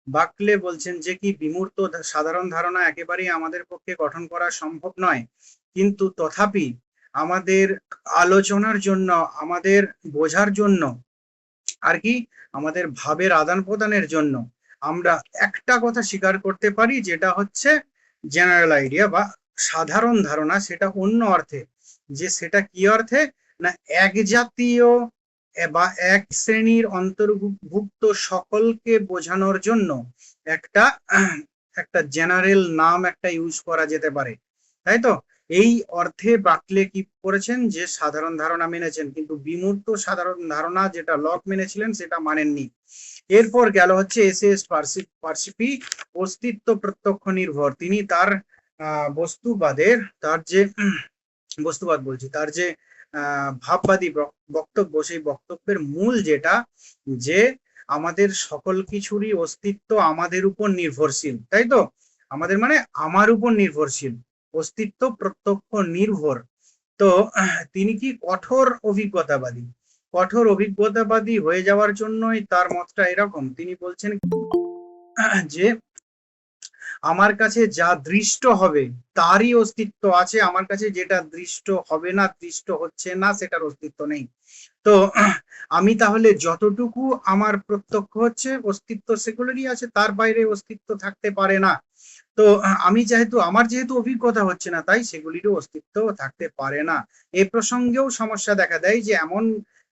বাকলে বলছেন যে কি বিমূর্ত সাধারণ ধারণা একেবারেই আমাদের পক্ষে গঠন করা সম্ভব নয়, কিন্তু তথাপি আমাদের আলোচনার জন্য, আমাদের বোঝার জন্য আর কি, আমাদের ভাবের আদান প্রদানের জন্য আমরা একটা কথা স্বীকার করতে পারি, যেটা হচ্ছে জেনারেল আইডিয়া বা সাধারণ ধারণা। সেটা অন্য অর্থে, যে সেটা কি অর্থে না, এক জাতীয় বা এক শ্রেণীর অন্তর্ভুক্ত সকলকে বোঝানোর জন্য একটা একটা জেনারেল নাম একটা ইউজ করা যেতে পারে, তাই তো? এই অর্থে বাকলে কি করেছেন, যে সাধারণ ধারণা মেনেছেন, কিন্তু বিমূর্ত সাধারণ ধারণা যেটা লক মেনেছিলেন সেটা মানেননি। এরপর গেল হচ্ছে এসএস পার্সিপি, অস্তিত্ব প্রত্যক্ষ নির্ভর। তিনি তার বস্তুবাদের, তার যে বস্তুবাদ বলছি, তার যে ভাববাদী বক্তব্য, সেই বক্তব্যের মূল যেটা, যে আমাদের সকল কিছুরই অস্তিত্ব আমাদের উপর নির্ভরশীল, তাই তো? আমাদের মানে আমার উপর নির্ভরশীল, অস্তিত্ব প্রত্যক্ষ নির্ভর। তো তিনি কি কঠোর অভিজ্ঞতাবাদী? কঠোর অভিজ্ঞতাবাদী হয়ে যাওয়ার জন্যই তার মতটা এরকম। তিনি বলছেন যে আমার কাছে যা দৃষ্ট হবে তারই অস্তিত্ব আছে, আমার কাছে যেটা দৃষ্ট হবে না, দৃষ্ট হচ্ছে না, সেটার অস্তিত্ব নেই। তো আমি তাহলে যতটুকু আমার প্রত্যক্ষ হচ্ছে অস্তিত্ব সেগুলোরই আছে, তার বাইরে অস্তিত্ব থাকতে পারে না। তো আমি আমার যেহেতু অভিজ্ঞতা হচ্ছে না, তাই সেগুলিরও অস্তিত্ব থাকতে পারে না। এ প্রসঙ্গেও সমস্যা দেখা দেয়, যে এমন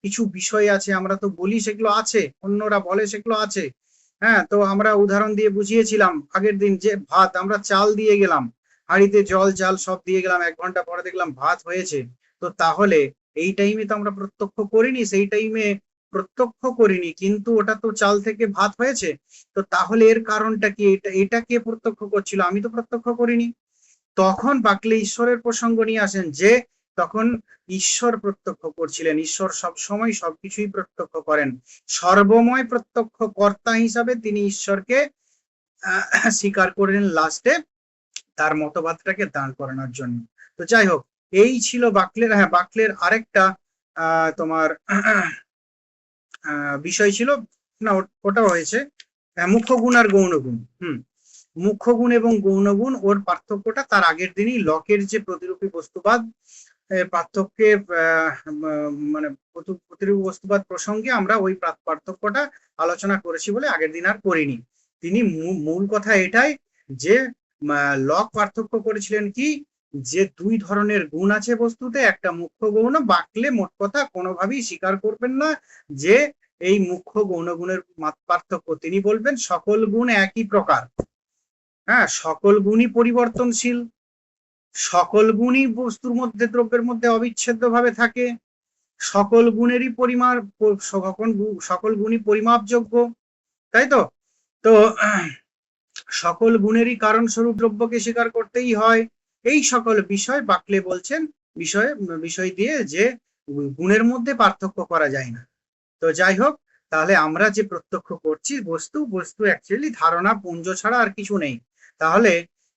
কিছু বিষয় আছে, আমরা তো বলি সেগুলো আছে, অন্যরা বলে সেগুলো আছে। হ্যাঁ, তো আমরা উদাহরণ দিয়ে বুঝিয়েছিলাম আগের দিন, যে ভাত আমরা চাল দিয়ে গেলাম, হাঁড়িতে জল চাল সব দিয়ে গেলাম, 1 ঘন্টা পরে দেখলাম ভাত হয়েছে। তো তাহলে এই টাইমে তো আমরা প্রত্যক্ষ করিনি, সেই টাইমে প্রত্যক্ষ করিনি, কিন্তু ওটা তো চাল থেকে ভাত হয়েছে। তো তাহলে এর কারণটা কি? এটা কে প্রত্যক্ষ করছিল? আমি তো প্রত্যক্ষ করিনি। তখন বাকলে ঈশ্বরের প্রসঙ্গ নিয়ে আসেন, যে তখন ঈশ্বর প্রত্যক্ষ করছিলেন। ঈশ্বর সব সময় সবকিছুই প্রত্যক্ষ করেন, সর্বময় প্রত্যক্ষ কর্তা হিসাবে তিনি ঈশ্বরকে স্বীকার করলেন লাস্টে, তার মতবাদটাকে দাঁড় করানোর জন্য। তো যাই হোক, এই ছিল বাকলের। হ্যাঁ, বাকলের আরেকটা তোমার বিষয় ছিল না, ওটাও হয়েছে মুখ্য গুণ আর গৌণ গুণ। মুখ্য গুণ এবং গৌণ গুণ, ওর পার্থক্যটা তার আগের দিনই লকের যে প্রতিরূপী বস্তুবাদ পার্থক্যে মানে প্রতিরূপী বস্তুবাদ প্রসঙ্গে আমরা ওই পার্থক্যটা আলোচনা করেছি বলে আগের দিন আর করিনি। তিনি মূল কথা এটাই, যে লক পার্থক্য করেছিলেন কি, যে দুই ধরনের গুণ আছে বস্তুতে, একটা মুখ্য গৌণ। বাকলে মোট কথা কোনোভাবেই স্বীকার করবেন না যে এই মুখ্য গৌণ গুণের পার্থক্য। তিনি বলবেন সকল গুণ একই প্রকার। হ্যাঁ, সকল গুণই পরিবর্তনশীল, সকল গুণই বস্তুর মধ্যে, দ্রব্যের মধ্যে অবিচ্ছেদ্য ভাবে থাকে, সকল গুণেরই পরিমাপ, সকল গুণই পরিমাপযোগ্য, তাই তো? তো সকল গুণেরই কারণ স্বরূপ দ্রব্যকে স্বীকার করতেই হয়। এই সকল বিষয় বাকলে বলছেন, বিষয় দিয়ে যে গুণের মধ্যে পার্থক্য করা যায় না। তো যাই হোক, তাহলে আমরা যে প্রত্যক্ষ করছি বস্তু অ্যাকচুয়ালি ধারণা পুঞ্জ ছাড়া আর কিছু নেই। তাহলে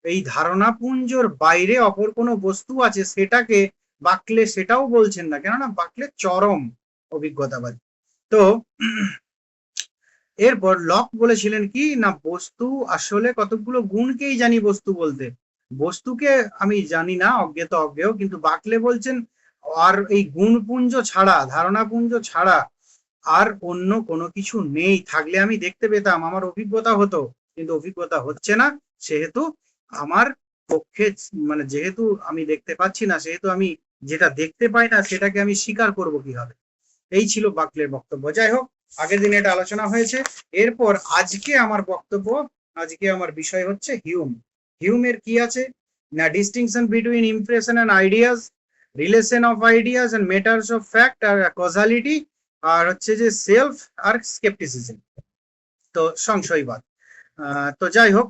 এই ধারণা পুঞ্জর বাইরে অপর কোনো বস্তু আছে, সেটাকে বাকলে সেটাও বলছেন না, কেননা বাকলে চরম অভিজ্ঞতাবাদী। তো এরপর লক বলেছিলেন কি না, বস্তু আসলে কতগুলো গুণকেই জানি বস্তু বলতে, বস্তুকে আমি জানি না, অজ্ঞেয় তো অজ্ঞেয়। কিন্তু বাকলে বলছেন আর এই গুণপুঞ্জ ছাড়া, ধারণা পুঞ্জ ছাড়া আর অন্য কোনো কিছু নেই, থাকলে আমি দেখতে পেতাম, আমার অভিজ্ঞতা হতো, কিন্তু অভিজ্ঞতা হচ্ছে না, সেহেতু আমার পক্ষে, মানে যেহেতু আমি দেখতে পাচ্ছি না, সেহেতু আমি যেটা দেখতে পাই না সেটাকে আমি স্বীকার করব কিভাবে? এই ছিল বাকলের বক্তব্য। যাই হোক, আগের দিনে এটা আলোচনা হয়েছে। এরপর আজকে আমার বক্তব্য, আজকে আমার বিষয় হচ্ছে হিউম। হিউমের কি আছে না, distinction between impression and ideas, relation of ideas and matters of fact আর কজালিটি, আর হচ্ছে যে সেলফ আর স্কেপটিসিজম, তো সংশয়বাদ। তো যাই হোক,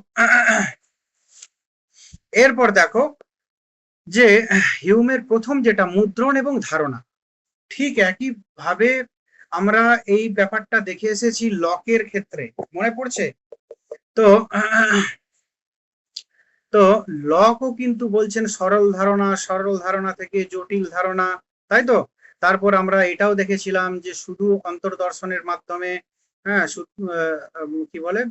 এরপর দেখো যে হিউমের প্রথম যেটা মুদ্রণ এবং ধারণা, ঠিক একই ভাবে আমরা এই ব্যাপারটা দেখে এসেছি লকের ক্ষেত্রে, মনে পড়ছে তো? তো লকও কিন্তু বলছেন সরল ধারণা থেকে জটিল ধারণা, তাই তো? তারপর আমরা এটাও দেখেছিলাম যে শুধু অন্তর্দর্শনের মাধ্যমে, হ্যাঁ, কি বলে,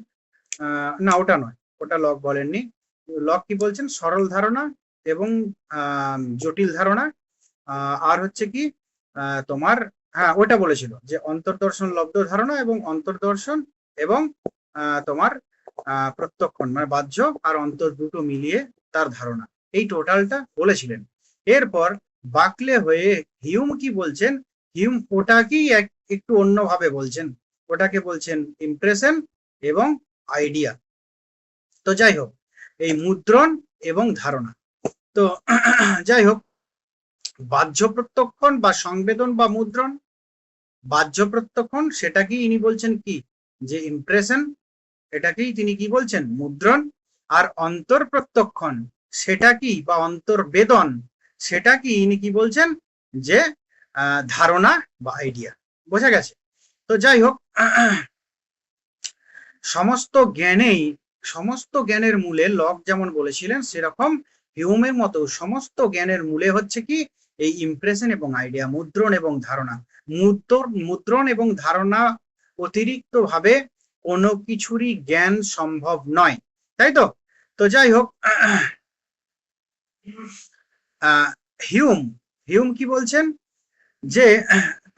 না ওটা নয়, ওটা লক বলেননি। লক কি বলছেন, সরল ধারণা এবং জটিল ধারণা, আর হচ্ছে কি তোমার, হ্যাঁ ওটা বলেছিল যে অন্তর্দর্শন লব্ধ ধারণা এবং অন্তর্দর্শন এবং তোমার প্রত্যক্ষণ মানে বাহ্য আর অন্তর দুটো মিলিয়ে তার ধারণা, এই টোটালটা বলেছিলেন। এরপর বাকলে হয়ে হিউম কি বলছেন, হিউম ওটাকেই একটু অন্যভাবে বলছেন, ওটাকে বলছেন ইমপ্রেশন এবং আইডিয়া। তো যাই হোক, এই মুদ্রণ এবং ধারণা, তো যাই হোক, বাহ্য প্রত্যক্ষণ বা সংবেদন বা মুদ্রণ, বাহ্য প্রত্যক্ষণ সেটাকেই ইনি বলছেন কি যে ইমপ্রেশন, এটাকেই তিনি কি বলছেন মুদ্রণ। আর অন্তর প্রত্যক্ষণ সেটা কি বা অন্তর্বেদন, সেটা কি ইনি কি বলছেন যে ধারণা বা আইডিয়া। বোঝা গেছে? তো যাই হোক, সমস্ত জ্ঞানের মূলে লক যেমন বলেছিলেন, সেরকম হিউমের মতো সমস্ত জ্ঞানের মূলে হচ্ছে কি এই ইমপ্রেশন এবং আইডিয়া, মুদ্রণ এবং ধারণা। মুদ্রণ এবং ধারণা অতিরিক্ত ভাবে কোনো কিছুরই জ্ঞান সম্ভব নয়, তাই তো? তো যাই হোক, হিউম কি বলছেন যে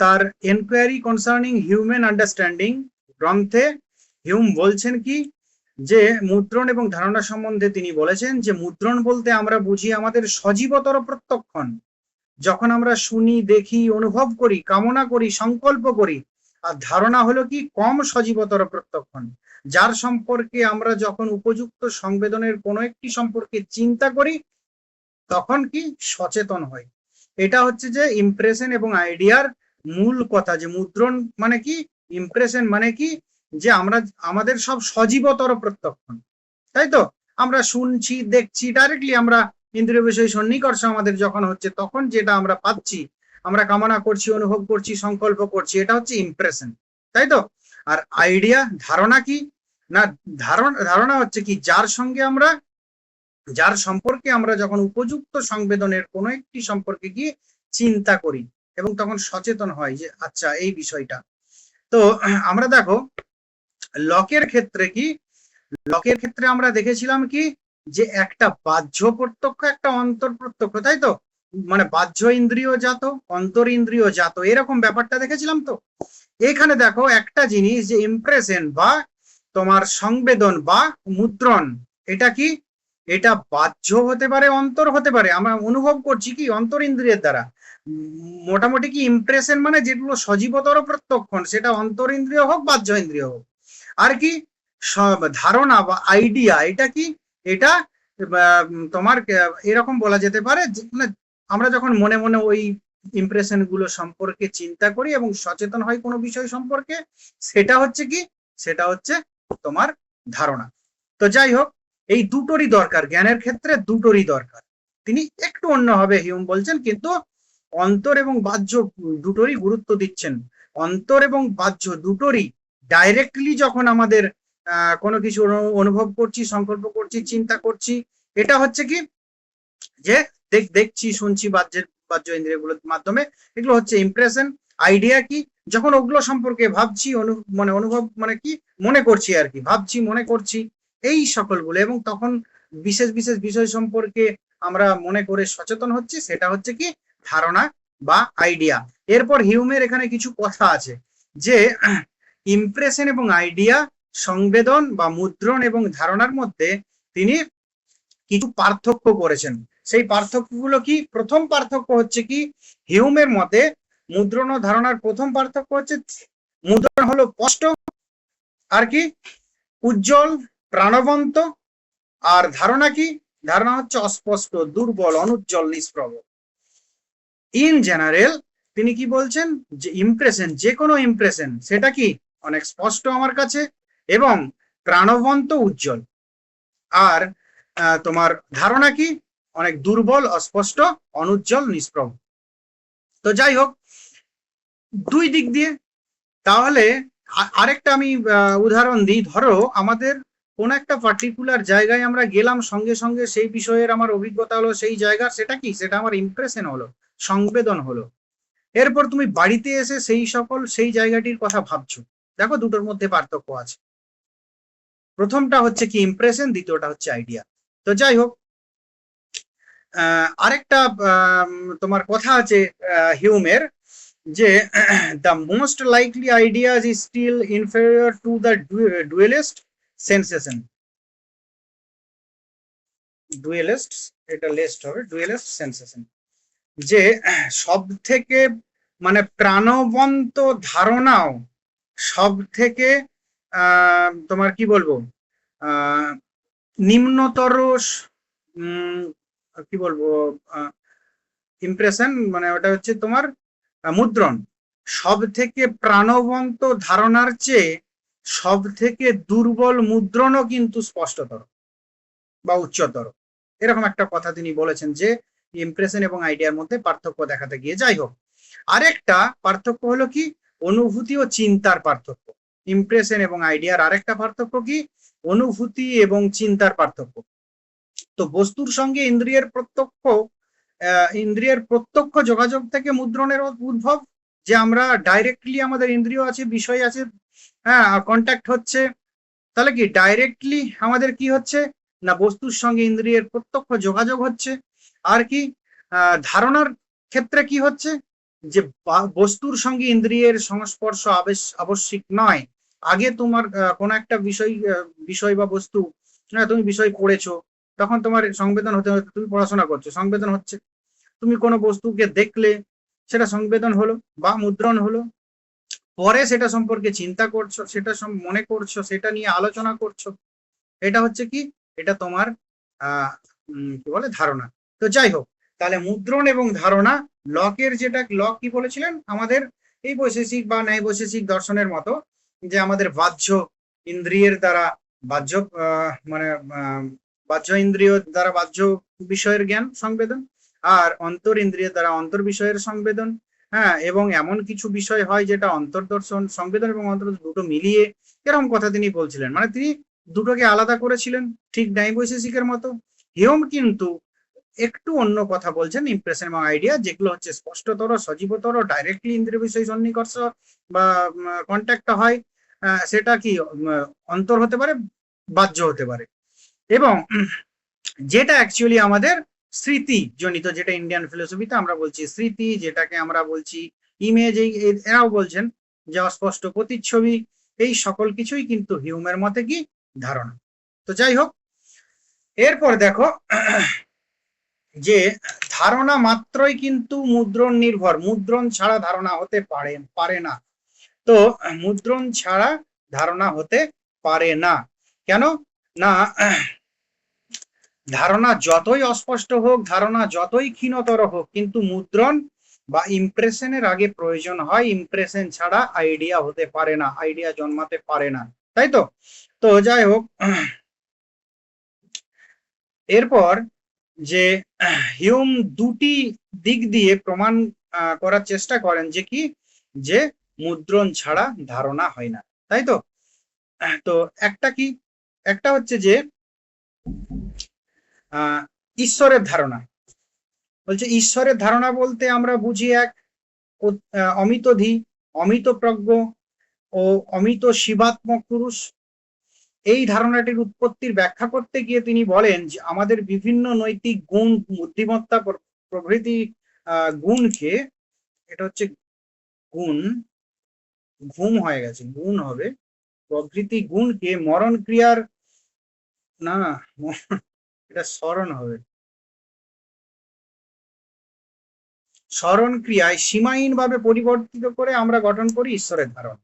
তার এনকোয়ারি কনসার্নিং হিউম্যান আন্ডারস্ট্যান্ডিং গ্রন্থে হিউম বলছেন কি যে মুদ্রণ এবং ধারণা সম্বন্ধে তিনি বলেছেন যে মুদ্রণ বলতে আমরা বুঝি আমাদের সজীবতর প্রত্যক্ষণ, যখন আমরা শুনি, দেখি, অনুভব করি, কামনা করি, সংকল্প করি। আর ধারণা হলো কি কম সজীবতর প্রত্যক্ষণ, যার সম্পর্কে আমরা যখন উপযুক্ত সংবেদনের কোনো একটি সম্পর্কে চিন্তা করি তখন কি সচেতন হয়। এটা হচ্ছে যে ইমপ্রেশন এবং আইডিয়ার মূল কথা, যে মুদ্রণ মানে কি, ইমপ্রেশন মানে কি, যে আমরা আমাদের সব সজীবতর প্রত্যক্ষণ, তাই তো? আমরা শুনছি, দেখছি, ডাইরেক্টলি আমরা ইন্দ্রিয় বিষয় সন্নিকর্ষ আমাদের যখন হচ্ছে তখন যেটা আমরা পাচ্ছি, আমরা কামনা করছি, অনুভব করছি, সংকল্প করছি, এটা হচ্ছে ইমপ্রেশন, তাই তো? আর আইডিয়া ধারণা কি না, ধারণা হচ্ছে কি যার সম্পর্কে আমরা যখন উপযুক্ত সংবেদনের কোনো একটি সম্পর্কে গিয়ে চিন্তা করি এবং তখন সচেতন হয় যে আচ্ছা এই বিষয়টা। তো আমরা দেখো লকের ক্ষেত্রে আমরা দেখেছিলাম কি যে একটা বাহ্য প্রত্যক্ষ, একটা অন্তর প্রত্যক্ষ, তাই তো? মানে বাহ্য ইন্দ্রিয় জাত, অন্তর ইন্দ্রিয় জাত, এরকম ব্যাপারটা দেখেছিলাম। তো এখানে দেখো একটা জিনিস, যে ইমপ্রেশন বা তোমার সংবেদন বা মুদ্রণ, এটা কি, এটা বাহ্য হতে পারে, অন্তর হতে পারে, আমরা অনুভব করছি কি অন্তর ইন্দ্রিয়ের দ্বারা। মোটামুটি কি ইমপ্রেশন মানে যেগুলো সজীবতর প্রত্যক্ষণ, সেটা অন্তর ইন্দ্রিয় হোক, বাহ্য ইন্দ্রিয় হোক। আর কি ধারণা বা আইডিয়া, এটা কি, এটা তোমার এরকম বলা যেতে পারে মানে আমরা যখন মনে মনে ওই ইমপ্রেশন গুলো সম্পর্কে চিন্তা করি এবং সচেতন হয় কোনো বিষয় সম্পর্কে, সেটা হচ্ছে কি, সেটা হচ্ছে তোমার ধারণা। তো যাই হোক, এই দুটোরই দরকার, জ্ঞানের ক্ষেত্রে দুটোরই দরকার। তিনি একটু অন্যভাবে হিউম বলছেন, কিন্তু অন্তর এবং বাহ্য দুটোরই গুরুত্ব দিচ্ছেন। অন্তর এবং বাহ্য দুটোরই ডাইরেক্টলি যখন আমাদের কোনো কিছু অনুভব করছি, সংকল্প করছি, চিন্তা করছি, এটা হচ্ছে কি যে দেখছি, শুনছি, বাহ্য ইন্দ্রিয়গুলোর মাধ্যমে, এগুলো হচ্ছে ইমপ্রেশন। আইডিয়া কি, যখন ওগুলো সম্পর্কে ভাবছি, অনুভব মানে কি মনে করছি আর কি, ভাবছি, মনে করছি, এই সকলগুলো, এবং তখন বিশেষ বিশেষ বিষয় সম্পর্কে আমরা মনে করে সচেতন হচ্ছি, সেটা হচ্ছে কি ধারণা বা আইডিয়া। এরপর হিউমের এখানে কিছু কথা আছে যে ইমপ্রেশন এবং আইডিয়া, সংবেদন বা মুদ্রণ এবং ধারণার মধ্যে তিনি কিছু পার্থক্য করেছেন। সেই পার্থক্যগুলো কি? প্রথম পার্থক্য হচ্ছে কি, হিউমের মতে মুদ্রণ ও ধারণার প্রথম পার্থক্য হচ্ছে মুদ্রণ হলো স্পষ্ট আর কি উজ্জ্বল, প্রাণবন্ত, আর ধারণা কি, ধারণা হচ্ছে অস্পষ্ট, দুর্বল, অনুজ্জ্বল, নিষ্প্রভ। ইন জেনারেল তিনি কি বলছেন যে ইমপ্রেশন, যে কোনো ইমপ্রেশন, সেটা কি অনেক স্পষ্ট আমার কাছে এবং প্রাণবন্ত, উজ্জ্বল। আর তোমার ধারণা কি অনেক দুর্বল, অস্পষ্ট, অনুজ্জ্বল, নিষ্প্রভ। তো যাই হোক, দুই দিক দিয়ে তাহলে আরেকটা আমি উদাহরণ দিই। ধরো আমাদের কোন একটা পার্টিকুলার জায়গায় আমরা গেলাম, সঙ্গে সঙ্গে সেই বিষয়ের আমার অভিজ্ঞতা হলো সেই জায়গার, সেটা কি, সেটা আমার ইমপ্রেশন হলো, সংবেদন হলো। এরপর তুমি বাড়িতে এসে সেই জায়গাটির কথা ভাবছো। দেখো দুটোর মধ্যে পার্থক্য আছে। প্রথমটা হচ্ছে কি ইমপ্রেশন, দ্বিতীয়টা হচ্ছে আইডিয়া। তো যাই হোক, আরেকটা তোমার কথা আছে হিউমের, যে the most likely ideas is still inferior to the dullest sensation. Dullest, এটা লেস্ট হবে, ডুয়েলিস্ট সেন্সেশন, যে সব থেকে মানে প্রাণবন্ত ধারণাও সব থেকে তোমার কি বলবো নিম্নতর কি বলবো ইমপ্রেশন, মানে ওটা হচ্ছে তোমার মুদ্রণ, সব থেকে প্রাণবন্ত ধারণার চেয়ে সব থেকে দুর্বল মুদ্রণও কিন্তু স্পষ্টতর বা উচ্চতর, এরকম একটা কথা তিনি বলেছেন, যে ইমপ্রেশন এবং আইডিয়ার মধ্যে পার্থক্য দেখাতে গিয়ে। যাই হোক, আরেকটা পার্থক্য হলো কি অনুভূতি ও চিন্তার পার্থক্য। ইমপ্রেশন এবং আইডিয়ার আরেকটা পার্থক্য কি অনুভূতি এবং চিন্তার পার্থক্য। তো বস্তুর সঙ্গে ইন্দ্রিয়ের প্রত্যক্ষ যোগাযোগ থেকে মুদ্রণের উদ্ভব, যে আমরা ডাইরেক্টলি আমাদের ইন্দ্রিয় আছে, বিষয় আছে, হ্যাঁ, কন্ট্যাক্ট হচ্ছে, তাহলে কি ডাইরেক্টলি আমাদের কি হচ্ছে না বস্তুর সঙ্গে ইন্দ্রিয়ের প্রত্যক্ষ যোগাযোগ হচ্ছে। আর কি ধারণার ক্ষেত্রে কি হচ্ছে, যে বস্তুর সঙ্গে ইন্দ্রিয়ের সংস্পর্শ আবশ্যিক নয়। আগে তোমার কোন একটা বিষয় বা বস্তু, তুমি বিষয় পড়েছো, তখন তোমার সংবেদন হতে হতে, তুমি পড়াশোনা করছো, সংবেদন হচ্ছে, তুমি কোনো বস্তুকে দেখলে সেটা সংবেদন হলো বা মুদ্রণ হলো, পরে সেটা সম্পর্কে চিন্তা করছো, সেটা মনে করছো, সেটা নিয়ে আলোচনা করছো, এটা হচ্ছে কি, এটা তোমার কি বলে ধারণা। তো যাই হোক, তাহলে মুদ্রণ এবং ধারণা, লকের যেটা লক কি বলেছিলেন, আমাদের এই বৈশেষিক বা ন্যায় বৈশেষিক দর্শনের মতো, যে আমাদের বাহ্য ইন্দ্রিয়ের দ্বারা বাহ্য মানে বাহ্য ইন্দ্রিয় দ্বারা বাহ্য বিষয়ের জ্ঞান সংবেদন, আর অন্তর ইন্দ্রিয়ের দ্বারা অন্তর বিষয়ের সংবেদন, হ্যাঁ, এবং এমন কিছু বিষয় হয় যেটা অন্তর্দর্শন, সংবেদন এবং অন্তর দুটো মিলিয়ে, এরকম কথা তিনি বলছিলেন, মানে তিনি দুটোকে আলাদা করেছিলেন, ঠিক ন্যায় বৈশেষিকের মতো। হিউম কিন্তু একটু অন্য কথা বলছেন, ইমপ্রেশন এবং আইডিয়া, যেগুলো হচ্ছে স্পষ্টতর, সজীবতর, ডাইরেক্টলি ইন্দ্রিয় বিষয় সন্নিকর্ষ বা কন্ট্যাক্ট হয়, সেটা কি অন্তর হতে পারে, বাহ্য হতে পারে, এবং যেটা অ্যাকচুয়ালি আমাদের স্মৃতি জনিত, যেটা ইন্ডিয়ান ফিলোসফিতে আমরা বলছি স্মৃতি, যেটাকে আমরা বলছি ইমেজ, এরাও বলছেন যে অস্পষ্ট প্রতিচ্ছবি, এই সকল কিছুই কিন্তু হিউমের মতে কি ধারণা। তো যাই হোক, এরপর দেখো যে ধারণা মাত্রই কিন্তু মুদ্রণ নির্ভর, মুদ্রণ ছাড়া ধারণা হতে পারে না। তো মুদ্রণ ছাড়া ধারণা হতে পারে না, কেন না ধারণা যতই অস্পষ্ট হোক, ধারণা যতই ক্ষীণতর হোক, কিন্তু মুদ্রণ বা ইমপ্রেশনের আগে প্রয়োজন হয়, ইমপ্রেশন ছাড়া আইডিয়া হতে পারে না, আইডিয়া জন্মাতে পারে না, তাই তো। তো যাই হোক, এরপর যে হিউম দুটি দিক দিয়ে প্রমাণ করার চেষ্টা করেন, যে কি, যে মুদ্রণ ছাড়া ধারণা হয় না, তাই তো। তো একটা কি, একটা হচ্ছে যে ঈশ্বরের ধারণা, বলছে ঈশ্বরের ধারণা বলতে আমরা বুঝি এক অমিতধি, অমিত প্রজ্ঞ ও অমিত শিবাত্মক পুরুষ। এই ধারণাটির উৎপত্তির ব্যাখ্যা করতে গিয়ে তিনি বলেন যে আমাদের বিভিন্ন নৈতিক গুণ, বুদ্ধিমত্তা প্রভৃতি গুণকে, এটা হচ্ছে গুণ, ঘুম হয়ে গেছে, গুণ হবে, প্রভৃতি গুণকে মরণ ক্রিয়ার, না এটা স্মরণ হবে, স্মরণ ক্রিয়ায় সীমাহীন ভাবে পরিবর্তিত করে আমরা গঠন করি ঈশ্বরের ধারণা।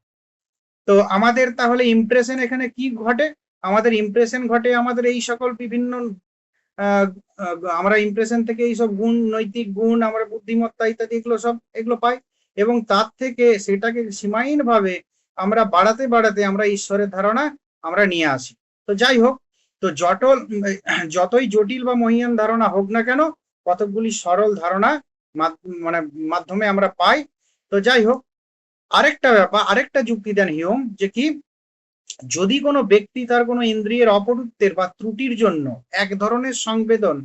তো আমাদের তাহলে ইমপ্রেশন এখানে কি ঘটে, আমাদের ইমপ্রেশন ঘটে আমাদের এই সকল বিভিন্ন আমরা ইমপ্রেশন থেকে এইসব গুণ, নৈতিক গুণ, আমরা বুদ্ধিমত্তা ইত্যাদি এগুলো পাই, এবং তার থেকে সেটাকে সীমাহীন ভাবে আমরা বাড়াতে বাড়াতে আমরা ঈশ্বরের ধারণা আমরা নিয়ে আসি। তো যাই হোক, তো যতই জটিল বা মহিয়ান ধারণা হোক না কেন, কতকগুলি সরল ধারণা মানে মাধ্যমে আমরা পাই। তো যাই হোক, আরেকটা ব্যাপার, আরেকটা যুক্তি দেন হিউম, যে কি, যদি কোনো ব্যক্তি তার কোনো ইন্দ্রিয়ের অপটুত্বের বা ত্রুটির জন্য এক ধরনের সংবেদন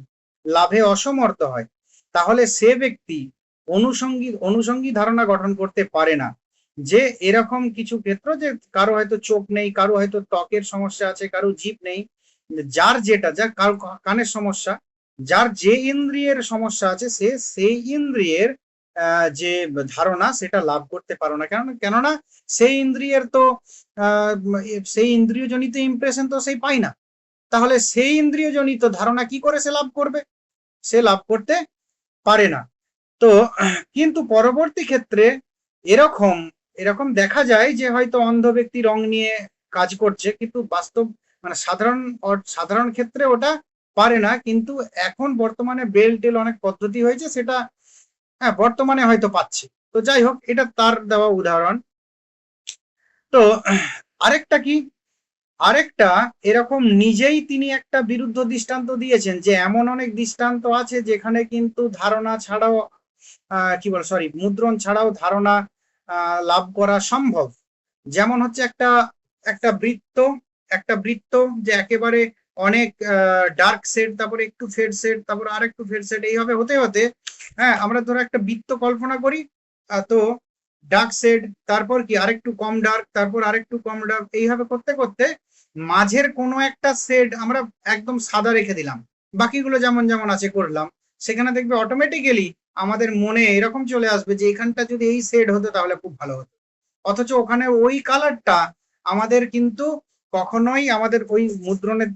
লাভে অসমর্থ হয়, তাহলে সে ব্যক্তি অনুষঙ্গী ধারণা গঠন করতে পারে না। যে এরকম কিছু ক্ষেত্র যে কারো হয়তো চোখ নেই, কারো হয়তো ত্বকের সমস্যা আছে, কারো জিভ নেই, যার যেটা, যার কারো কানের সমস্যা, যার যে ইন্দ্রিয়ের সমস্যা আছে সে সেই ইন্দ্রিয়ের যে ধারণা সেটা লাভ করতে পারো না। কেননা সেই ইন্দ্রিয়ের তো সেই ইন্দ্রিয় জনিত ইমপ্রেশন তো সেই পাই না, তাহলে সেই ইন্দ্রিয় জনিত ধারণা কি করে সে লাভ করবে? সে লাভ করতে পারে না। তো কিন্তু পরবর্তী ক্ষেত্রে এরকম এরকম দেখা যায় যে হয়তো অন্ধ ব্যক্তি রং নিয়ে কাজ করছে, কিন্তু বাস্তব মানে সাধারণ ক্ষেত্রে ওটা পারে না। কিন্তু এখন বর্তমানে বেল টেল অনেক পদ্ধতি হয়েছে, সেটা হ্যাঁ বর্তমানে হয়তো পাচ্ছে। তো যাই হোক, এটা তার দেওয়া উদাহরণ। তো আরেকটা কি, আরেকটা এরকম নিজেই তিনি একটা বিরুদ্ধ দৃষ্টান্ত দিয়েছেন যে এমন অনেক দৃষ্টান্ত আছে যেখানে কিন্তু ধারণা ছাড়াও কি বল সরি মুদ্রণ ছাড়াও ধারণা লাভ করা সম্ভব। যেমন হচ্ছে একটা একটা বৃত্ত, একটা বৃত্ত যে একেবারে অনেক ডার্ক শেড, তারপরে একটু ফেড শেড, তারপরে আর একটু ফেড শেড, এইভাবে হতে হতে হ্যাঁ আমরা ধরো একটা বৃত্ত কল্পনা করি। তো ডার্ক শেড, তারপর কি আরেকটু কম ডার্ক, তারপর আরেকটু কম ডার্ক, এইভাবে করতে করতে মাঝের কোনো একটা শেড আমরা একদম সাদা রেখে দিলাম, বাকিগুলো যেমন যেমন আছে করলাম। সেখানে দেখবে অটোমেটিক্যালি আমাদের মনে এরকম চলে আসবে যে এখানটা যদি এই শেড হতো তাহলে খুব ভালো হতো, অথচ ওখানে ওই কালারটা আমাদের কিন্তু কখনোই আমাদের ওই মুদ্রণের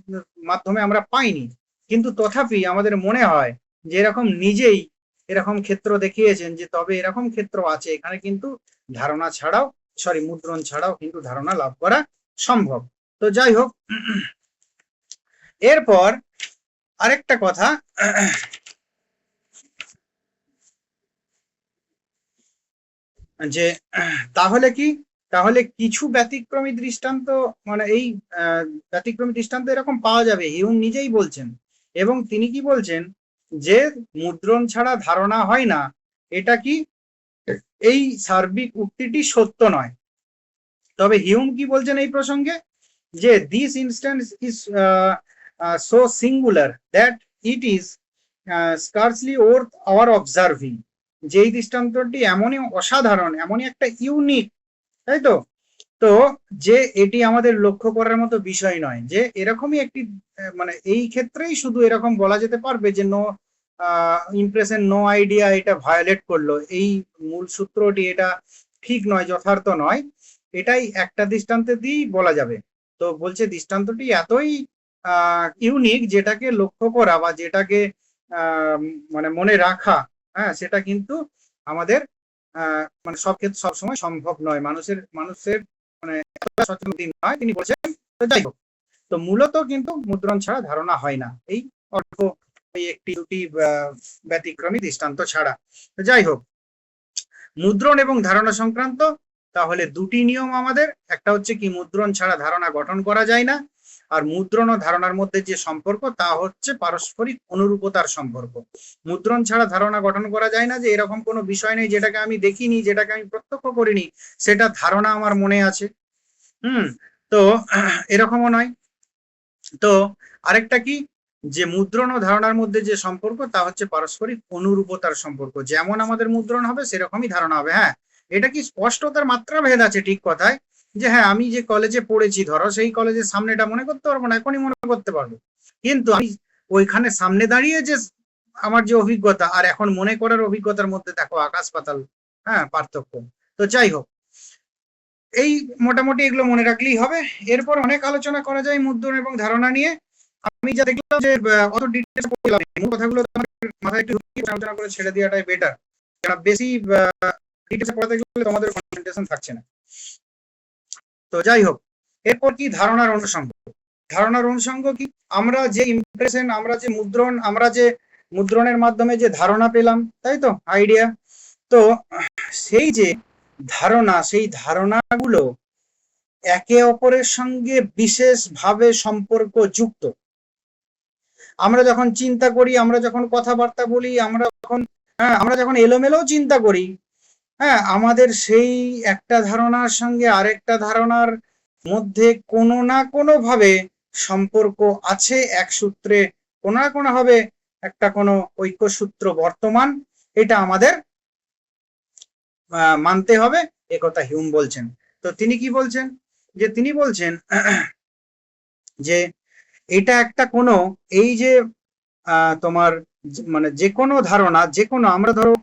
মাধ্যমে আমরা পাইনি। কিন্তু তথাপি আমাদের মনে হয় যে এরকম নিজেই এরকম ক্ষেত্র দেখিয়েছেন যে তবে এরকম ক্ষেত্র আছে, এখানে কিন্তু ধারণা ছাড়াও মুদ্রণ ছাড়াও কিন্তু ধারণা লাভ করা সম্ভব। তো যাই হোক, এরপর আরেকটা কথা, যে তাহলে কি, তাহলে কিছু ব্যতিক্রমী দৃষ্টান্ত মানে এই ব্যতিক্রমী দৃষ্টান্ত এরকম পাওয়া যাবে, হিউম নিজেই বলছেন। এবং তিনি কি বলছেন যে মুদ্রণ ছাড়া ধারণা হয় না, এটা কি এই সার্বিক উক্তিটি সত্য নয়। তবে হিউম কি বলছেন এই প্রসঙ্গে, যে this instance is so singular that it is scarcely worth our observing. যে এই দৃষ্টান্তটি এমনই অসাধারণ, এমনই একটা ইউনিক, তাই তো, তো যে এটি আমাদের লক্ষ্য করার মতো বিষয় নয়। যে এরকমই একটি মানে এই ক্ষেত্রেই শুধু এরকম বলা যেতে পারবে যে নো ইমপ্রেশন নো আইডিয়া এটা ভায়োলেট করলো, এই মূল সূত্রটি এটা ঠিক নয়, যথার্থ নয়, এটাই একটা দৃষ্টান্তে দিয়েই বলা যাবে। তো বলছে দৃষ্টান্তটি এতই ইউনিক যেটাকে লক্ষ্য করা বা যেটাকে মানে মনে রাখা, হ্যাঁ সেটা কিন্তু আমাদের মানে সব ক্ষেত্রে সবসময় সম্ভব নয়, মানুষের মানুষের মানে সচেতন নয় তিনি বলছেন। তো যাই হোক, তো মূলত কিন্তু মুদ্রণ ছাড়া ধারণা হয় না, এই অল্প এই একটি দুটি ব্যতিক্রমী দৃষ্টান্ত ছাড়া। তো যাই হোক, মুদ্রণ এবং ধারণা সংক্রান্ত তাহলে দুটি নিয়ম আমাদের, একটা হচ্ছে কি মুদ্রণ ছাড়া ধারণা গঠন করা যায় না, আর মুদ্রণ ও ধারণার মধ্যে যে সম্পর্ক তা হচ্ছে পারস্পরিক অনুরূপতার সম্পর্ক। মুদ্রণ ছাড়া ধারণা গঠন করা যায় না, যে এরকম কোনো বিষয় নেই যেটাকে আমি দেখিনি, যেটাকে আমি প্রত্যক্ষ করিনি, সেটা ধারণা আমার মনে আছে। তো এরকমও নয়। তো আরেকটা কি, যে মুদ্রণ ও ধারণার মধ্যে যে সম্পর্ক তা হচ্ছে পারস্পরিক অনুরূপতার সম্পর্ক, যেমন আমাদের মুদ্রণ হবে সেরকমই ধারণা হবে। হ্যাঁ এটা কি স্পষ্টতার মাত্রা ভেদ আছে ঠিক কথায়, যে হ্যাঁ আমি যে কলেজে পড়েছি ধরো সেই কলেজের সামনেটা মনে করতে পারবো না, এখনই মনে করতে পারবো, কিন্তু আমি ওইখানে সামনে দাঁড়িয়ে যে আমার যে অভিজ্ঞতা আর এখন মনে করার অভিজ্ঞতার মধ্যে দেখো আকাশ পাতাল হ্যাঁ পার্থক্য। তো যাই হোক, এই মোটামুটি এগুলো মনে রাখলেই হবে। এরপর অনেক আলোচনা করা যায় মুদ্রণ এবং ধারণা নিয়ে। আমি যা দেখলাম যে অত ডিটেইলস বললাম, মূল কথাগুলো তোমাদের মাথায় একটু আলোচনা করে ছেড়ে দেওয়াটাই বেটার, কারণ বেশি ডিটেইলস পড়াতে গেলে তোমাদের কনসেন্ট্রেশন থাকছে না। তো যাই হোক, এরপর কি ধারণার অনুষঙ্গ। ধারণার অনুষঙ্গ কি, আমরা যে ইমপ্রেশন, আমরা যে মুদ্রণ, আমরা যে মুদ্রণের মাধ্যমে যে ধারণা পেলাম, তাই তো আইডিয়া, তো সেই যে ধারণা, সেই ধারণাগুলো একে অপরের সঙ্গে বিশেষভাবে সম্পর্ক যুক্ত। আমরা যখন চিন্তা করি, আমরা যখন কথাবার্তা বলি, আমরা যখন এলোমেলো চিন্তা করি, হ্যাঁ আমাদের সেই একটা ধারণার সঙ্গে আরেকটা ধারণার মধ্যে কোনো না কোনো ভাবে সম্পর্ক আছে, এক সূত্রে কোনো না কোনো ভাবে একটা কোনো ঐক্যসূত্র বর্তমান, এটা আমাদের মানতে হবে একথা হিউম বলছেন। তো তিনি কি বলছেন, যে তিনি বলছেন যে এটা একটা কোনো, এই যে তোমার মানে যে কোনো ধারণা, যে কোনো আমরা ধরো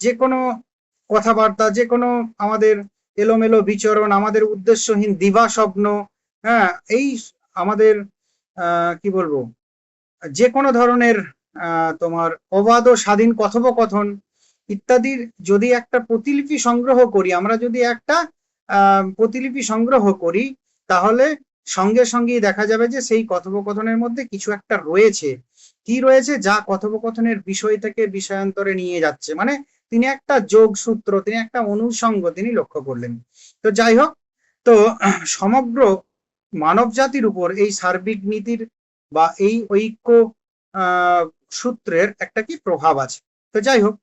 যে কোনো কথাবার্তা, যে কোনো আমাদের এলোমেলো বিচরণ, আমাদের উদ্দেশ্যহীন দিবা স্বপ্ন, হ্যাঁ, এই আমাদের কি বলবো, যে কোনো ধরনের তোমার অবাধ ও স্বাধীন কথোপকথন ইত্যাদির যদি একটা প্রতিলিপি সংগ্রহ করি, আমরা যদি একটা প্রতিলিপি সংগ্রহ করি, তাহলে সঙ্গে সঙ্গেই দেখা যাবে যে সেই কথোপকথনের মধ্যে কিছু একটা রয়েছে। কি রয়েছে? যা কথোপকথনের বিষয় থেকে বিষয়ান্তরে নিয়ে যাচ্ছে। মানে তিনি একটা যোগসূত্র, তিনি একটা অনুষঙ্গ তিনি লক্ষ্য করলেন। তো যাই হোক, তো সমগ্র মানব জাতির উপর এই সার্বিক নীতির বা এই ঐক্য সূত্রের একটা কি প্রভাব আছে। তো যাই হোক,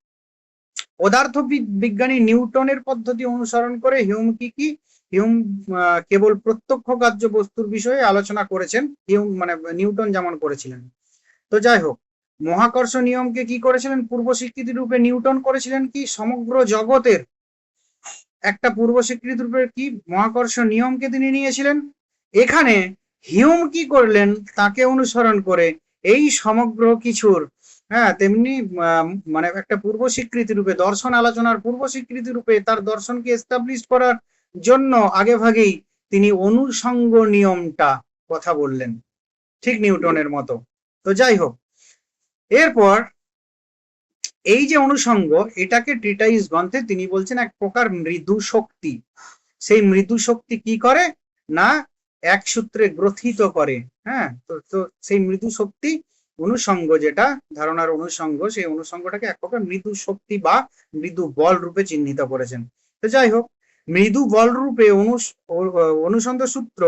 পদার্থ বিজ্ঞানী নিউটনের পদ্ধতি অনুসরণ করে হিউম কেবল প্রত্যক্ষ কার্য বস্তুর বিষয়ে আলোচনা করেছেন, হিউম মানে নিউটন যেমন করেছিলেন। তো যাই হোক, মহাকর্ষ নিয়মকে কি করেছিলেন? পূর্ব স্বীকৃতি রূপে নিউটন করেছিলেন কি সমগ্র জগতের একটা পূর্ব স্বীকৃতি রূপে কি মহাকর্ষ নিয়মকে তিনি নিয়েছিলেন। এখানে হিউম কি করলেন? তাকে অনুসরণ করে এই সমগ্র কিছুর, হ্যাঁ, তেমনি মানে একটা পূর্ব স্বীকৃতি রূপে, দর্শন আলোচনার পূর্ব স্বীকৃতি রূপে তার দর্শনকে এস্টাবলিশ করার জন্য আগে ভাগেই তিনি অনুষঙ্গ নিয়মটা কথা বললেন, ঠিক নিউটনের মতো। তো যাই হোক, এরপর এই যে অনুষঙ্গ, এটাকে ট্রিটাইস গ্রন্থে তিনি বলছেন এক প্রকার মৃদু শক্তি। সেই মৃদু শক্তি কি করে না, এক সূত্রে গ্রথিত করে। হ্যাঁ, তো সেই মৃদু শক্তি অনুষঙ্গ, যেটা ধারণার অনুষঙ্গ, সেই অনুষঙ্গটাকে এক প্রকার মৃদু শক্তি বা মৃদু বল রূপে চিহ্নিত করেছেন। তো যাই হোক, মৃদু বল রূপে অনুসন্ধ সূত্র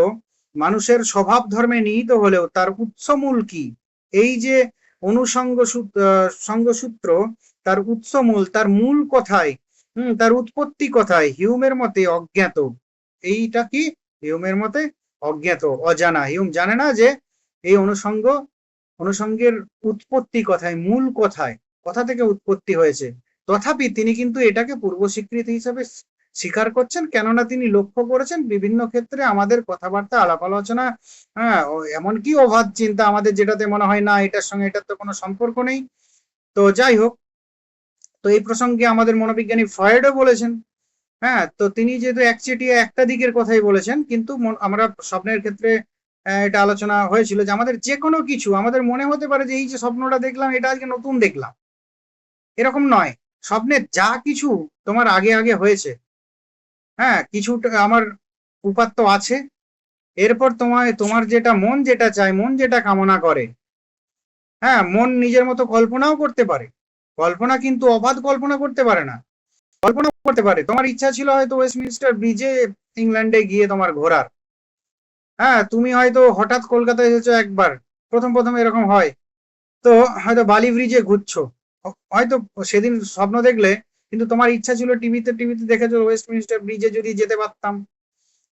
মানুষের স্বভাব ধর্মে নিহিত হলেও তার উৎসমূল কি? এই যে অনুষঙ্গ সূত্র, তার উৎসমূল, তার মূল কোথায়, তার উৎপত্তি কোথায়, হিউমের মতে অজ্ঞাত। এইটা কি হিউমের মতে অজ্ঞাত, অজানা। হিউম জানে না যে এই অনুষঙ্গের উৎপত্তি কোথায়, মূল কোথায়, কোথা থেকে উৎপত্তি হয়েছে। তথাপি তিনি কিন্তু এটাকে পূর্ব স্বীকৃতি হিসাবে স্বীকার করছেন, কেননা তিনি লক্ষ্য করেছেন বিভিন্ন ক্ষেত্রে আমাদের কথাবার্তা, আলাপ আলোচনা, হ্যাঁ, এমনকি অবাধ চিন্তা আমাদের, যেটাতে মনে হয় না এটার সঙ্গে এটার তো কোনো সম্পর্ক নেই। তো যাই হোক, তো এই প্রসঙ্গে আমাদের মনোবিজ্ঞানী ফ্রয়েডও বলেছেন। হ্যাঁ, তো তিনি যেহেতু একচেটিয়া একটা দিকের কথাই বলেছেন, কিন্তু আমরা স্বপ্নের ক্ষেত্রে এটা আলোচনা হয়েছিল যে আমাদের যে কোনো কিছু আমাদের মনে হতে পারে যে এই যে স্বপ্নটা দেখলাম এটা আজকে নতুন দেখলাম, এরকম নয়। স্বপ্নে যা কিছু তোমার আগে আগে হয়েছে, হ্যাঁ, কিছুটা আমার উপাত্ত আছে। এরপর তোমার যেটা মন যেটা চায়, মন যেটা কামনা করে, হ্যাঁ, মন নিজের মতো কল্পনাও করতে পারে। কল্পনা কিন্তু অবাধ কল্পনা করতে পারে না, কল্পনা করতে পারে। তোমার ইচ্ছা ছিল হয়তো ওয়েস্টমিনস্টার ব্রিজে ইংল্যান্ডে গিয়ে তোমার ঘোরার, হ্যাঁ, তুমি হয়তো হঠাৎ কলকাতায় এসেছো একবার, প্রথম প্রথম এরকম হয়। তো হয়তো বালি ব্রিজে ঘুরছো, হয়তো সেদিন স্বপ্ন দেখলে, কিন্তু তোমার ইচ্ছা ছিল টিভিতে টিভিতে দেখেছো ওয়েস্টমিনস্টার ব্রিজে যদি যেতে পারতাম।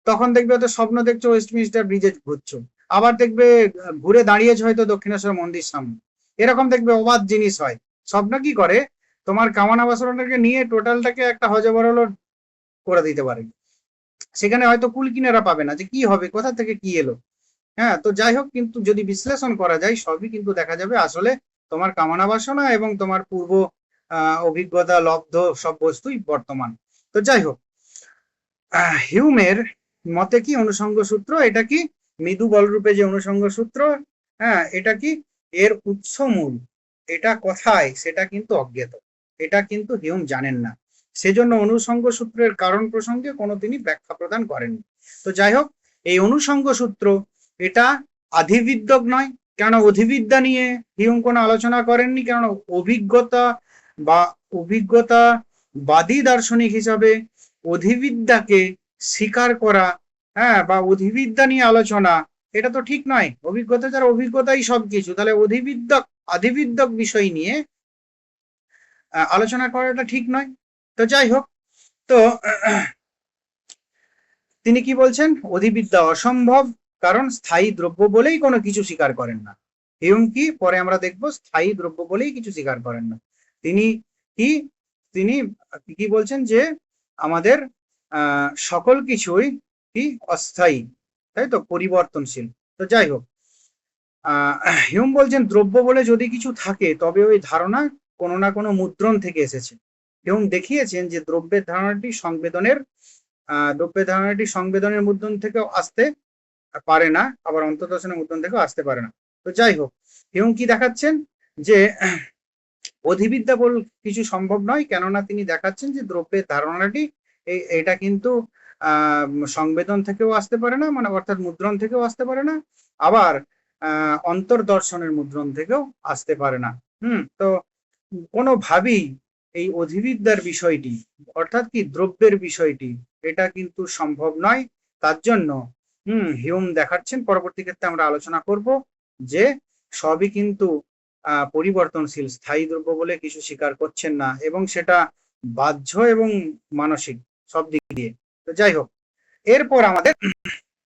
তখন দেখবে হয়তো স্বপ্ন দেখছো ওয়েস্টমিনস্টার ব্রিজে ঘুরছো, আবার দেখবে ঘুরে দাঁড়িয়েছো হয়তো দক্ষিণেশ্বর মন্দির সামনে। এরকম দেখবে অবাধ জিনিস হয়। স্বপ্ন কি করে, তোমার কামনা বাসনাটাকে নিয়ে টোটালটাকে একটা হজবরল করে দিতে পারে। সেখানে হয়তো কুল কিনারা পাবে না যে কি হবে, কোথা থেকে কি এলো। হ্যাঁ, তো যাই হোক, কিন্তু যদি বিশ্লেষণ করা যায় সবই কিন্তু দেখা যাবে আসলে তোমার কামনা বাসনা এবং তোমার পূর্ব অভিজ্ঞতা লব্ধ সব বস্তুই বর্তমান। তো যাই হোক, হিউমের মতে কি অনুষঙ্গ সূত্র, এটা কি মৃদু বলরূপে যে অনুষঙ্গ সূত্র, হ্যাঁ, এটা কি এর উৎসমূল, এটা কোথায় সেটা কিন্তু অজ্ঞাত, এটা কিন্তু হিউম জানেন না। সেজন্য অনুষঙ্গ সূত্রের কারণ প্রসঙ্গে কোনো তিনি ব্যাখ্যা প্রদান করেননি। তো যাই হোক, এই অনুষঙ্গ সূত্র এটা আধিবিদ্যক নয়, কেন অধিবিদ্যা নিয়ে হিউম কোনো আলোচনা করেননি, কেন অভিজ্ঞতাবাদী দার্শনিক হিসাবে অধিবিদ্যাকে স্বীকার করা, হ্যাঁ, বা অধিবিদ্যা নিয়ে আলোচনা, এটা তো ঠিক নয়। অভিজ্ঞতা যারা, অভিজ্ঞতাই সবকিছু, তাহলে আধিবিদ্যক বিষয় নিয়ে আলোচনা করাটা ঠিক নয়। তো যাই হোক, তো তিনি কি বলছেন, অধিবিদ্যা অসম্ভব, কারণ স্থায়ী দ্রব্য বলেই কোনো কিছু স্বীকার করেন না। হিউম কি, পরে আমরা দেখব, স্থায়ী দ্রব্য বলেই কিছু স্বীকার করেন না। তিনি কি তিনি কি বলছেন যে আমাদের সকল কিছুই কি অস্থায়ী, তাই তো, পরিবর্তনশীল। তো যাই হোক, হিউম বলছেন দ্রব্য বলে যদি কিছু থাকে তবে ওই ধারণা কোনো না কোনো মুদ্রণ থেকে এসেছে। হিউম দেখিয়েছেন যে দ্রব্যের ধারণাটি মুদ্রণ থেকেও আসতে পারে না, আবার অন্তর্দর্শনের মুদ্রণ থেকেও আসতে পারে না। তো যাই হোক, হিউম কি দেখাচ্ছেন যে অধিবিদ্যা বল কিছু সম্ভব নয়, কেননা তিনি দেখাচ্ছেন যে দ্রব্যের ধারণাটি এটা কিন্তু সংবেদন থেকেও আসতে পারে না, মানে অর্থাৎ মুদ্রণ থেকেও আসতে পারে না, আবার অন্তর্দর্শনের মুদ্রণ থেকেও আসতে পারে না। তো কোনোভাবেই এই অধিবিদ্যার বিষয়টি, অর্থাৎ কি দ্রব্যের বিষয়টি, এটা কিন্তু সম্ভব নয়। তার জন্য হিউম দেখাচ্ছেন, পরবর্তী ক্ষেত্রে আমরা আলোচনা করব যে সবই কিন্তু পরিবর্তনশীল, স্থায়ী দ্রব্য বলে কিছু স্বীকার করছেন না, এবং সেটা বাহ্য এবং মানসিক সব দিক দিয়ে। তো যাই হোক, এরপর আমাদের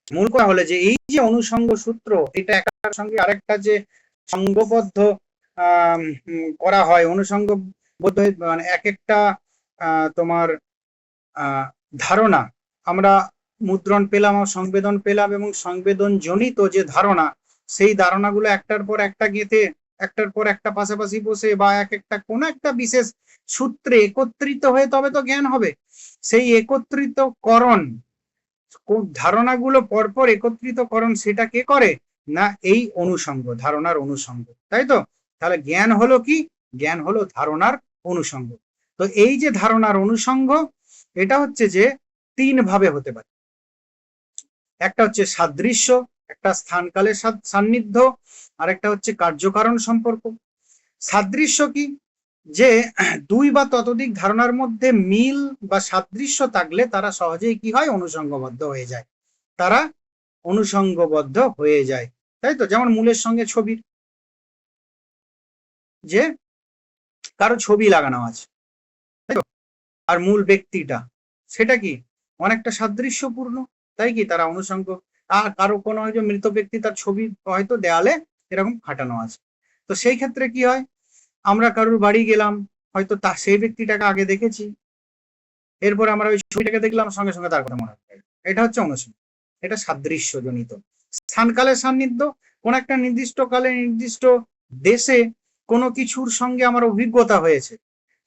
মূল কথা হলো যে এই যে অনুষঙ্গ সূত্র, এটা একটার সঙ্গে আরেকটা যে সঙ্গবদ্ধ করা হয়, অনুষঙ্গবদ্ধ, মানে এক একটা তোমার ধারণা, আমরা মুদ্রণ পেলাম, সংবেদন পেলাম, এবং সংবেদন জনিত যে ধারণা, সেই ধারণাগুলো একটার পর একটা গেঁথে, একটার পর একটা পাশাপাশি বসে, বা এক একটা কোনো একটা বিশেষ সূত্রে একত্রিত হয়ে তবে তো জ্ঞান হবে। সেই একত্রিতকরণ, ধারণাগুলো পরপর একত্রিতকরণ, সেটা কে করে না এই অনুষঙ্গ, ধারণার অনুষঙ্গ, তাই তো। তাহলে জ্ঞান হলো কি? জ্ঞান হলো ধারণার অনুষঙ্গ। তো এই যে ধারণার অনুষঙ্গ, এটা হচ্ছে যে তিন ভাবে হতে পারে। একটা হচ্ছে সাদৃশ্য, একটা স্থানকালের সান্নিধ্য, আর একটা হচ্ছে কার্যকারণ সম্পর্ক। সাদৃশ্য কি? যে দুই বা ততোধিক ধারণার মধ্যে মিল বা সাদৃশ্য থাকলে তারা সহজেই কি হয়? অনুষঙ্গবদ্ধ হয়ে যায়, তারা অনুষঙ্গবদ্ধ হয়ে যায়, তাই তো। যেমন মূলের সঙ্গে ছবির, যে কারো ছবি লাগানো আছে, তাই তো, আর মূল ব্যক্তিটা, সেটা কি অনেকটা সাদৃশ্যপূর্ণ, তাই কি, তারা অনুষঙ্গ। আর কারো কোনো হয়তো মৃত ব্যক্তি, তার ছবি হয়তো দেয়ালে এরকম ফাটানো আছে, তো সেই ক্ষেত্রে কি হয়, আমরা কারোর বাড়ি গেলাম, হয়তো সেই ব্যক্তিটাকে আগে দেখেছি, এরপর আমরা ওই ছবিটাকে দেখলাম, সঙ্গে সঙ্গে তার কথা মনে হয়, এটা হচ্ছে অনুষঙ্গ, এটা সাদৃশ্য জনিত। স্থানকালের সান্নিধ্য, কোন একটা নির্দিষ্ট কালে নির্দিষ্ট দেশে কোনো কিছুর সঙ্গে আমার অভিজ্ঞতা হয়েছে,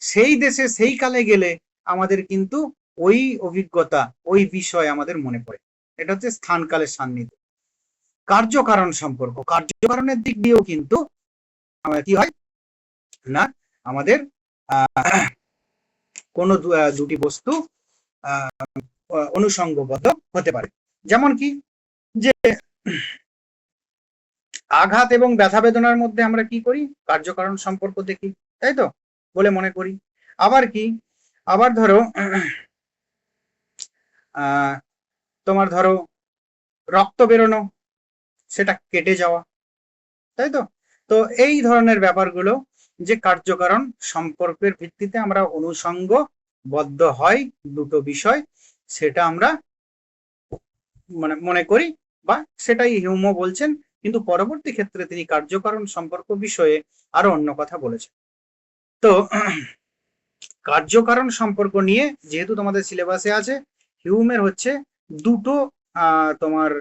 সেই দেশে সেই কালে গেলে আমাদের কিন্তু ওই অভিজ্ঞতা, ওই বিষয় আমাদের মনে পড়ে, এটা হচ্ছে স্থানকালের সান্নিধ্য। কার্যকারণ সম্পর্ক, কার্যকারণের দিক দিয়েও কিন্তু কি হয় না, আমাদের কোনো দুটি বস্তু অনুষঙ্গবদ্ধ হতে পারে। যেমন কি, যে আঘাত এবং ব্যথা বেদনার মধ্যে আমরা কি করি? কার্যকারণ সম্পর্ক দেখি, তাই তো, বলে মনে করি। আবার কি, আবার ধরো তোমার ধরো রক্ত বেরোনো, সেটা কেটে যাওয়া, তাই তো। তো এই ধরনের ব্যাপারগুলো যে কার্যকারণ সম্পর্কের ভিত্তিতে আমরা অনুষঙ্গবদ্ধ হয় দুটো বিষয়, সেটা আমরা মানে মনে করি, বা সেটাই হিউমও বলছেন, কিন্তু পরবর্তী ক্ষেত্রে তিনি কার্যকারণ সম্পর্ক বিষয়ে আরো অন্য কথা বলেছেন। তো কার্যকারণ সম্পর্ক নিয়ে যেহেতু তোমাদের সিলেবাসে আছে, হিউমের হচ্ছে দুটো তোমার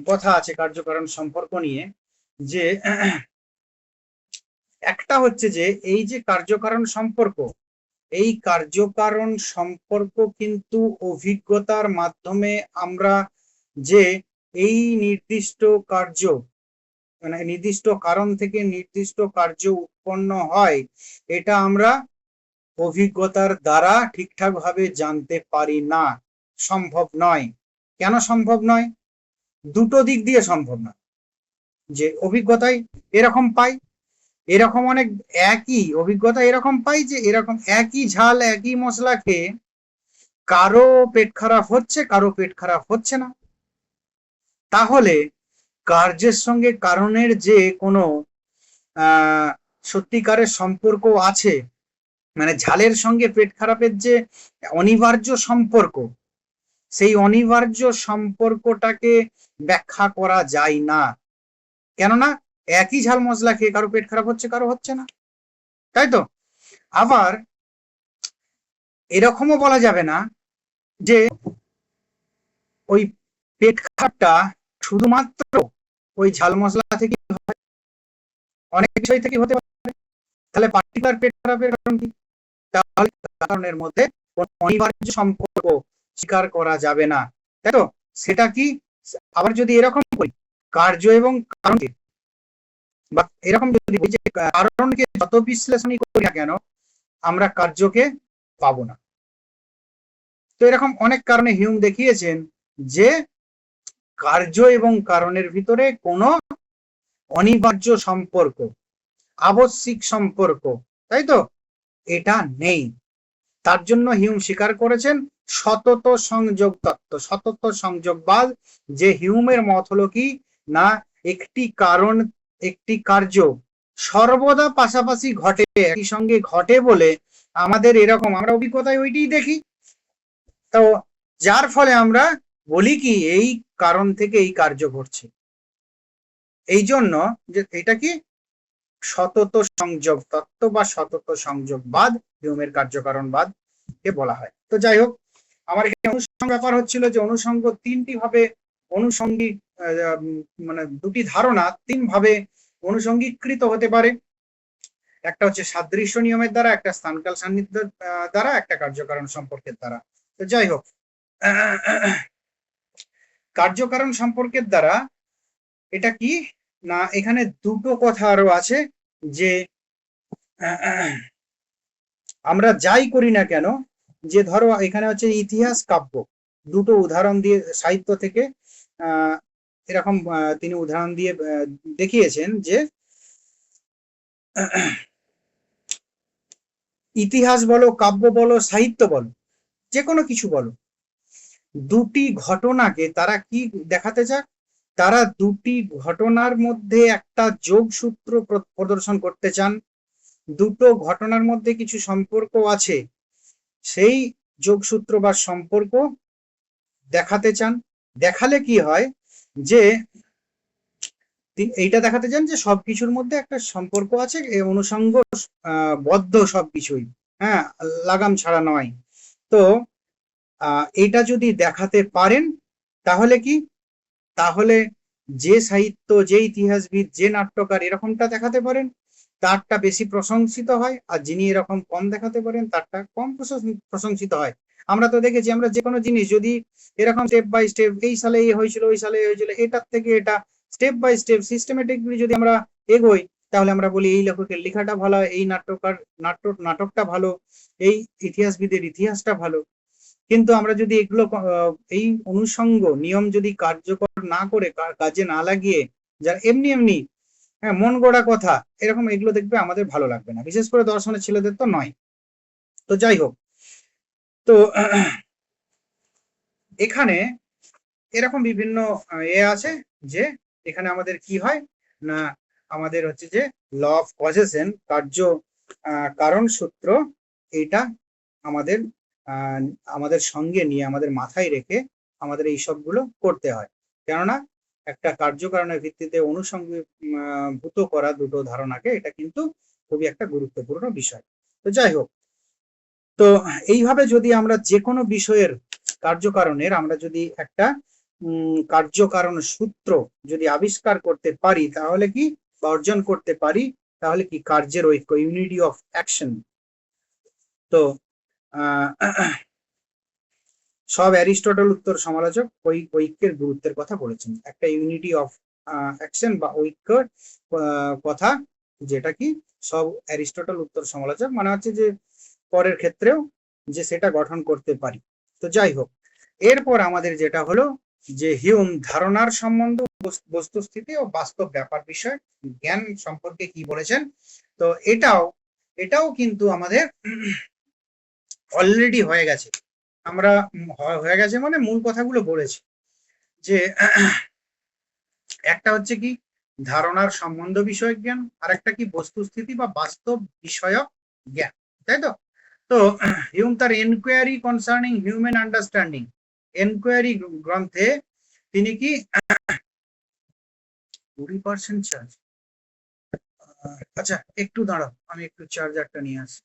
কথা আছে কার্যকারণ সম্পর্ক নিয়ে, যে একটা হচ্ছে যে এই যে কার্যকারণ সম্পর্ক, এই কার্যকারণ সম্পর্ক কিন্তু অভিজ্ঞতার মাধ্যমে আমরা যে এই নির্দিষ্ট কার্য, মানে নির্দিষ্ট কারণ থেকে নির্দিষ্ট কার্য উৎপন্ন হয়, এটা আমরা অভিজ্ঞতার দ্বারা ঠিকঠাক ভাবে জানতে পারি না, সম্ভব নয়। কেন সম্ভব নয়? দুটো দিক দিয়ে সম্ভব না। যে অভিজ্ঞতায় এরকম পাই, এরকম অনেক একই অভিজ্ঞতা এরকম পাই, যে এরকম একই ঝাল একই মশলা খেয়ে কারো পেট খারাপ হচ্ছে, কারো পেট খারাপ হচ্ছে না। তাহলে কার্যের সঙ্গে কারণের যে কোনো সত্যিকারের সম্পর্ক আছে, মানে ঝালের সঙ্গে পেট খারাপের যে অনিবার্য সম্পর্ক, সেই অনিবার্য সম্পর্কটাকে ব্যাখ্যা করা যায় না, কেননা একই ঝাল মশলা খেয়ে কারো পেট খারাপ হচ্ছে, কারো হচ্ছে না, তাই তো। আবার এরকমও বলা যাবে না যে ওই পেট খারাপটা শুধুমাত্র ওই ঝাল মশলা থেকে অনেক বিষয় থেকে হতে পারে, তাহলে পার্টিকুলার পেট খারাপের কারণ কি? তাহলে কারণের মধ্যে অনিবার্য সম্পর্ক স্বীকার করা যাবে না, তাই তো? সেটা কি? আবার যদি এরকম করি কার্য এবং কারণকে, বা এরকম যদি বলি যে কারণকে যত বিশ্লেষণই করি না কেন আমরা কার্যকে পাবো না। তো এরকম অনেক কারণে হিউম দেখিয়েছেন যে কার্য এবং কারণের ভিতরে কোনো অনিবার্য সম্পর্ক, আবশ্যিক সম্পর্ক, তাই তো, এটা নেই। তার জন্য হিউম স্বীকার করেছেন সতত সংযোগ তত্ত্ব, সতত সংযোগবাদ। যে হিউমের মত হলো কি না, একটি কারণ একটি কার্য সর্বদা পাশাপাশি ঘটে, একই সঙ্গে ঘটে বলে আমাদের এরকম আমরা অভিজ্ঞতায় ওইটাই দেখি। তো যার ফলে আমরা বলি কি এই কারণ থেকে এই কার্য ঘটছে। এই জন্য যে এটা কি সতত সংযোগ তত্ত্ব বা সতত সংযোগবাদ, হিউমের কার্যকারণবাদ কে বলা হয়। তো যাই হোক, আমার এখানে অনুষঙ্গ ব্যাপার হচ্ছিল যে অনুষঙ্গ তিনটি ভাবে অনুষঙ্গী, মানে দুটি ধারণা তিন ভাবে অনুষঙ্গীকৃত হতে পারে। একটা হচ্ছে সাদৃশ্য নিয়মের দ্বারা, একটা স্থানকাল সান্নিধ্যের দ্বারা, একটা কার্যকারণ সম্পর্কের দ্বারা। তো যাই হোক, কার্যকারণ সম্পর্কের দ্বারা এটা কি না, এখানে দুটো কথা আরো আছে যে আমরা যাই করি না কেন, যে ধরো এখানে হচ্ছে ইতিহাস কাব্য, দুটো উদাহরণ দিয়ে সাহিত্য থেকে এরকম তিনি উদাহরণ দিয়ে দেখিয়েছেন যে ইতিহাস বলো, কাব্য বলো, সাহিত্য বলো, যে কোনো কিছু বলো, দুটি ঘটনাকে তারা কি দেখাতে চায়? তারা দুটি ঘটনার মধ্যে একটা যোগসূত্র প্রদর্শন করতে চান। দুটো ঘটনার মধ্যে কিছু সম্পর্ক আছে, সেই যোগসূত্র বা সম্পর্ক দেখাতে চান। দেখালে কি হয় যে এইটা দেখাতে চান যে সবকিছুর মধ্যে একটা সম্পর্ক আছে, অনুষঙ্গ বদ্ধ সবকিছুই, হ্যাঁ, লাগাম ছাড়া নয়। তো এটা যদি দেখাতে পারেন তাহলে কি, তাহলে যে সাহিত্য, যে ইতিহাসবিদ, যে নাট্যকার এরকমটা দেখাতে পারেন তারটা বেশি প্রশংসিত হয়, আর যিনি এরকম কম দেখাতে পারেন তারটা কম প্রশংসিত হয়। আমরা তো দেখেছি, আমরা যে কোনো জিনিস যদি এরকম স্টেপ বাই স্টেপ, এই সালে এই হয়েছিল, ওই সালে এই হয়েছিল, এটার থেকে এটা স্টেপ বাই স্টেপ সিস্টেমেটিকলি যদি আমরা এগোই, তাহলে আমরা বলি এই লেখকের লেখাটা ভালো, এই নাটকটা ভালো, এই ইতিহাসবিদের ইতিহাসটা ভালো। কিন্তু আমরা যদি এগুলো এই অনুষঙ্গ নিয়ম যদি কার্যকর না করে, কাজে না লাগিয়ে, যারা এমনি এমনি হ্যাঁ মন গড়া কথা এরকম, এগুলো দেখবে আমাদের ভালো লাগবে না, বিশেষ করে দর্শনের ছেলেদের তো নয়। তো যাই হোক, তো এখানে এরকম বিভিন্ন আছে যে এখানে আমাদের কি হয় না, আমাদের হচ্ছে যে ল অফ কজেশন, কার্য কারণ সূত্র, এইটা আমাদের আমাদের সঙ্গে নিয়ে, আমাদের মাথায় রেখে আমাদের এই সবগুলো করতে হয়। কেননা একটা কার্যকারণের ভিত্তিতে অনুসংভূত করা দুটো ধারণাকে, এটা কিন্তু খুবই একটা গুরুত্বপূর্ণ বিষয়। তো যাই হোক, তো এইভাবে যদি আমরা যে কোনো বিষয়ের কার্যকারণের আমরা যদি একটা কার্যকারণ সূত্র যদি আবিষ্কার করতে পারি, তাহলে কি, বা অর্জন করতে পারি, তাহলে কি কার্যের ঐক্য, ইউনিটি অফ অ্যাকশন। তো সব অ্যারিস্টটল উত্তর সমালোচক ঐক্যের গুরুত্বের কথা বলেছেন, একটা ইউনিটি অফ অ্যাকশন বা ঐক্যের কথা, যেটা কি সব অ্যারিস্টটল উত্তর সমালোচক মানে হচ্ছে যে পরের ক্ষেত্রেও যে সেটা গঠন করতে পারি। তো যাই হোক, এরপর আমাদের যেটা হলো যে হিউম ধারণার সম্বন্ধ, বস্তুস্থিতি ও বাস্তব ব্যাপার বিষয় জ্ঞান সম্পর্কে কি বলেছেন। তো এটাও কিন্তু আমাদের অলরেডি হয়ে গেছে, আমরা হয়ে গেছে মানে মূল কথাগুলো বলেছি যে একটা হচ্ছে কি ধারণার সম্বন্ধ বিষয়ক জ্ঞান, আর একটা কি বস্তুস্থিতি বা বাস্তব বিষয়ক জ্ঞান, তাই তো? তো হিউম তার enquiry concerning human understanding, enquiry গ্রন্থে তিনি কি 20% চার্জ, আচ্ছা একটু দাঁড়াও, আমি একটু চার্জারটা নিয়ে আসি।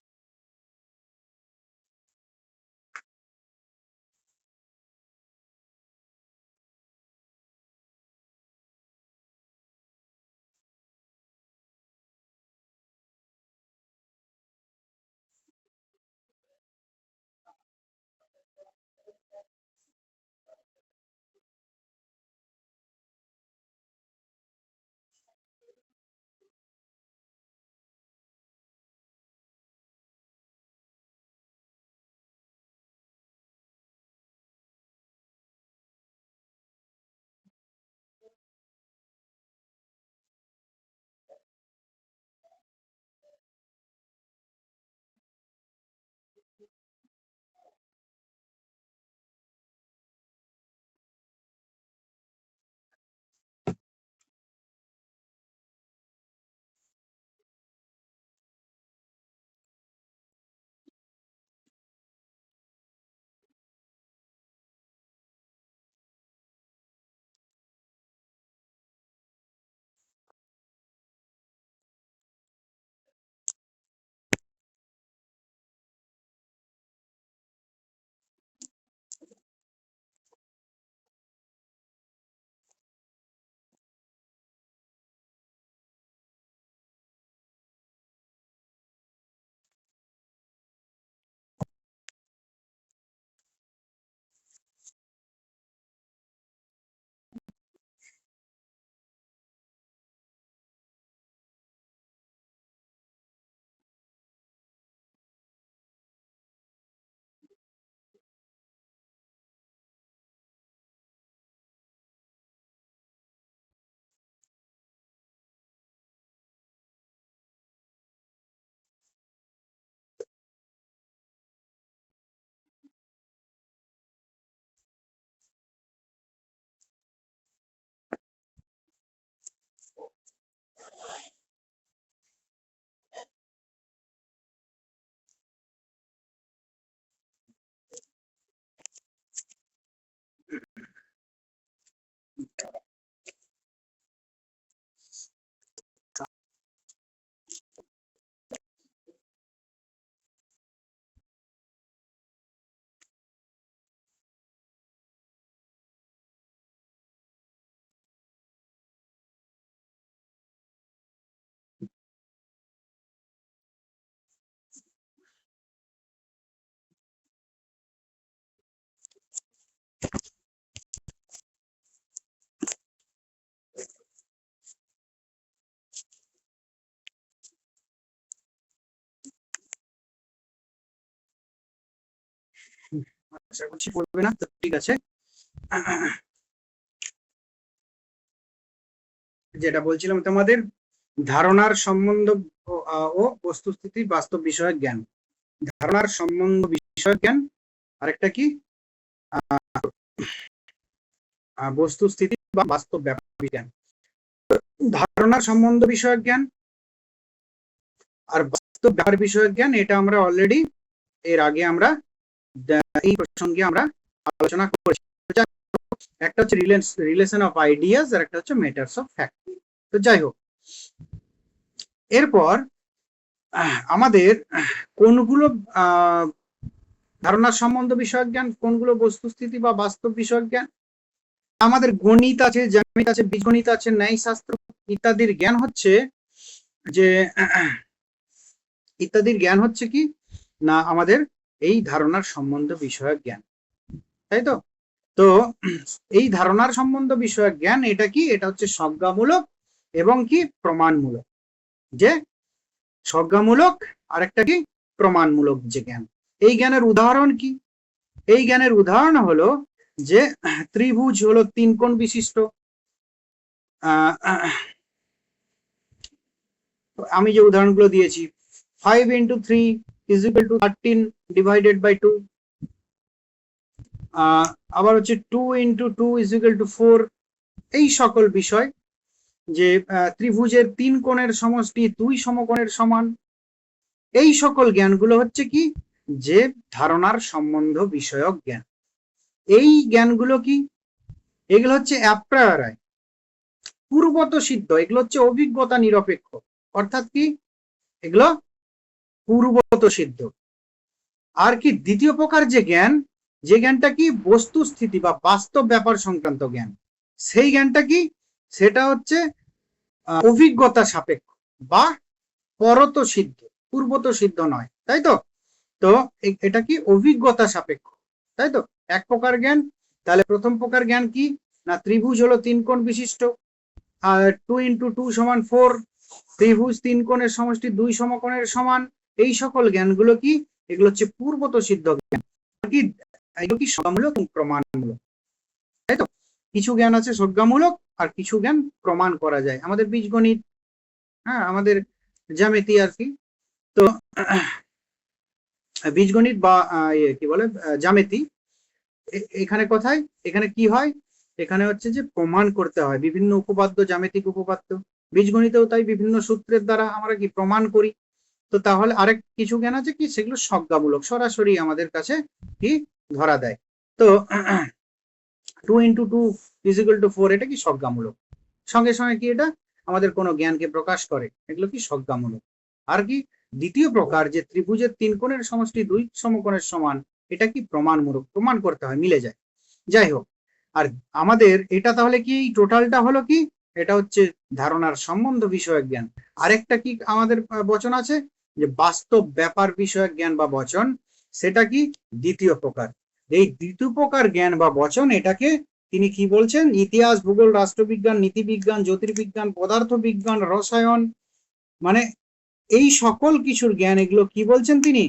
আশা করছি পড়বে না, তো ঠিক আছে। যেটা বলছিলাম তোমাদের, ধারণার সম্বন্ধ ও বস্তুস্থিতি বাস্তব বিষয়ক জ্ঞান। ধারণার সম্বন্ধ বিষয়ক জ্ঞান, আরেকটা কি বস্তুস্থিতি বা বাস্তব ব্যাপার জ্ঞান। ধারণার সম্বন্ধ বিষয়ক জ্ঞান আর বাস্তব ব্যাপার বিষয়ক জ্ঞান, এটা আমরা অলরেডি এর আগে আমরা এই প্রসঙ্গে আমরা আলোচনা করেছি। একটা হচ্ছে রিলেশন অফ আইডিয়াস আর একটা হচ্ছে ম্যাটার্স অফ ফ্যাক্ট। তো যাই হোক, এরপর আমাদের কোনগুলো ধারণার সম্বন্ধ বিষয়ক জ্ঞান, কোনগুলো বস্তুস্থিতি বা বাস্তব বিষয়ক জ্ঞান। আমাদের গণিত আছে, জ্যামিতি আছে, বীজগণিত আছে, ন্যায়শাস্ত্র ইত্যাদির জ্ঞান হচ্ছে যে ইত্যাদির জ্ঞান হচ্ছে কি না আমাদের এই ধারণার সম্বন্ধ বিষয়ক জ্ঞান, তাই তো। তো এই ধারণার সম্বন্ধ বিষয়ক জ্ঞান এটা কি, এটা হচ্ছে সংজ্ঞামূলক এবং কি প্রমাণমূলক। যে সংজ্ঞামূলক আর একটা কি প্রমাণমূলক যে জ্ঞান। এই জ্ঞানের উদাহরণ কি? এই জ্ঞানের উদাহরণ হলো যে ত্রিভুজ হলো তিন কোণ বিশিষ্ট। আমি যে উদাহরণগুলো দিয়েছি, 5 into 3 is equal to 13 divided by 2, আবার হচ্ছে 2 into 2 is equal to 4। এই সকল বিষয় যে ত্রিভুজের তিন কোণের সমষ্টি দুই সমকোণের সমান, এই সকল জ্ঞানগুলো হচ্ছে কি যে ধারণার সম্বন্ধ বিষয়ক জ্ঞান। এই জ্ঞানগুলো কি, এগুলো হচ্ছে অ্যাপ্রায়রায় পূর্বত সিদ্ধ, এগুলো হচ্ছে অভিজ্ঞতা নিরপেক্ষ, অর্থাৎ কি এগুলো পূর্বত সিদ্ধ। আর কি দ্বিতীয় প্রকার যে জ্ঞান, যে জ্ঞানটা কি বস্তুস্থিতি বা বাস্তব ব্যাপার সংক্রান্ত জ্ঞান, সেই জ্ঞানটা কি সেটা হচ্ছে অভিজ্ঞতা সাপেক্ষ বা পরত সিদ্ধ, পূর্বত সিদ্ধ নয়, তাই তো। তো এটা কি অভিজ্ঞতা সাপেক্ষ, তাই তো। এক প্রকার জ্ঞান, তাহলে প্রথম প্রকার জ্ঞান কি না ত্রিভুজ হলো তিন কোণ বিশিষ্ট, আর 2 into 2 সমান 4, ত্রিভুজ তিন কোণের সমষ্টি দুই সমকোণের সমান। এই সকল জ্ঞানগুলো কি, এগুলো হচ্ছে পূর্বত সিদ্ধ জ্ঞান, কি এগুলো কি সংজ্ঞামূলক এবং প্রমাণমূলক, তাই তো। কিছু জ্ঞান আছে সংজ্ঞামূলক আর কিছু জ্ঞান প্রমাণ করা যায়, আমাদের বীজগণিত, হ্যাঁ আমাদের জ্যামিতি আর কি। তো বীজগণিত বা কি বলে জ্যামিতি, এখানে কোথায়, এখানে কি হয়, এখানে হচ্ছে যে প্রমাণ করতে হয় বিভিন্ন উপপাদ্য, জ্যামিতিক উপপাদ্য। বীজগণিতেও তাই বিভিন্ন সূত্রের দ্বারা আমরা কি প্রমাণ করি। তো তাহলে আরেক কিছু জ্ঞান আছে কি সেগুলো সংজ্ঞামূলক, সরাসরি আমাদের কাছে কি ধরা দেয়। তো 2 into 2 is equal to 4, এটা কি সংজ্ঞামূলক, সঙ্গে সঙ্গে কি এটা আমাদের কোনো জ্ঞানকে প্রকাশ করে, এগুলো কি সংজ্ঞামূলক। আর কি দ্বিতীয় প্রকার যে ত্রিভুজের তিন কোণের সমষ্টি দুই সমকোণের সমান, এটা কি প্রমাণমূলক, প্রমাণ করতে হয়, মিলে যায়। যাই হোক, আর আমাদের এটা তাহলে কি টোটালটা হলো কি, এটা হচ্ছে ধারণার সম্বন্ধ বিষয়ক জ্ঞান। আরেকটা কি আমাদের বচন আছে যে বাস্তব ব্যাপার বিষয়ক জ্ঞান বা বচন, সেটা কি দ্বিতীয় প্রকার। এই দ্বিতীয় প্রকার জ্ঞান বা বচন, এটাকে তিনি কি বলছেন, ইতিহাস, ভূগোল, রাষ্ট্রবিজ্ঞান, নীতিবিজ্ঞান, জ্যোতির্বিজ্ঞান, পদার্থ বিজ্ঞান, রসায়ন, মানে এই সকল কিছুর জ্ঞান, এগুলো কি বলছেন তিনি,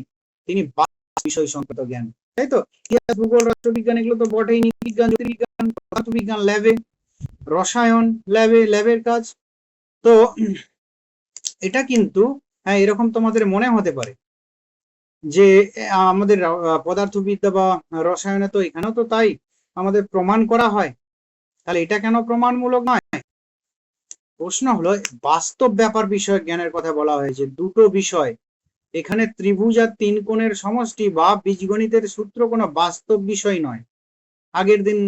তিনি বিষয় সংক্রান্ত জ্ঞান, তাই তো। ইতিহাস, ভূগোল, রাষ্ট্রবিজ্ঞান এগুলো তো বটেই, নীতিবিজ্ঞান, জ্যোতির্বিজ্ঞান, পদার্থ বিজ্ঞান ল্যাবে, রসায়ন ল্যাবে, ল্যাবের কাজ। তো এটা কিন্তু হ্যাঁ এরকম তোমাদের মনে হতে পারে যে আমাদের পদার্থবিদ্যা বা রসায়নে তো এখানেও তো তাই আমাদের প্রমাণ করা হয়, তাহলে এটা কেন প্রমাণমূলক নয়। প্রশ্ন হলো বাস্তব ব্যাপার বিষয়ক জ্ঞানের কথা বলা হয়েছে, দুটো বিষয়। এখানে ত্রিভুজ আর তিন কোণের সমষ্টি বা বীজগণিতের সূত্র কোনো বাস্তব বিষয় নয়, আগের দিন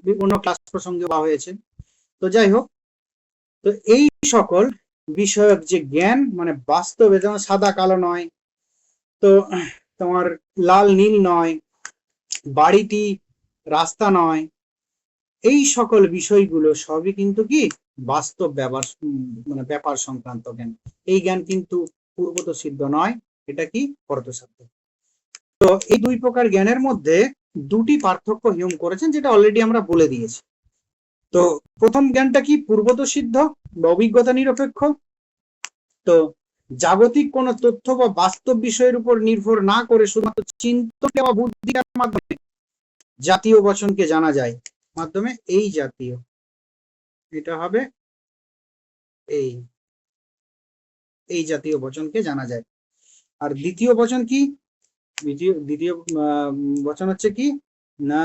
বিভিন্ন ক্লাস প্রসঙ্গে বলা হয়েছে। তো যাই হোক, তো এই সকল বিষয়ক যে জ্ঞান মানে বাস্তবে, যেমন সাদা কালো নয়, তো তোমার লাল নীল নয়, বাড়িটি রাস্তা নয়, এই সকল বিষয়গুলো সবই কিন্তু কি বাস্তব ব্যাপার, মানে ব্যাপার সংক্রান্ত জ্ঞান। এই জ্ঞান কিন্তু পূর্বত সিদ্ধ নয়, এটা কি পরতসাধ্য। তো এই দুই প্রকার জ্ঞানের মধ্যে দুটি পার্থক্য হিউম করেছেন, যেটা অলরেডি আমরা বলে দিয়েছি। তো প্রথম জ্ঞানটা কি পূর্বত সিদ্ধ বা অভিজ্ঞতা নিরপেক্ষ। তো জাগতিক কোনো তথ্য বা বাস্তব বিষয়ের উপর নির্ভর না করে শুধুমাত্র চিন্তন বা বুদ্ধির মাধ্যমে জাতীয় বচনকে জানা যায়। মাধ্যমে এই জাতীয়, এটা হবে এই এই জাতীয় বচনকে জানা যায়। আর দ্বিতীয় বচন কি? দ্বিতীয় বচন হচ্ছে কি না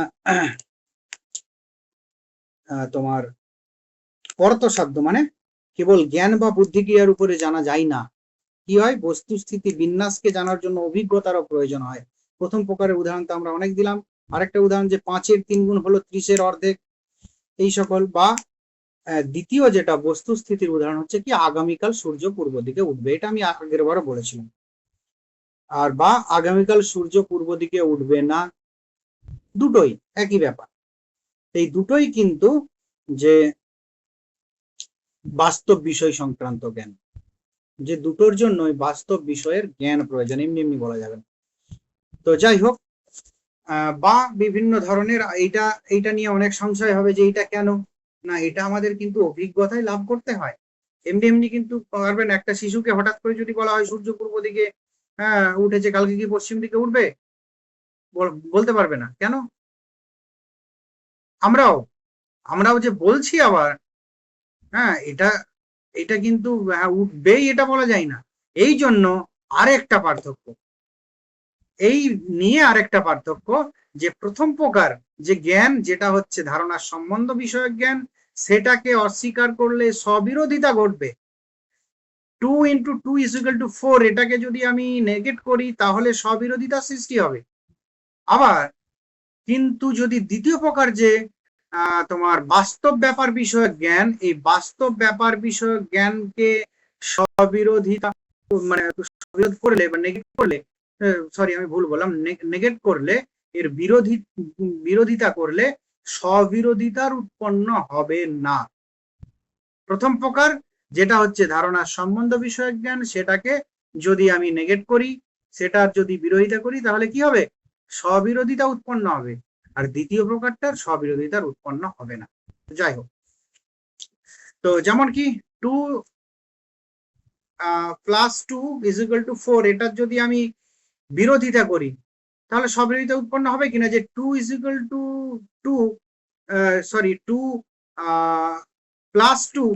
তোমার পরতসাধ্য, মানে কেবল জ্ঞান বা বুদ্ধি ক্রিয়ার উপরে জানা যায় না। কি হয়? বস্তুস্থিতি বিন্যাসকে জানার জন্য অভিজ্ঞতারও প্রয়োজন হয়। প্রথম প্রকারের উদাহরণ তো আমরা অনেক দিলাম। আরেকটা উদাহরণ যে 5-এর 3 গুণ হলো 30-এর অর্ধেক, এই সকল। বা দ্বিতীয় যেটা বস্তুস্থিতির উদাহরণ হচ্ছে কি আগামীকাল সূর্য পূর্ব দিকে উঠবে, এটা আমি আগের বারও বলেছিলাম। আর বা আগামীকাল সূর্য পূর্ব দিকে উঠবে না, দুটোই একই ব্যাপার। এই দুটোই কিন্তু যে বাস্তব বিষয় সংক্রান্ত জ্ঞান, যে দুটোর জন্যই বাস্তব বিষয়ের জ্ঞান প্রয়োজন, এমনি এমনি বলা যাবে না। তো যাই হোক, বা বিভিন্ন ধরনের এইটা নিয়ে অনেক সংশয় হবে যে এটা কেন না, এটা আমাদের কিন্তু অভিজ্ঞতায় লাভ করতে হয়। এমনি এমনি কিন্তু পারবেন। একটা শিশুকে হঠাৎ করে যদি বলা হয় সূর্য পূর্ব দিকে উঠেছে, কালকে কি পশ্চিম দিকে উঠবে, বলতে পারবে না। কেন? আমরাও আমরাও যে বলছি আবার, এটা এটা কিন্তু উঠবেই এটা বলা যায় না। এই জন্য আরেকটা পার্থক্য, এই নিয়ে আরেকটা পার্থক্য, যে প্রথম প্রকার যে জ্ঞান, যেটা হচ্ছে ধারণার সম্বন্ধ বিষয়ক জ্ঞান, সেটাকে অস্বীকার করলে স্ববিরোধিতা ঘটবে। 2 × 2 = 4, এটাকে যদি আমি নেগেট করি তাহলে স্ববিরোধিতার সৃষ্টি হবে। আবার কিন্তু যদি দ্বিতীয় প্রকার যে তোমার বাস্তব ব্যাপার বিষয়ক জ্ঞান, এই বাস্তব ব্যাপার বিষয়ক জ্ঞানকে স্ববিরোধিতা মানে বিরোধ করলে বা নেগেট করলে, সরি আমি ভুল বললাম, নেগেট করলে, এর বিরোধিতা করলে স্ববিরোধিতার উৎপন্ন হবে না। প্রথম প্রকার যেটা হচ্ছে ধারণার সম্বন্ধ বিষয়ক জ্ঞান, সেটাকে যদি আমি নেগেট করি, সেটার যদি বিরোধিতা করি, তাহলে কি হবে? স্ববিরোধিতা উৎপন্ন হবে। আর দ্বিতীয় প্রকারটার স্ববিরোধিতার উৎপন্ন হবে না। যাই হোক, তো যেমন কি 2 + 2 = 4, এটার যদি আমি বিরোধিতা করি, তাহলে স্ববিরোধিতা উৎপন্ন হবে কিনা, যে 2 = 2 সরি 2 + 2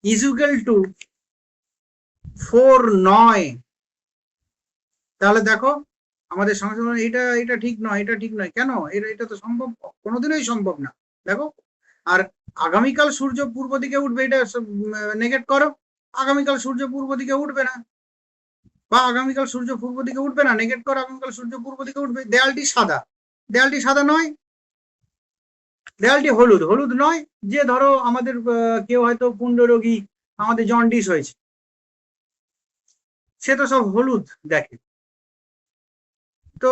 = 4 নয়। তাহলে দেখো আমাদের সঙ্গে এটা এটা ঠিক নয়, এটা ঠিক নয়। কেন? এটা তো সম্ভব, কোনোদিনই সম্ভব না। দেখো, আর আগামীকাল সূর্য পূর্ব দিকে উঠবে, এটা নেগেট করো, আগামীকাল সূর্য পূর্ব দিকে উঠবে না। বা আগামীকাল সূর্য পূর্ব দিকে উঠবে না, নেগেট করো, আগামীকাল সূর্য পূর্ব দিকে উঠবে। দেয়ালটি সাদা, দেয়ালটি সাদা নয়, দেয়ালটি হলুদ, হলুদ নয়। যে ধরো আমাদের কেউ হয়তো কুষ্ঠরোগী, আমাদের জন্ডিস হয়েছে, সে তো সব হলুদ দেখে, তো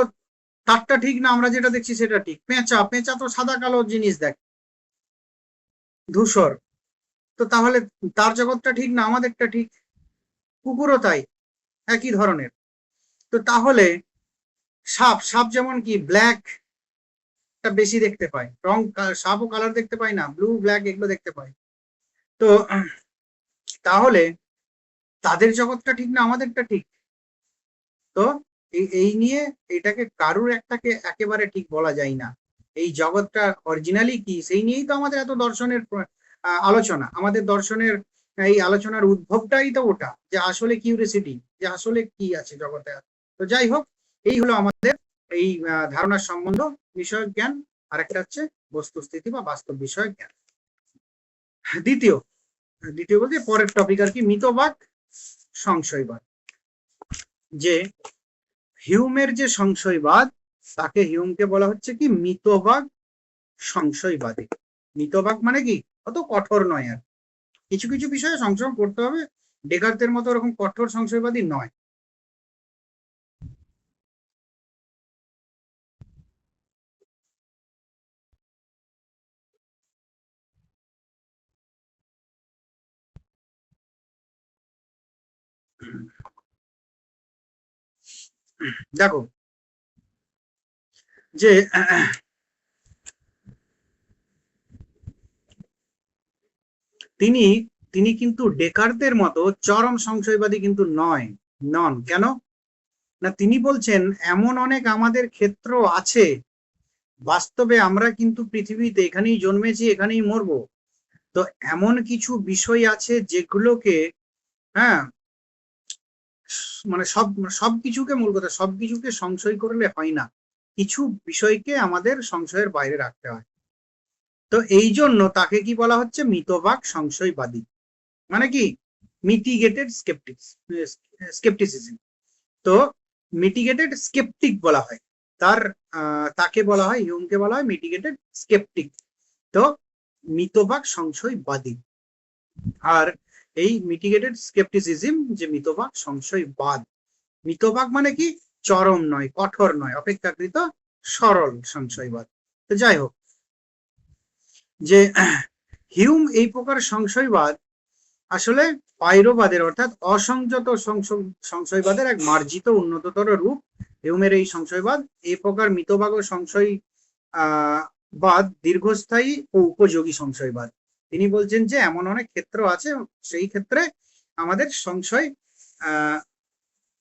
তারটা ঠিক না, আমরা যেটা দেখছি সেটা ঠিক। পেঁচা, পেঁচা তো সাদা কালো জিনিস দেখে, ধূসর। তো তাহলে তার জগৎটা ঠিক না, আমাদেরটা ঠিক। কুকুরও তাই, একই ধরনের। তো তাহলে সাপ, সাপ যেমন কি ব্ল্যাক বেশি দেখতে পায়, রং, সাপও কালার দেখতে পায় না, ব্লু ব্ল্যাক এগুলো দেখতে পায়। তো তাহলে তাদের জগৎটা ঠিক না, আমাদেরটা ঠিক। তো এই নিয়ে এটাকে কারুর একটাকে একেবারে ঠিক বলা যায় না। এই জগৎটা অরিজিনালি কি, সেই নিয়েই তো আমাদের এত দর্শনের আলোচনা। আমাদের দর্শনের এই আলোচনার উদ্ভবটাই তো ওটা, যে আসলে কিউরিয়াসিটি, যে আসলে কি আছে জগতে। তো যাই হোক, এই হলো আমাদের এই ধারণার সম্বন্ধ বিষয়ক জ্ঞান। আর একটা হচ্ছে বস্তুস্থিতি বা বাস্তব বিষয়ক জ্ঞান। দ্বিতীয় দ্বিতীয় বলতে পরের টপিক আর কি, মিতবাদ, সংশয়বাদ। যে হিউমের যে সংশয়বাদ, তাকে হিউমকে বলা হচ্ছে কি মিতবাদ সংশয়বাদী। মিতবাদ মানে কি, অত কঠোর নয়। আর কিছু কিছু বিষয়ে সংশোধন করতে হবে, ডেকার্তের মতো ওরকম কঠোর সংশয়বাদী নয়। দেখো, যে তিনি তিনি কিন্তু ডেকার্তের মতো চরম সংশয়বাদী কিন্তু নন। কেন না, তিনি বলছেন এমন অনেক আমাদের ক্ষেত্র আছে, বাস্তবে আমরা কিন্তু পৃথিবীতে এখানেই জন্মেছি, এখানেই মরবো। তো এমন কিছু বিষয় আছে যেগুলোকে, হ্যাঁ, মানে সবকিছুকে, মূল কথা সবকিছুকে সংশয় করলে হয় না, কিছু বিষয়কে আমাদের সংশয়ের বাইরে রাখতে হয়। তো এই জন্য তাকে কি বলা হচ্ছে, মিতবাক সংশয়বাদী, মানে কি মিটিগেটেড স্কেপটিসিজম। তো মিটিগেটেড স্কেপটিক বলা হয় তাকে বলা হয়, হিউমকে বলা হয় মিটিগেটেড স্কেপটিক। তো মিতবাক সংশয়বাদী। আর এই মিটিগেটেড স্কেপটিসিজম, যে মিতবাক সংশয়বাদ, মিতবাক মানে কি চরম নয়, কঠোর নয়, অপেক্ষাকৃত সরল সংশয়বাদ। তো যাই হোক, যে হিউম এই প্রকার সংশয়বাদ আসলে পাইরোবাদের অর্থাৎ অসংযত সংশয়বাদের এক মার্জিত উন্নততর রূপ। হিউমের এই সংশয়বাদ এই প্রকার মিতবাক ও সংশয় বাদ দীর্ঘস্থায়ী ও উপযোগী সংশয়বাদ। তিনি বলছেন যে এমন অনেক ক্ষেত্র আছে, সেই ক্ষেত্রে আমাদের সংশয়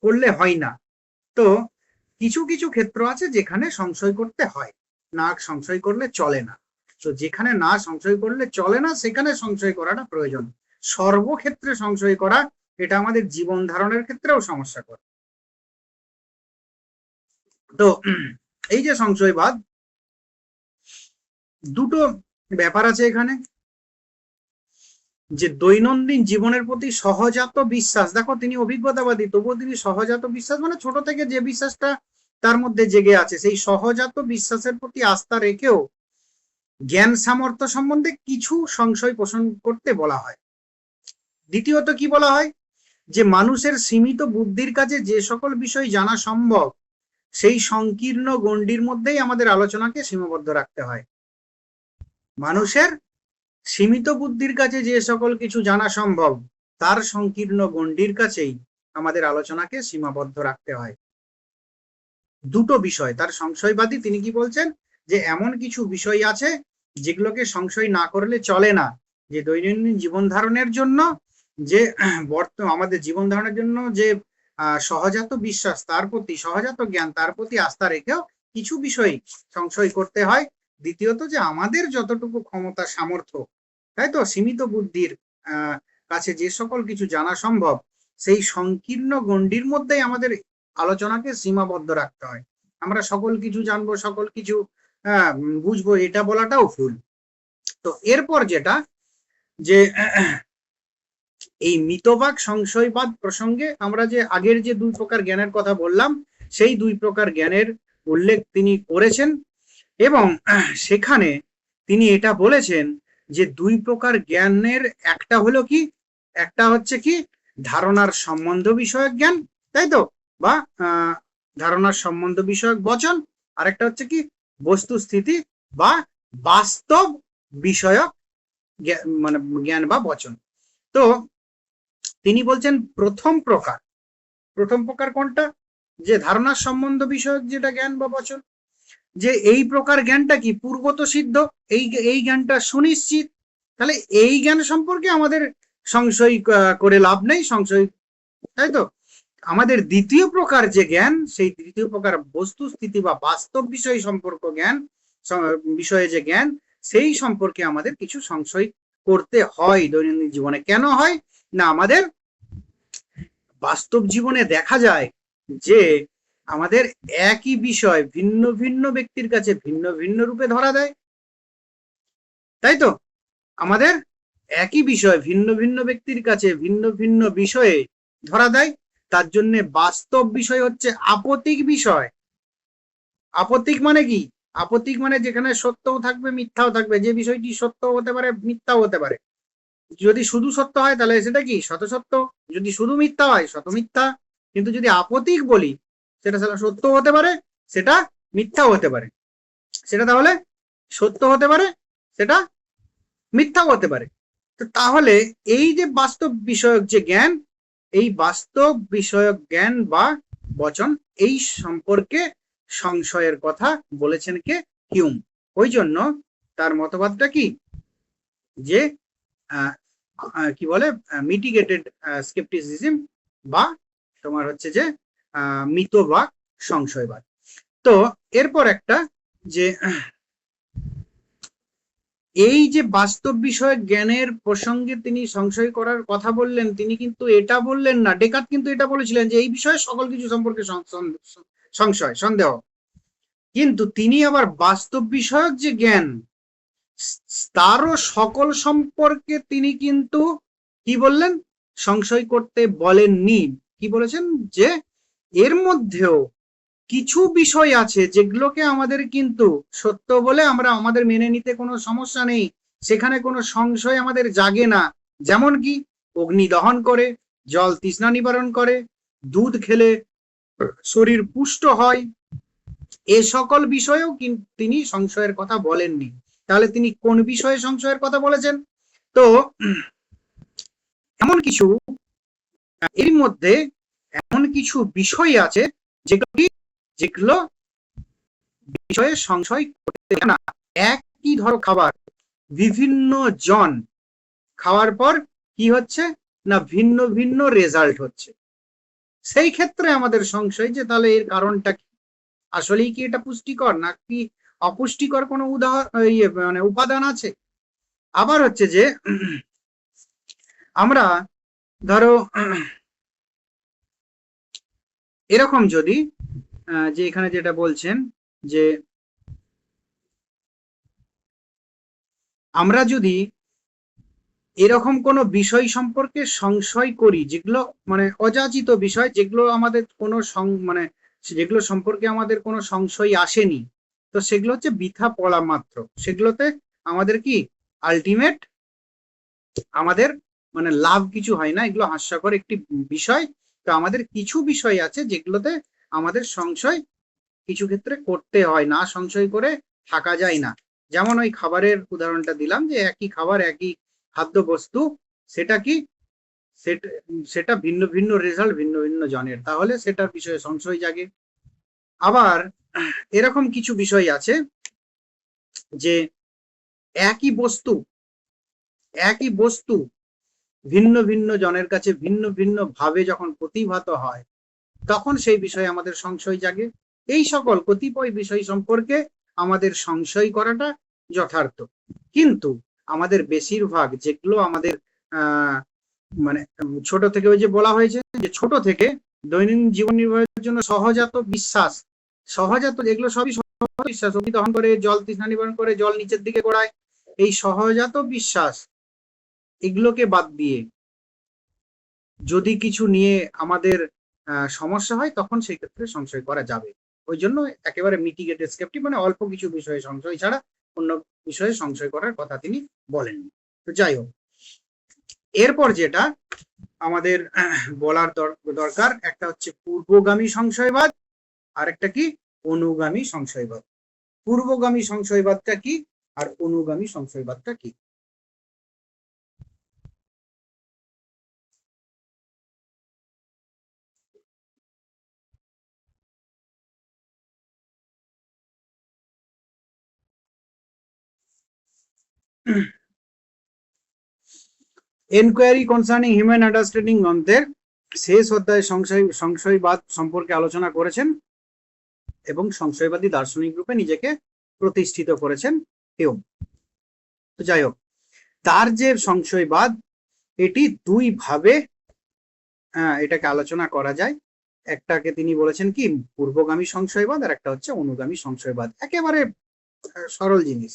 করলে হয় না। তো কিছু কিছু ক্ষেত্র আছে যেখানে সংশয় করতে হয়, না সংশয় করলে চলে না। তো যেখানে না সংশয় করলে চলে না, সেখানে সংশয় করাটা প্রয়োজন। সর্বক্ষেত্রে সংশয় করা, এটা আমাদের জীবন ধারণের ক্ষেত্রেও সমস্যা করে। তো এই যে সংশয়বাদ, দুটো ব্যাপার আছে এখানে, যে দৈনন্দিন জীবনের প্রতি সহজাত বিশ্বাস। দেখো, তিনি অভিজ্ঞতাবাদী, তবুও তিনি সহজাত বিশ্বাস, মানে ছোট থেকে যে বিশ্বাসটা তার মধ্যে জেগে আছে, সেই সহজাত বিশ্বাসের প্রতি আস্থা রেখেও জ্ঞান সামর্থ্য সম্বন্ধে কিছু সংশয় পোষণ করতে বলা হয়। দ্বিতীয়ত কি বলা হয়, যে মানুষের সীমিত বুদ্ধির কাছে যে সকল বিষয় জানা সম্ভব, সেই সংকীর্ণ গণ্ডির মধ্যেই আমাদের আলোচনাকে সীমাবদ্ধ রাখতে হয়। মানুষের সীমিত বুদ্ধির কাছে যে সকল কিছু জানা সম্ভব, তার সংকীর্ণ গণ্ডির কাছেই আমাদের আলোচনাকে সীমাবদ্ধ রাখতে হয়। দুটো বিষয় তার সংশয়বাদী, তিনি কি বলছেন, যে এমন কিছু বিষয় আছে যেগুলোকে সংশয় না করলে চলে না, যে দৈনন্দিন জীবন ধারণের জন্য, যে আমাদের জীবন ধারণের জন্য যে সহজাত বিশ্বাস তার প্রতি, সহজাত জ্ঞান তার প্রতি আস্থা রেখেও কিছু বিষয় সংশয় করতে হয়। দ্বিতীয়ত, যে আমাদের যতটুকু ক্ষমতা সামর্থ্য, তাই তো, সীমিত বুদ্ধির কাছে যে সকল কিছু জানা সম্ভব, সেই সংকীর্ণ গণ্ডির মধ্যেই আমাদের আলোচনাকে সীমাবদ্ধ রাখতে হয়। আমরা সকল কিছু জানবো, সকল কিছু বুঝবো, এটা বলাটাও ভুল। তো এরপর যেটা, যে এই মিতবাক সংশয়বাদ প্রসঙ্গে আমরা যে আগের যে দুই প্রকার জ্ঞানের কথা বললাম, সেই দুই প্রকার জ্ঞানের উল্লেখ তিনি করেছেন, এবং সেখানে তিনি এটা বলেছেন যে দুই প্রকার জ্ঞানের একটা হলো কি, একটা হচ্ছে কি ধারণার সম্বন্ধ বিষয়ক জ্ঞান, তাই তো, বা ধারণার সম্বন্ধ বিষয়ক বচন, আরেকটা হচ্ছে কি বস্তুস্থিতি বা বাস্তব বিষয়ক মানে জ্ঞান বা বচন। তো তিনি বলছেন প্রথম প্রকার কোনটা, যে ধারণার সম্বন্ধ বিষয়ক যেটা জ্ঞান বা বচন, যে এই প্রকার জ্ঞানটা কি পূর্বত সিদ্ধ, এই জ্ঞানটা সুনিশ্চিত, তাহলে এই জ্ঞান সম্পর্কে আমাদের সংশয় করে লাভ নেই, সংশয়, তাই তো। আমাদের দ্বিতীয় প্রকার যে জ্ঞান, সেই দ্বিতীয় প্রকার বস্তুস্থিতি বা বাস্তব বিষয় সম্পর্ক জ্ঞান, বিষয়ে যে জ্ঞান, সেই সম্পর্কে আমাদের কিছু সংশয় করতে হয় দৈনন্দিন জীবনে। কেন হয় না, আমাদের বাস্তব জীবনে দেখা যায় যে আমাদের একই বিষয় ভিন্ন ভিন্ন ব্যক্তির কাছে ভিন্ন ভিন্ন রূপে ধরা দেয়, তাই তো। আমাদের একই বিষয় ভিন্ন ভিন্ন ব্যক্তির কাছে ভিন্ন ভিন্ন বিষয়ে ধরা দেয়, তার জন্য বাস্তব বিষয় হচ্ছে আপতিক বিষয়। আপতিক মানে কি, আপতিক মানে যেখানে সত্যও থাকবে মিথ্যাও থাকবে, যে বিষয়টি সত্য হতে পারে মিথ্যাও হতে পারে। যদি শুধু সত্য হয় তাহলে সেটা কি শত সত্য, যদি শুধু মিথ্যা হয় শত মিথ্যা। কিন্তু যদি আপতিক বলি, সেটা সত্য হতে পারে, সেটা মিথ্যাও হতে পারে, সেটা তাহলে সত্য হতে পারে, সেটা মিথ্যাও হতে পারে। তো তাহলে এই যে বাস্তব বিষয়ক যে জ্ঞান, এই বাস্তব বিষয়ক জ্ঞান বা বচন, এই সম্পর্কে সংশয়ের কথা বলেছেন কে, হিউম। ওই জন্য তার মতবাদটা কি, যে কি বলে মিটিগেটেড স্কেপটিসিজম বা তোমার হচ্ছে যে মিতবাক সংশয়বাদ। তো এরপর একটা যে এই যে বাস্তব বিষয়ক জ্ঞানের প্রসঙ্গে তিনি সংশয় করার কথা বললেন, তিনি কিন্তু এটা বললেন না, ডেকার্ট কিন্তু এটা বলেছিলেন যে এই বিষয়ে সকল কিছু সম্পর্কে সংশয় সন্দেহ, কিন্তু তিনি আবার বাস্তব বিষয়ক যে জ্ঞান তারও সকল সম্পর্কে তিনি কিন্তু কি বললেন, সংশয় করতে বলেননি। কি বলেছেন যে এর মধ্যেও কিছু বিষয় আছে যেগুলোকে আমাদের কিন্তু সত্য বলে আমরা আমাদের মেনে নিতে কোনো সমস্যা নেই, সেখানে কোনো সংশয় আমাদের জাগে না। যেমন কি অগ্নি দহন করে, জল তৃষ্ণা নিবারণ করে, দুধ খেলে শরীর পুষ্ট হয়, এ সকল বিষয়েও কিন্তু তিনি সংশয়ের কথা বলেননি। তাহলে তিনি কোন বিষয়ে সংশয়ের কথা বলেছেন? তো এমন কিছু এর মধ্যে এমন কিছু বিষয় আছে যেগুলো বিষয়ে সংশয় করতে না। একই ধরো খাবার বিভিন্ন জন খাওয়ার পর কি হচ্ছে না ভিন্ন ভিন্ন রেজাল্ট হচ্ছে, সেই ক্ষেত্রে আমাদের সংশয় যে তাহলে এর কারণটা কি, আসলেই কি এটা পুষ্টিকর নাকি অপুষ্টিকর কোনো মানে উপাদান আছে। আবার হচ্ছে যে আমরা ধরো এরকম যদি যে এখানে যেটা বলছেন যে আমরা যদি এরকম কোনো বিষয় সম্পর্কে সংশয় করি যেগুলো মানে অযাচিত বিষয়, যেগুলো আমাদের কোনো মানে যেগুলো সম্পর্কে আমাদের কোনো সংশয় আসেনি, তো সেগুলো হচ্ছে বৃথা পড়া মাত্র, সেগুলোতে আমাদের কি আলটিমেট আমাদের মানে লাভ কিছু হয় না, এগুলো হাস্যকর একটি বিষয়। তো আমাদের কিছু বিষয় আছে যেগুলোতে আমাদের সংশয় কিছু ক্ষেত্রে করতে হয়, না সংশয় করে থাকা যায় না। যেমন ওই খাবারের উদাহরণটা দিলাম যে একই খাবার একই খাদ্য বস্তু, সেটা কি সেটা ভিন্ন ভিন্ন রেজাল্ট ভিন্ন ভিন্ন জনের, তাহলে সেটার বিষয়ে সংশয় জাগে। আবার এরকম কিছু বিষয় আছে যে একই বস্তু ভিন্ন ভিন্ন জনের কাছে ভিন্ন ভিন্ন ভাবে যখন প্রতিভাত হয় তখন সেই বিষয়ে আমাদের সংশয় জাগে। এই সকল কতিপয় বিষয় সম্পর্কে আমাদের সংশয় করাটা যথার্থ, কিন্তু আমাদের বেশিরভাগ যেগুলো আমাদের মানে ছোট থেকে ওই যে বলা হয়েছে যে ছোট থেকে দৈনন্দিন জীবন নির্বাহের জন্য সহজাত বিশ্বাস, যেগুলো সবই বিশ্বাস, অগ্নি দহন করে, জল তৃষ্ণা নিবারণ করে, জল নিচের দিকে গড়ায়, এই সহজাত বিশ্বাস এগুলোকে বাদ দিয়ে যদি কিছু নিয়ে আমাদের সমস্যা হয় তখন সেই ক্ষেত্রে সংশয় করা যাবে। ওই জন্য একেবারে মিটিগেটেড স্কেপটিক মানে অল্প কিছু বিষয়ে সংশয় ছাড়া অন্য বিষয়ে সংশয় করার কথা তিনি বলেন। তো যাই হোক, এরপর যেটা আমাদের বলার দরকার, একটা হচ্ছে পূর্বগামী সংশয়বাদ আর একটা কি অনুগামী সংশয়বাদ। পূর্বগামী সংশয়বাদটা কি আর অনুগামী সংশয়বাদটা কি? এনকোয়ারি কনসার্নিং হিউম্যান আন্ডারস্ট্যান্ডিং গ্রন্থের শেষ অধ্যায়ে সংশয়বাদ সম্পর্কে আলোচনা করেছেন এবং সংশয়বাদী দার্শনিক রূপে নিজেকে প্রতিষ্ঠিত করেছেন হিউম। তো যাই হোক, তার যে সংশয়বাদ এটি দুই ভাবে এটাকে আলোচনা করা যায়। একটাকে তিনি বলেছেন কি পূর্বগামী সংশয়বাদ আর একটা হচ্ছে অনুগামী সংশয়বাদ। একেবারে সরল জিনিস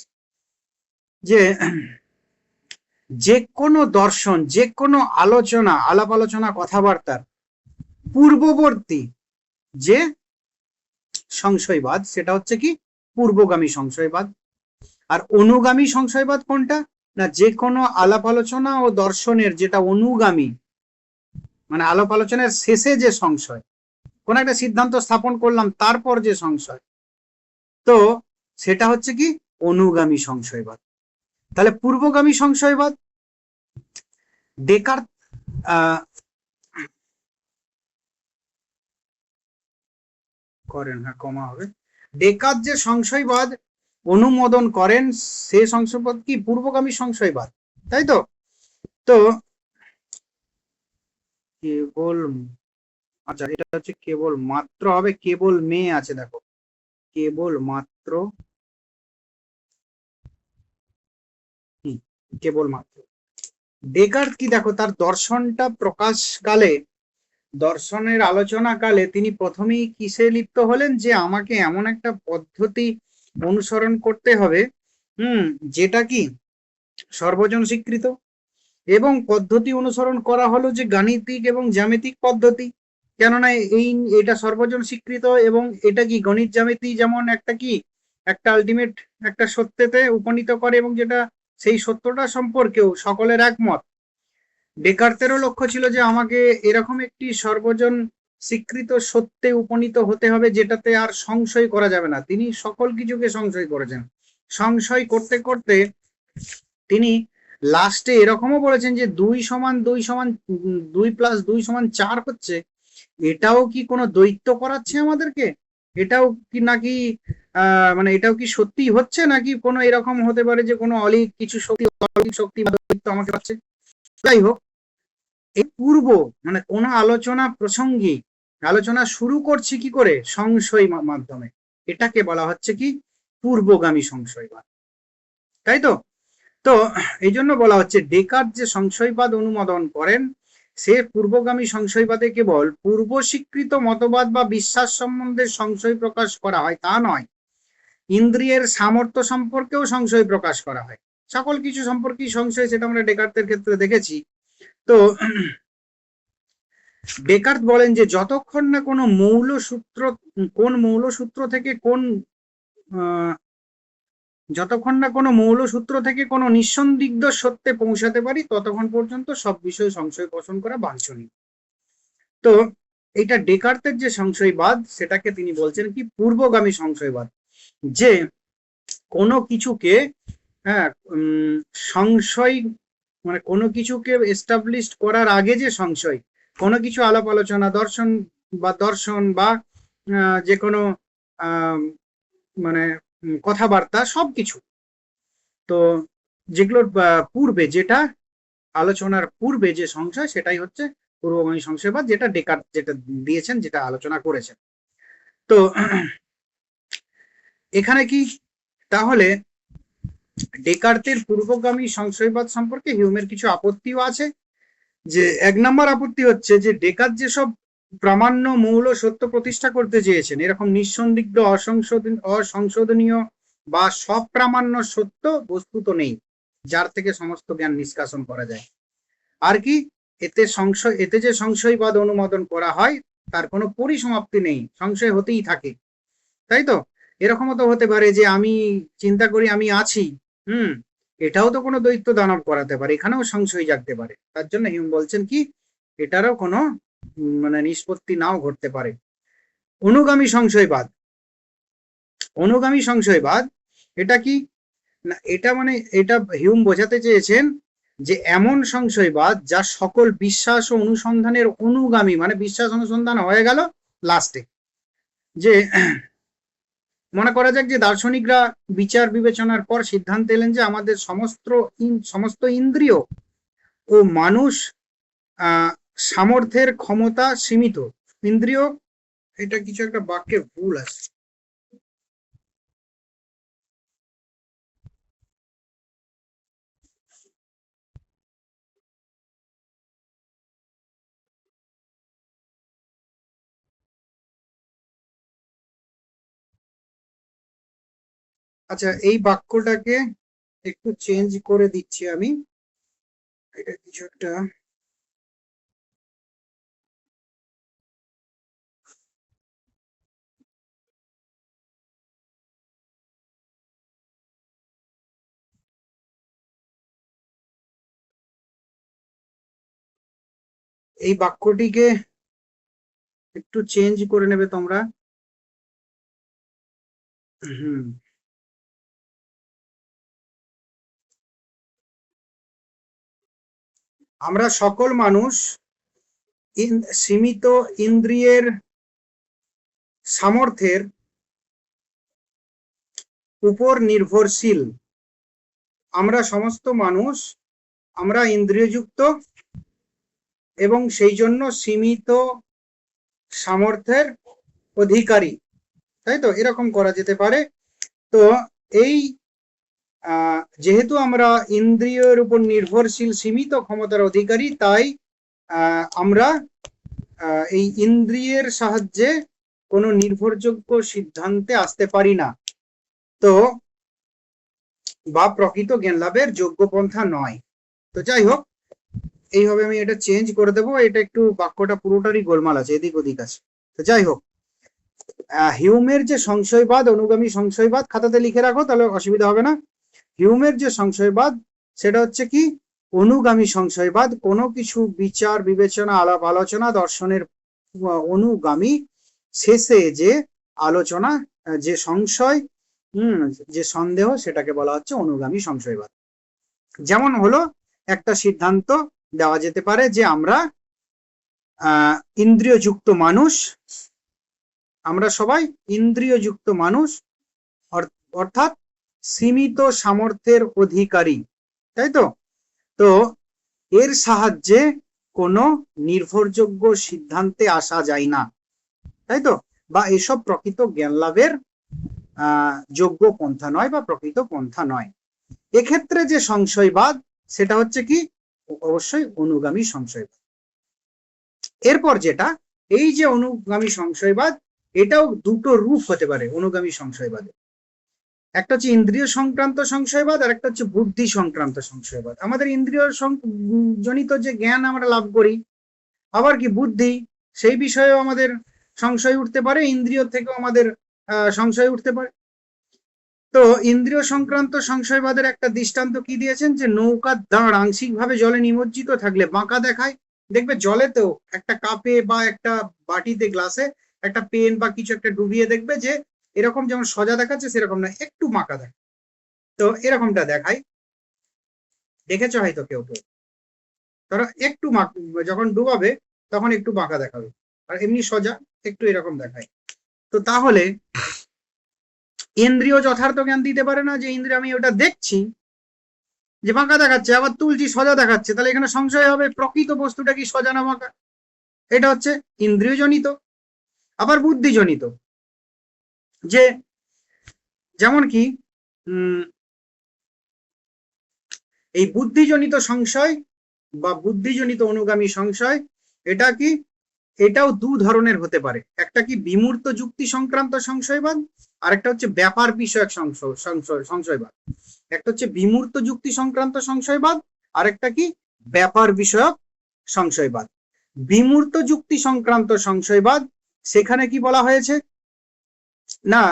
যে কোনো দর্শন, যে কোনো আলোচনা, আলাপ আলোচনা, কথাবার্তার পূর্ববর্তী যে সংশয়বাদ সেটা হচ্ছে কি পূর্বগামী সংশয়বাদ। আর অনুগামী সংশয়বাদ কোনটা না, যে কোনো আলাপ আলোচনা ও দর্শনের যেটা অনুগামী মানে আলাপ আলোচনার শেষে যে সংশয়, কোন একটা সিদ্ধান্ত স্থাপন করলাম তারপর যে সংশয়, তো সেটা হচ্ছে কি অনুগামী সংশয়বাদ। তাহলে পূর্বগামী সংশয়বাদ ডেকার্ত করেন, হ্যাঁ কমা হবে, ডেকার্ত যে সংশয়বাদ অনুমোদন করেন সে সংশয়বাদ কি পূর্বগামী সংশয়বাদ, তাই তো? তো কেবল, আচ্ছা এটা হচ্ছে কেবল মাত্র হবে, কেবল মেয়ে আছে, দেখো কেবল মাত্র, কেবল মাত্র। ডেকার্ট কি, দেখো তার দর্শনটা প্রকাশকালে, দর্শনের আলোচনা কালে তিনি প্রথমেই কিসে লিপ্ত হলেন, যে আমাকে এমন একটা পদ্ধতি অনুসরণ করতে হবে, যেটা কি সর্বজন স্বীকৃত, এবং পদ্ধতি অনুসরণ করা হলো যে গাণিতিক এবং জ্যামিতিক পদ্ধতি। কেননা এটা সর্বজন স্বীকৃত, এবং এটা কি গণিত জ্যামিতি যেমন একটা কি একটা আলটিমেট একটা সত্যতে উপনীত করে, এবং যেটা সেই সত্যটা সম্পর্কেও সকলের একমত। ডেকার্তেরও লক্ষ্য ছিল যে আমাকে এরকম একটি সর্বজন স্বীকৃত সত্যে উপনীত হতে হবে যেটাতে আর সংশয় করা যাবে না। তিনি সকল কিছুকে সংশয় করেছেন, সংশয় করতে করতে তিনি লাস্টে এরকমও বলেছেন যে 2 + 2 = 4 হচ্ছে, এটাও কি কোনো দৈত্য করাচ্ছে আমাদেরকে, এটাও কি নাকি মানে এটাও কি সত্যি হচ্ছে, নাকি কোনো এরকম হতে পারে যে কোনো অলৌকিক কিছু শক্তি, অলৌকিক শক্তি বা দৈত্য আমাকে পাচ্ছে। যাই হোক, এই পূর্ব মানে কোন আলোচনা প্রসঙ্গে আলোচনা শুরু করছি কি করে, সংশয় মাধ্যমে, এটাকে বলা হচ্ছে কি পূর্বগামী সংশয়বাদ, তাই তো। তো এই জন্য বলা হচ্ছে ডেকার্ট যে সংশয়বাদ অনুমোদন করেন, সে পূর্বগামী সংশয়বাদে কেবল পূর্ব স্বীকৃত মতবাদ বা বিশ্বাস সম্বন্ধে সংশয় প্রকাশ করা হয় তা নয়, ইন্দ্রিয়ের সামর্থ্য সম্পর্কেও সংশয় প্রকাশ করা হয়। সকল কিছু সম্পর্কেই সংশয়, সেটা আমরা ডেকার্টের ক্ষেত্রে দেখেছি। তো ডেকার্ট বলেন যে যতক্ষণ না কোনো মৌল সূত্র থেকে যতক্ষণ না কোনো মৌল সূত্র থেকে কোনো নিঃসন্দিগ্ধ সত্যে পৌঁছাতে পারি, ততক্ষণ পর্যন্ত সব বিষয়ে সংশয় পোষণ করা বাঞ্ছনীয়। তো এটা ডেকার্তের যে সংশয়বাদ, সেটাকে তিনি বলছেন কি পূর্বগামী সংশয়বাদ, যে কোনো কিছুকে, হ্যাঁ, সংশয় মানে কোনো কিছুকে এস্টাবলিশ করার আগে যে সংশয়, কোনো কিছু আলাপ আলোচনা, দর্শন বা যে কোনো মানে কথাবার্তা সবকিছু, তো যেগুলোর পূর্বে, যেটা আলোচনার পূর্বে যে সংশয়, সেটাই হচ্ছে পূর্বগামী সংশয়বাদ, যেটা ডেকার্ট যেটা দিয়েছেন, যেটা আলোচনা করেছেন। তো এখানে কি তাহলে ডেকার্তের পূর্বগামী সংশয়বাদ সম্পর্কে হিউমের কিছু আপত্তিও আছে। যে 1 নম্বর আপত্তি হচ্ছে যে ডেকার্ট যেসব প্রামাণ্য মৌল সত্য প্রতিষ্ঠা করতে চেয়েছেন, এরকম নিঃসন্দিগ্ধ অসংশোধনীয় বা সব প্রামাণ্য সত্য বস্তুত নেই, যার থেকে সমস্ত জ্ঞান নিষ্কাশন করা যায়। আর কি, এতে যে সংশয়বাদ অনুমোদন করা হয় তার কোনো পরিসমাপ্তি নেই, সংশয় হতেই থাকে, তাই তো। এরকমও তো হতে পারে যে আমি চিন্তা করি আমি আছি, এটাও তো কোনো দৈত্য দানব করাতে পারে, এখানেও সংশয় জাগতে পারে। তার জন্য হিউম বলছেন কি এটারও কোনো মানে নিষ্পত্তি নাও ঘটতে পারে। অনুগামী সংশয়বাদ, অনুগামী সংশয়বাদ এটা কি না, এটা মানে এটা হিউম বোঝাতে চেয়েছেন যে এমন সংশয়বাদ যা সকল বিশ্বাস ও অনুসন্ধানের অনুগামী, মানে বিশ্বাস অনুসন্ধান হয়ে গেল লাস্টে, যে মনে করা যাক যে দার্শনিকরা বিচার বিবেচনার পর সিদ্ধান্ত এলেন যে আমাদের সমস্ত ইন্দ্রিয় ও মানুষ সামর্থ্যের ক্ষমতা সীমিত। ইন্দ্রিয়, এটা কিছু একটা বাক্যে ভুল আছে, আচ্ছা এই বাক্যটাকে একটু চেঞ্জ করে দিচ্ছি আমি, এটা কিছু একটা, এই বাক্যটিকে একটু চেঞ্জ করে নেবে তোমরা। হুম, আমরা সকল মানুষ সীমিত ইন্দ্রিয়ের সামর্থ্যের উপর নির্ভরশীল। আমরা সমস্ত মানুষ আমরা ইন্দ্রিয়যুক্ত এবং সেই জন্য সীমিত সামর্থ্যের অধিকারী, তাই তো, এরকম করা যেতে পারে। তো এই যেহেতু আমরা ইন্দ্রিয়ের উপর নির্ভরশীল সীমিত ক্ষমতার অধিকারী, তাই আমরা এই ইন্দ্রিয়ের সাহায্যে কোনো নির্ভরযোগ্য সিদ্ধান্তে আসতে পারি না, তো বা প্রকৃত জ্ঞান লাভের যোগ্য পন্থা নয়। তো যাই হোক, এইভাবে আমি এটা চেঞ্জ করে দেবো, এটা একটু বাক্যটা পুরোটারই গোলমাল আছে, এদিক ওদিক আছে। তো যাই হোক, হিউমের যে সংশয়বাদ, অনুগামী সংশয়বাদ, খাতাতে লিখে রাখো তাহলে অসুবিধা হবে না। হিউমের যে সংশয়বাদ সেটা হচ্ছে কি অনুগামী সংশয়বাদ, কোনো কিছু বিচার বিবেচনা আলাপ আলোচনা দর্শনের অনুগামী, শেষে যে আলোচনা, যে সংশয়, যে সন্দেহ, সেটাকে বলা হচ্ছে অনুগামী সংশয়বাদ। যেমন হলো একটা সিদ্ধান্ত দেওয়া যেতে পারে যে আমরা ইন্দ্রিয়যুক্ত মানুষ, আমরা সবাই ইন্দ্রিয়যুক্ত মানুষ, অর্থাৎ সীমিত সামর্থ্যের অধিকারী, তাই তো। তো এর সাহায্যে কোনো নির্ভরযোগ্য সিদ্ধান্তে আসা যায় না, তাই তো, বা এসব প্রকৃত জ্ঞান লাভের যোগ্য পন্থা নয় বা প্রকৃত পন্থা নয়। এক্ষেত্রে যে সংশয়বাদ সেটা হচ্ছে কি অবশ্যই অনুগামী সংশয়বাদ। এরপর যেটা, এই যে অনুগামী সংশয়বাদ, এটাও দুটো রূপ হতে পারে অনুগামী সংশয়বাদে। একটা হচ্ছে ইন্দ্রিয় সংক্রান্ত সংশয়বাদ আর একটা হচ্ছে বুদ্ধি সংক্রান্ত সংশয়বাদ। আমাদের ইন্দ্রিয় জনিত যে জ্ঞান আমরা লাভ করি, আবার কি বুদ্ধি, সেই বিষয়েও আমাদের সংশয় উঠতে পারে, ইন্দ্রিয় থেকেও আমাদের সংশয় উঠতে পারে। তো ইন্দ্রিয় সংক্রান্ত সংশয়বাদের একটা দৃষ্টান্ত কি দিয়েছেন, যে নৌকার দাঁড় আংশিকভাবে জলে নিমজ্জিত থাকলে বাঁকা দেখায়। দেখবে জলেতেও একটা কাপে বা একটা বাটিতে, গ্লাসে একটা পেন বা কিছু একটা ডুবিয়ে দেখবে যে এরকম যেমন সোজা দেখাচ্ছে সেরকম না, একটু বাঁকা দেখায়। তো এরকমটা দেখায়, দেখেছো হয়তো কেউ কেউ, ধরো একটু যখন ডুবাবে তখন একটু বাঁকা দেখাবে, আর এমনি সোজা একটু এরকম দেখায়। তো তাহলে ইন্দ্রিয় যথার্থ জ্ঞান দিতে পারে না যে ইন্দ্রিয়, আমি ওটা দেখছি যে বাঁকা দেখাচ্ছে, আবার তুলছি সোজা দেখাচ্ছে, তাহলে এখানে সংশয় হবে প্রকৃত বস্তুটা কি সোজা না বাঁকা। এটা হচ্ছে ইন্দ্রিয় জনিত। আবার বুদ্ধি জনিত, যে যেমন কি এই বুদ্ধিজনিত সংশয় বা বুদ্ধিজনিত অনুগামী সংশয়, এটা কি, এটাও দু ধরনের হতে পারে। একটা কি বিমূর্ত যুক্তি সংক্রান্ত সংশয়বাদ, আর একটা হচ্ছে ব্যাপার বিষয়ক সংশয়বাদ। একটা হচ্ছে বিমূর্ত যুক্তি সংক্রান্ত সংশয়বাদ, আর একটা কি ব্যাপার বিষয়ক সংশয়বাদ। বিমূর্ত যুক্তি সংক্রান্ত সংশয়বাদ, সেখানে কি বলা হয়েছে না,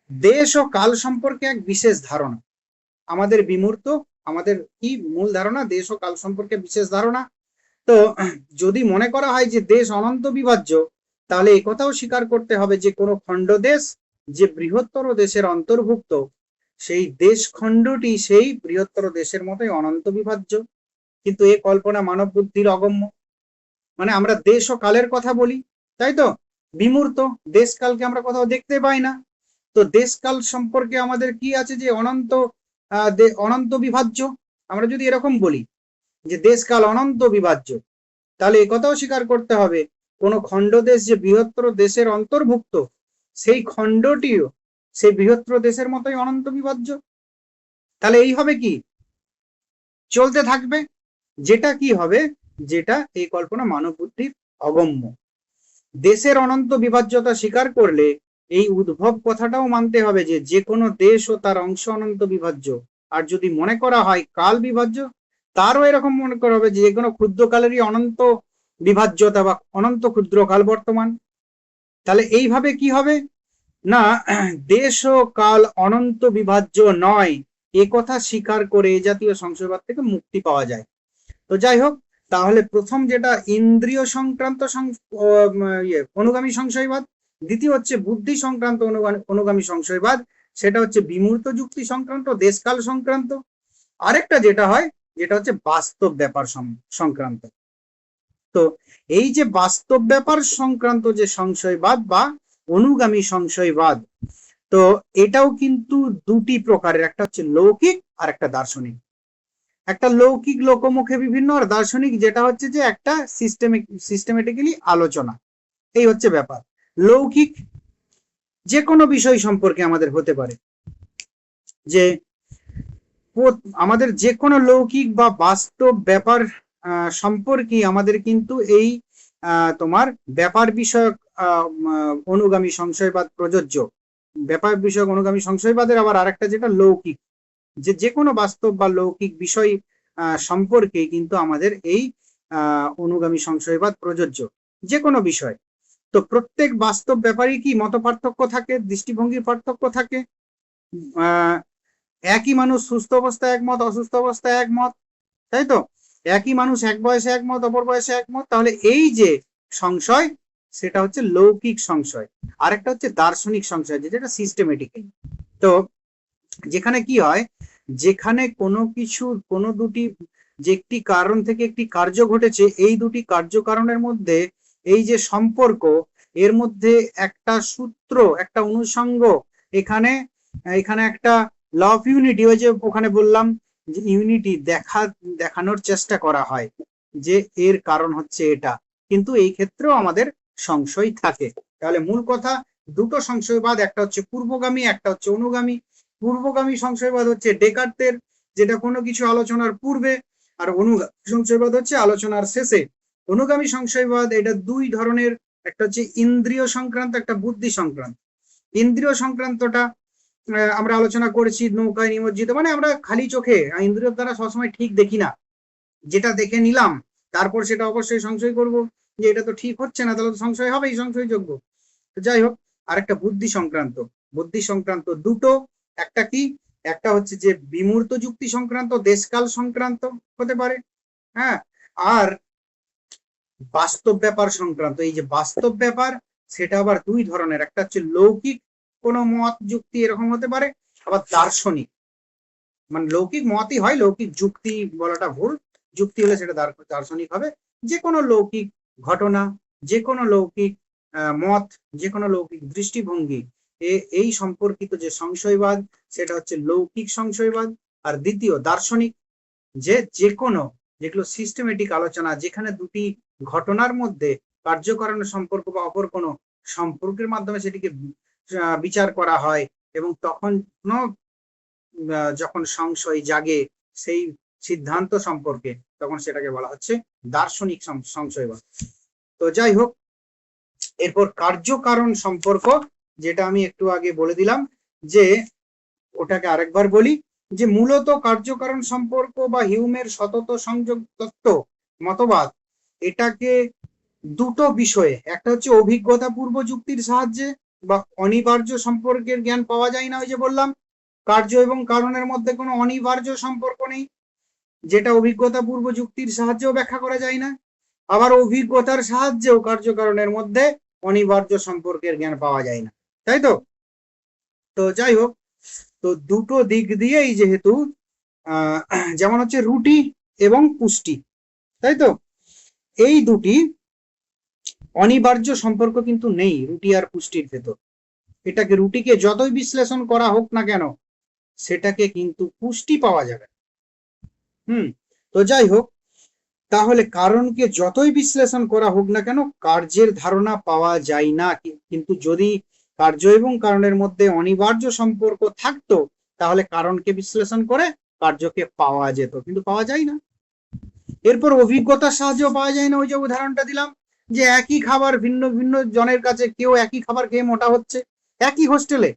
দেশ ও কাল সম্পর্কে এক বিশেষ ধারণা। আমাদের বিমূর্ত, আমাদের কি মূল ধারণা, দেশ ও কাল সম্পর্কে বিশেষ ধারণা। তো যদি মনে করা হয় যে দেশ অনন্ত বিভাজ্য, তাহলে এই কথাও স্বীকার করতে হবে যে কোনো খণ্ড দেশ যে বৃহত্তর দেশের অন্তর্ভুক্ত, সেই দেশ খণ্ডটি সেই বৃহত্তর দেশের মতোই অনন্ত বিভাজ্য। কিন্তু এ কল্পনা মানব বুদ্ধির অগম্য। মানে আমরা দেশ ও কালের কথা বলি, তাই তো, বিমূর্ত, দেশ কালকে আমরা কোথাও দেখতে পাই না। তো দেশ কাল সম্পর্কে আমাদের কি আছে, যে অনন্ত অনন্ত বিভাজ্য। আমরা যদি এরকম বলি যে দেশ কাল অনন্ত বিভাজ্য, তাহলে একথাও স্বীকার করতে হবে কোন খণ্ড দেশ যে বৃহত্তর দেশের অন্তর্ভুক্ত, সেই খণ্ডটিও সেই বৃহত্তর দেশের মতোই অনন্ত বিভাজ্য। তাহলে এই হবে কি, চলতে থাকবে, যেটা কি হবে, যেটা এই কল্পনা মানব বুদ্ধির অগম্য। দেশের অনন্ত বিভাজ্যতা স্বীকার করলে এই উদ্ভব কথাটাও মানতে হবে যে যে কোনো দেশ ও তার অংশ অনন্ত বিভাজ্য। আর যদি মনে করা হয় কাল বিভাজ্য, তারও এরকম মনে করা হবে যে কোনো ক্ষুদ্রকালেরই অনন্ত বিভাজ্যতা বা অনন্ত ক্ষুদ্রকাল বর্তমান। তাহলে এইভাবে কি হবে না, দেশ ও কাল অনন্ত বিভাজ্য নয়, এ কথা স্বীকার করে এই জাতীয় সংশয়বাদ থেকে মুক্তি পাওয়া যায়। তো যাই হোক, তাহলে প্রথম যেটা ইন্দ্রিয় সংক্রান্ত অনুগামী সংশয়বাদ, দ্বিতীয় হচ্ছে বুদ্ধি সংক্রান্ত অনুগামী সংশয়বাদ, সেটা হচ্ছে বিমূর্ত যুক্তি সংক্রান্ত, দেশকাল সংক্রান্ত। আরেকটা যেটা হয়, যেটা হচ্ছে বাস্তব ব্যাপার সংক্রান্ত। তো এই যে বাস্তব ব্যাপার সংক্রান্ত যে সংশয়বাদ বা অনুগামী সংশয়বাদ, তো এটাও কিন্তু দুটি প্রকারের, একটা হচ্ছে লৌকিক আর একটা দার্শনিক। একটা লৌকিক লোকমুখে বিভিন্ন, আর দার্শনিক যেটা হচ্ছে যে একটা সিস্টেমেটিক্যালি আলোচনা। এই হচ্ছে ব্যাপার। লৌকিক যে কোনো বিষয় সম্পর্কে আমাদের হতে পারে, যে আমাদের যে কোনো লৌকিক বা বাস্তব ব্যাপার সম্পর্কে আমাদের কিন্তু এই তোমার ব্যাপার বিষয়ক অনুগামী সংশয়বাদ প্রযোজ্য। ব্যাপার বিষয়ক অনুগামী সংশয়বাদের আবার আরেকটা যেটা লৌকিক, যে কোনো বাস্তব বা লৌকিক বিষয় সম্পর্কে কিন্তু আমাদের এই অনুগামী সংশয়বাদ প্রযোজ্য, যে কোনো বিষয়। তো প্রত্যেক বাস্তব ব্যাপারে কি মত পার্থক্য থাকে, দৃষ্টিভঙ্গির পার্থক্য থাকে। একই মানুষ সুস্থ অবস্থায় একমত, অসুস্থ অবস্থায় একমত, তাই তো? একই মানুষ এক বয়সে একমত, অপর বয়সে একমত। তাহলে এই যে সংশয়, সেটা হচ্ছে লৌকিক সংশয়। আরেকটা হচ্ছে দার্শনিক সংশয়, যেটা সিস্টেমেটিক। তো যেখানে কি হয়, যেখানে কোনো কিছু, কোনো দুটি, যে একটি কারণ থেকে একটি কার্য ঘটেছে, এই দুটি কার্য কারণের মধ্যে এই যে সম্পর্ক, এর মধ্যে একটা সূত্র, একটা অনুষঙ্গ, এখানে এখানে একটা ল অফ ইউনিটি, ওই যে ওখানে বললাম যে ইউনিটি দেখানোর চেষ্টা করা হয়, যে এর কারণ হচ্ছে এটা। কিন্তু এই ক্ষেত্রেও আমাদের সংশয় থাকে। তাহলে মূল কথা, দুটো সংশয়বাদ, একটা হচ্ছে পূর্বগামী, একটা হচ্ছে অনুগামী। পূর্বগামী সংশয়বাদ হচ্ছে ডেকার্তের, যেটা কোনো কিছু আলোচনার পূর্বে, আর অনুগামী সংশয়বাদ হচ্ছে আলোচনার শেষে। অনুগামী সংশয়বাদ এটা দুই ধরনের, একটা হচ্ছে ইন্দ্রিয় সংক্রান্ত, একটা বুদ্ধি সংক্রান্ত। ইন্দ্রিয় সংক্রান্তটা আমরা আলোচনা করেছি, নৌকায় নিমজ্জিত, মানে আমরা খালি চোখে ইন্দ্রিয় দ্বারা সবসময় ঠিক দেখি না, যেটা দেখে নিলাম তারপর সেটা অবশ্যই সংশয় করব যে এটা তো ঠিক হচ্ছে না, তাহলে তো সংশয় হবেই, সংশয়যোগ্য। যাই হোক, আরেকটা বুদ্ধি সংক্রান্ত। বুদ্ধি সংক্রান্ত দুটো, একটা কি, একটা হচ্ছে যে বিমূর্ত যুক্তি সংক্রান্ত, দেশকাল সংক্রান্ত হতে পারে, হ্যাঁ, আর বাস্তব ব্যাপার সংক্রান্ত। এই যে বাস্তব ব্যাপার, সেটা আবার দুই ধরনের, একটা হচ্ছে লৌকিক কোনো মত যুক্তি এরকম হতে পারে, আবার দার্শনিক, মানে লৌকিক মতই হয়, লৌকিক যুক্তি বলাটা ভুল, যুক্তি হলে সেটা দার্শনিক হবে। যে কোনো লৌকিক ঘটনা, যে কোনো লৌকিক মত, যে কোনো লৌকিক দৃষ্টিভঙ্গি, এই সম্পর্কিত যে সংশয়বাদ, সেটা হচ্ছে লৌকিক সংশয়বাদ। আর দ্বিতীয় দার্শনিক, যে কোনো, যেগুলো সিস্টেমেটিক আলোচনা, যেখানে দুটি ঘটনার মধ্যে কার্যকারণ সম্পর্ক বা অপর কোনো সম্পর্কের মাধ্যমে সেটিকে বিচার করা হয়, এবং তখন যখন সংশয় জাগে সেই সিদ্ধান্ত সম্পর্কে, তখন সেটাকে বলা হচ্ছে দার্শনিক সংশয়বাদ। তো যাই হোক, এরপর কার্যকারণ সম্পর্ক, যেটা আমি একটু আগে বলে দিলাম, যে ওটাকে আরেকবার বলি, যে মূলত কার্যকারণ সম্পর্ক বা হিউমের সতত সংযোগ তত্ত্ব মতবাদ, এটাকে দুটো বিষয়ে, একটা হচ্ছে অভিজ্ঞতা পূর্ব যুক্তির সাহায্যে বা অনিবার্য সম্পর্কের জ্ঞান পাওয়া যায় না। ওই যে বললাম, কার্য এবং কারণের মধ্যে কোনো অনিবার্য সম্পর্ক নেই, যেটা অভিজ্ঞতা পূর্ব যুক্তির সাহায্যেও ব্যাখ্যা করা যায় না। আবার অভিজ্ঞতার সাহায্যেও কার্যকারণের মধ্যে অনিবার্য সম্পর্কের জ্ঞান পাওয়া যায় না, তাই তো? তো যাই হোক, তো দুটো দিক দিয়েই যেহেতু যেমন হচ্ছে রুটি এবং পুষ্টি, তাই তো, এই দুটি অনিবার্য সম্পর্ক কিন্তু নেই রুটি আর পুষ্টির ভেতর। এটাকে, রুটিকে যতই বিশ্লেষণ করা হোক না কেন, সেটাকে কিন্তু পুষ্টি পাওয়া যাবে। তো যাই হোক, তাহলে কারণকে যতই বিশ্লেষণ করা হোক না কেন, কার্যের ধারণা পাওয়া যায় না। কিন্তু যদি কার্য এবং কারণের মধ্যে অনিবার্য সম্পর্ক থাকতো, তাহলে কারণকে বিশ্লেষণ করে কার্যকে পাওয়া যেত, কিন্তু পাওয়া যায় না। এরপর অভিজ্ঞতার সাহায্য পাওয়া যায় না। ওই যে উদাহরণটা দিলাম, যে একই খাবার ভিন্ন ভিন্ন জনের কাছে, কেউ একই খাবার খেয়ে মোটা হচ্ছে, একই হোস্টেলে,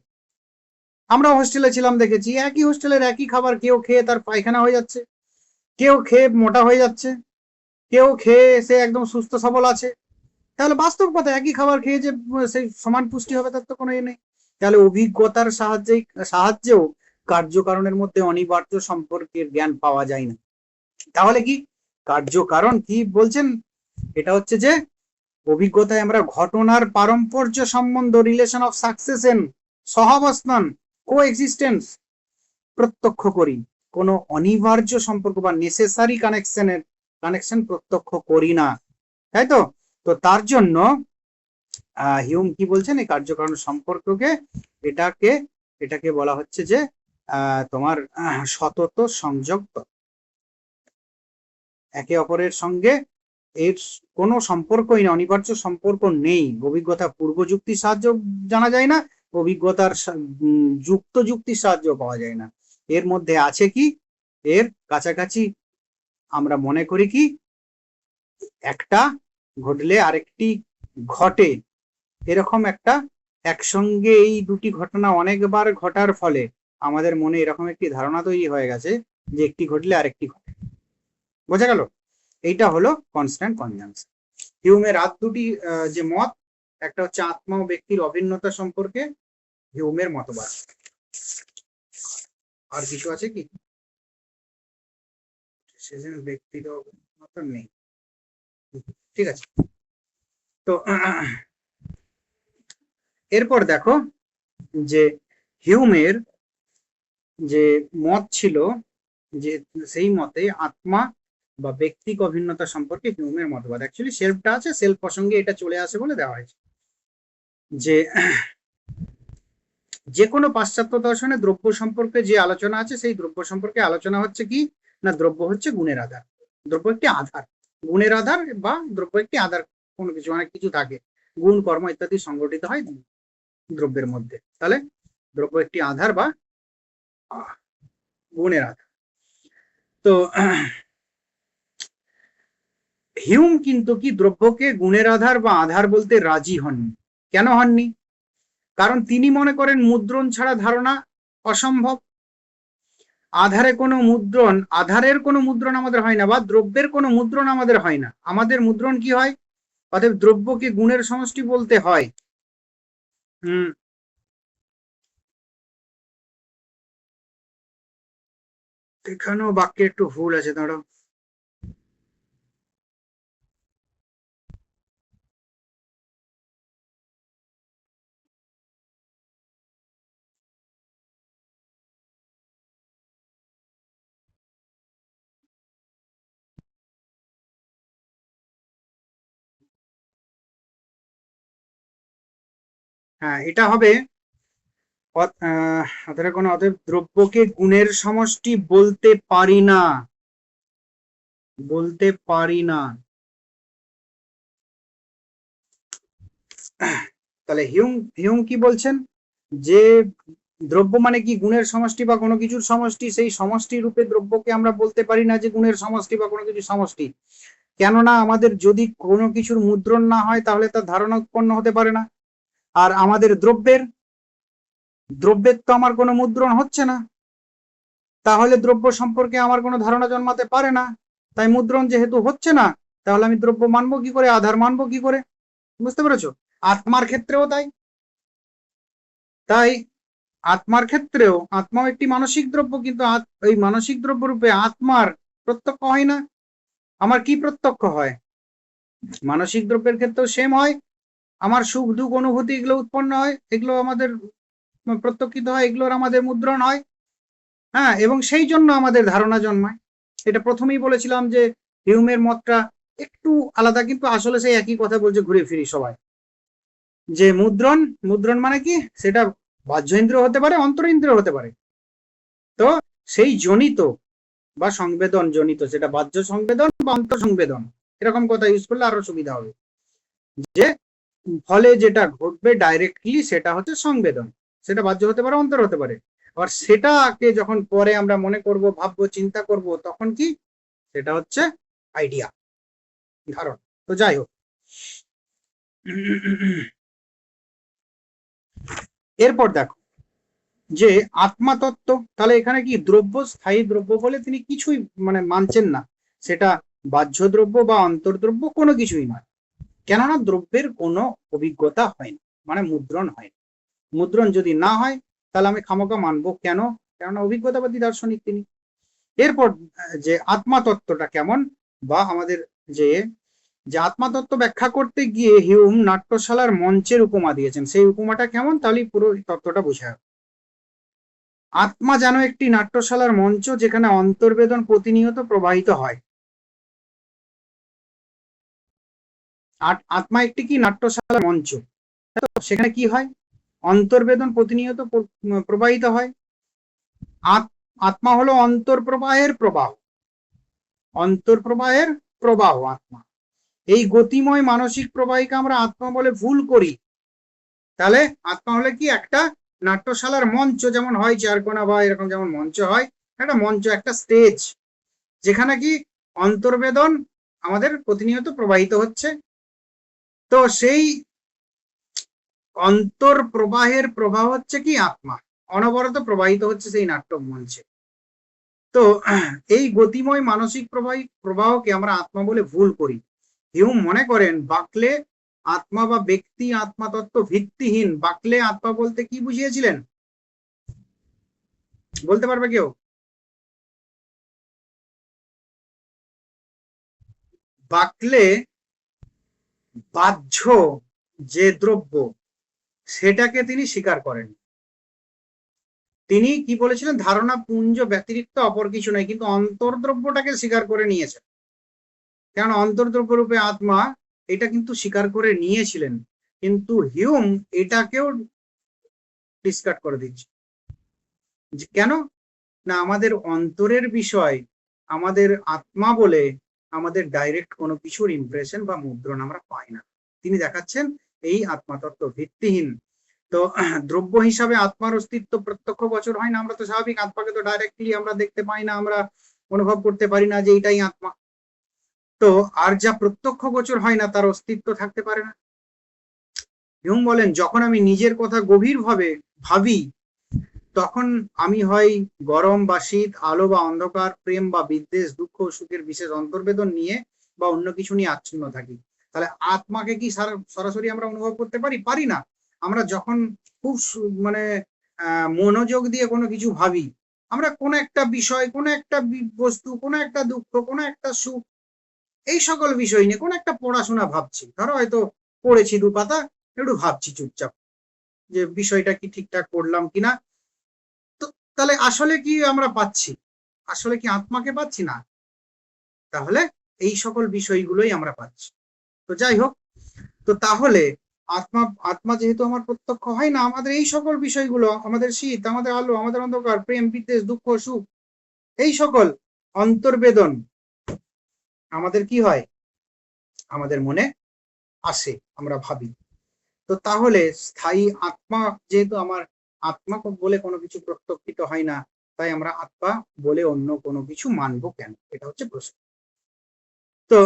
আমরা হোস্টেলে ছিলাম, দেখেছি একই হোস্টেলের একই খাবার কেউ খেয়ে তার পায়খানা হয়ে যাচ্ছে, কেউ খেয়ে মোটা হয়ে যাচ্ছে, কেউ খেয়ে সে একদম সুস্থ সবল আছে। তাহলে বাস্তব কথা, একই খাবার খেয়ে যে সেই সমান পুষ্টি হবে তার তো কোনো নেই। তাহলে অভিজ্ঞতার সাহায্যেও কার্যকারণের মধ্যে অনিবার্য সম্পর্কের জ্ঞান পাওয়া যায় না। তাহলে কি কার্যকারণ কি বলছেন? এটা হচ্ছে যে অভিজ্ঞতায় আমরা ঘটনার পারম্পর্য সম্বন্ধ, রিলেশন অফ সাকসেশন, সহাবস্থান, কো এক্সিস্টেন্স প্রত্যক্ষ করি, কোনো অনিবার্য সম্পর্ক বা নেসেসারি কানেকশন প্রত্যক্ষ করি না, তাই তো? তো তার জন্য হিউম কি বলছেন, এই কার্যকারণ সম্পর্ককে এটাকে এটাকে বলা হচ্ছে যে তোমার সতত সংযোগ তত্ত্ব। একে অপরের সঙ্গে এর কোনো সম্পর্কই না, অনিবার্য সম্পর্ক নেই। অভিজ্ঞতা পূর্ব যুক্তির সাহায্য জানা যায় না, অভিজ্ঞতার যুক্ত যুক্তির সাহায্য পাওয়া যায় না। এর মধ্যে আছে কি, এর কাছাকাছি আমরা মনে করি কি একটা ঘটলে আরেকটি ঘটে, এরকম একটা একসঙ্গে এই দুটি ঘটনা অনেকবার ঘটার ফলে আমাদের মনে এরকম একটি ধারণা তৈরি হয়ে গেছে যে একটি ঘটলে আরেকটি ঘটে। বোঝা গেল? এইটা হলো কনস্ট্যান্ট কনজাংশন। হিউমের আর দুটি যে মত, একটা হচ্ছে আত্মা ও ব্যক্তির অভিন্নতা সম্পর্কে হিউমের মতবাদ। আর কিছু আছে কি? সেজন্য ব্যক্তির অভিন্নতা নেই, ঠিক আছে। তো এরপর দেখো যে হিউমের যে মত ছিল, যে সেই মতে আত্মা বা ব্যক্তিক অভিন্নতা সম্পর্কে হিউমের মতবাদ। অ্যাকচুয়ালি সেলফটা আছে, সেলফ প্রসঙ্গে এটা চলে আসে বলে দেওয়া হয়েছে যে যে কোনো পাশ্চাত্য দর্শনে দ্রব্য সম্পর্কে যে আলোচনা আছে, সেই দ্রব্য সম্পর্কে আলোচনা হচ্ছে কি না, দ্রব্য হচ্ছে গুণের আধার। দ্রব্য একটি আধার, গুণের আধার, বা দ্রব্য একটি আধার, কোনো কিছু অনেক কিছু থাকে, গুণ কর্ম ইত্যাদি সংগঠিত হয় দ্রব্যের মধ্যে। তাহলে দ্রব্য একটি আধার বা গুণের আধার। তো হিউম কিন্তু কি দ্রব্যকে গুণের আধার বা আধার বলতে রাজি হননি। কেন হননি? কারণ তিনি মনে করেন মুদ্রণ ছাড়া ধারণা অসম্ভব। আধারের কোনো মুদ্রণ আমাদের হয় না, বা দ্রব্যের কোনো মুদ্রণ আমাদের হয় না। আমাদের মুদ্রণ কি হয়? অতএব দ্রব্যকে গুণের সমষ্টি বলতে হয়। এখানেও বাক্যে একটু ভুল আছে, দাঁড়াও। হ্যাঁ, এটা হবে অতএব দ্রব্যকে গুণের সমষ্টি বলতে পারি না, তাহলে হিউম কি বলছেন যে দ্রব্য মানে কি গুণের সমষ্টি বা কোনো কিছুর সমষ্টি, সেই সমষ্টি রূপে দ্রব্যকে আমরা বলতে পারি না যে গুণের সমষ্টি বা কোনো কিছুর সমষ্টি। কেননা আমাদের যদি কোনো কিছুর মুদ্রণ না হয় তাহলে তার ধারণা উৎপন্ন হতে পারে না। আর আমাদের দ্রব্যের তো আমার কোনো মুদ্রণ হচ্ছে না, তাহলে দ্রব্য সম্পর্কে আমার কোনো ধারণা জন্মাতে পারে না। তাই মুদ্রণ যেহেতু হচ্ছে না, তাহলে আমি দ্রব্য মানবো কি করে, আধার মানবো কি করে? বুঝতে পেরেছো? আত্মার ক্ষেত্রেও তাই। আত্মার ক্ষেত্রেও আত্মাও একটি মানসিক দ্রব্য, কিন্তু ওই মানসিক দ্রব্য রূপে আত্মার প্রত্যক্ষ হয় না। আমার কি প্রত্যক্ষ হয়? মানসিক দ্রব্যের ক্ষেত্রেও সেম হয়। আমার সুখ দুঃখ অনুভূতি এগুলো উৎপন্ন হয়, এগুলো আমাদের প্রত্যক্ষিত হয়, এগুলোর আমাদের মুদ্রণ হয়। হ্যাঁ, এবং সেই জন্য আমাদের ধারণা জন্মায়। এটা প্রথমেই বলেছিলাম যে হিউমের মতটা একটু আলাদা, কিন্তু আসলে সেই একই কথা বলছে ঘুরে ফিরি সবাই। যে মুদ্রণ মানে কি, সেটা বাহ্য ইন্দ্রিয় হতে পারে, অন্তর ইন্দ্রিয় হতে পারে। তো সেই জনিত বা সংবেদন জনিত, সেটা বাহ্য সংবেদন বা অন্তর সংবেদন, এরকম কথা ইউজ করলে আরো সুবিধা হবে। যে ফলে যেটা ঘটবে ডাইরেক্টলি সেটা হচ্ছে সংবেদন, সেটা বাহ্য হতে পারে, অন্তর হতে পারে। আবার সেটাকে যখন পরে আমরা মনে করব, ভাববো, চিন্তা করব, তখন কি, সেটা হচ্ছে আইডিয়া, ধারণা। তো যাই হোক, এরপর দেখো যে আত্মা তত্ত্ব। তাহলে এখানে কি দ্রব্য, স্থায়ী দ্রব্য বলে তিনি কিছুই মানে মানছেন না, সেটা বাহ্য দ্রব্য বা অন্তর্দ্রব্য কোনো কিছুই নয়। কেননা দ্রব্যের কোনো অভিজ্ঞতা হয় না, মানে মুদ্রণ হয় না। মুদ্রণ যদি না হয় তাহলে আমি খামোকা মানবো কেন? কেননা অভিজ্ঞতাবাদী দার্শনিক তিনি। এরপর যে আত্মা তত্ত্বটা কেমন, বা আমাদের যে আত্মাতত্ত্ব ব্যাখ্যা করতে গিয়ে হিউম নাট্যশালার মঞ্চের উপমা দিয়েছেন। সেই উপমাটা কেমন, তাহলে পুরো তত্ত্বটা বোঝা যাবে। আত্মা যেন একটি নাট্যশালার মঞ্চ, যেখানে অন্তর্বেদন প্রতিনিয়ত প্রবাহিত হয়। আত্মা একটি কি নাট্যশালার মঞ্চ, সেখানে কি হয়? অন্তর্বেদন প্রতিনিয়ত প্রবাহিত হয়। আত্মা হলো অন্তর্প্রবাহের প্রবাহ, অন্তর্প্রবাহের প্রবাহ আত্মা। এই গতিময় মানসিক প্রবাহকে আমরা আত্মা বলে ভুল করি। তাহলে আত্মা হলে কি? একটা নাট্যশালার মঞ্চ যেমন হয় চারকোনা বা এরকম যেমন মঞ্চ হয়, একটা মঞ্চ, একটা স্টেজ, যেখানে কি অন্তর্বেদন আমাদের প্রতিনিয়ত প্রবাহিত হচ্ছে। তো সেই অন্তর প্রবাহের প্রবাহ হচ্ছে কি আত্মা, অনবরত প্রবাহিত হচ্ছে সেই নাট্যক মঞ্চে। তো এই গতিময় মানসিক প্রবাহকে আমরা আত্মা বলে ভুল করি। হিউম মনে করেন বাকলে আত্মা বা ব্যক্তি আত্মা তত্ত্ব ভিত্তিহীন। বাকলে আত্মা বলতে কি বুঝিয়েছিলেন? বলতে পারবে কেউ? বাকলে বাহ্য যে দ্রব্য সেটাকে তিনি স্বীকার করেন। তিনি কি বলেছিলেন? ধারণা পুঞ্জ ব্যতিরিক্ত অপর কিছু নয়, কিন্তু অন্তর্দ্রব্যটাকে স্বীকার করে নিয়েছেন। কারণ অন্তর্দ্রব্য রূপে আত্মা, এটা কিন্তু স্বীকার করে নিয়েছিলেন, কিন্তু হিউম এটাকেও ডিসকার্ড করে দিচ্ছে। কেন না? আমাদের অন্তরের বিষয়, আমাদের আত্মা বলে আমাদের ডাইরেক্ট কোনো কিছুর ইমপ্রেশন বা মুদ্রণ আমরা পাই না। তিনি দেখাচ্ছেন এই আত্মাতত্ত্ব ভিত্তিহীন। তো দ্রব্য হিসাবে আত্মার অস্তিত্ব প্রত্যক্ষ গোচর হয় না। আমরা তো স্বাভাবিক, আত্মাকে তো ডাইরেক্টলি আমরা দেখতে পাই না, আমরা অনুভব করতে পারি না যে এটাই আত্মা। তো আর যা প্রত্যক্ষ গোচর হয় না তার অস্তিত্ব থাকতে পারে না। হিউম বলেন যখন আমি নিজের কথা গভীরভাবে ভাবি, তখন আমি হয় গরম বা শীত, আলো বা অন্ধকার, প্রেম বা বিদ্বেষ, দুঃখ সুখের বিশেষ অন্তর্বেদন নিয়ে বা অন্য কিছু নিয়ে আচ্ছন্ন থাকি। তাহলে আত্মাকে কি সরাসরি আমরা অনুভব করতে পারি? পারি না। আমরা যখন খুব মানে মনোযোগ দিয়ে কোনো কিছু ভাবি, আমরা কোনো একটা বিষয়, কোনো একটা বস্তু, কোনো একটা দুঃখ, কোনো একটা সুখ, এই সকল বিষয় নিয়ে কোনো একটা পড়াশোনা ভাবছি, ধরো হয়তো পড়েছি 2 পাতা, একটু ভাবছি চুপচাপ যে বিষয়টা কি ঠিকঠাক করলাম কিনা। তো তাহলে আসলে কি আমরা পাচ্ছি? আসলে কি আত্মাকে পাচ্ছি না? তাহলে এই সকল বিষয়গুলোই আমরা পাচ্ছি। তো যাই হোক, তো তাহলে আত্মা আত্মা যেহেতু আমার প্রত্যক্ষ হয় না, আমাদের এই সকল বিষয়গুলো, আমাদের শীত, আমাদের আলো, আমাদের অন্ধকার, প্রেম বিদ্বেষ, দুঃখ সুখ, এই সকল অন্তর্বেদন আমাদের কি হয়? আমাদের মনে আসে, আমরা ভাবি। তো তাহলে স্থায়ী আত্মা যেহেতু আমার আত্মা বলে কোনো কিছু প্রত্যক্ষিত হয় না, তাই আমরা আত্মা বলে অন্য কোনো কিছু মানবো কেন? এটা হচ্ছে প্রশ্ন। তো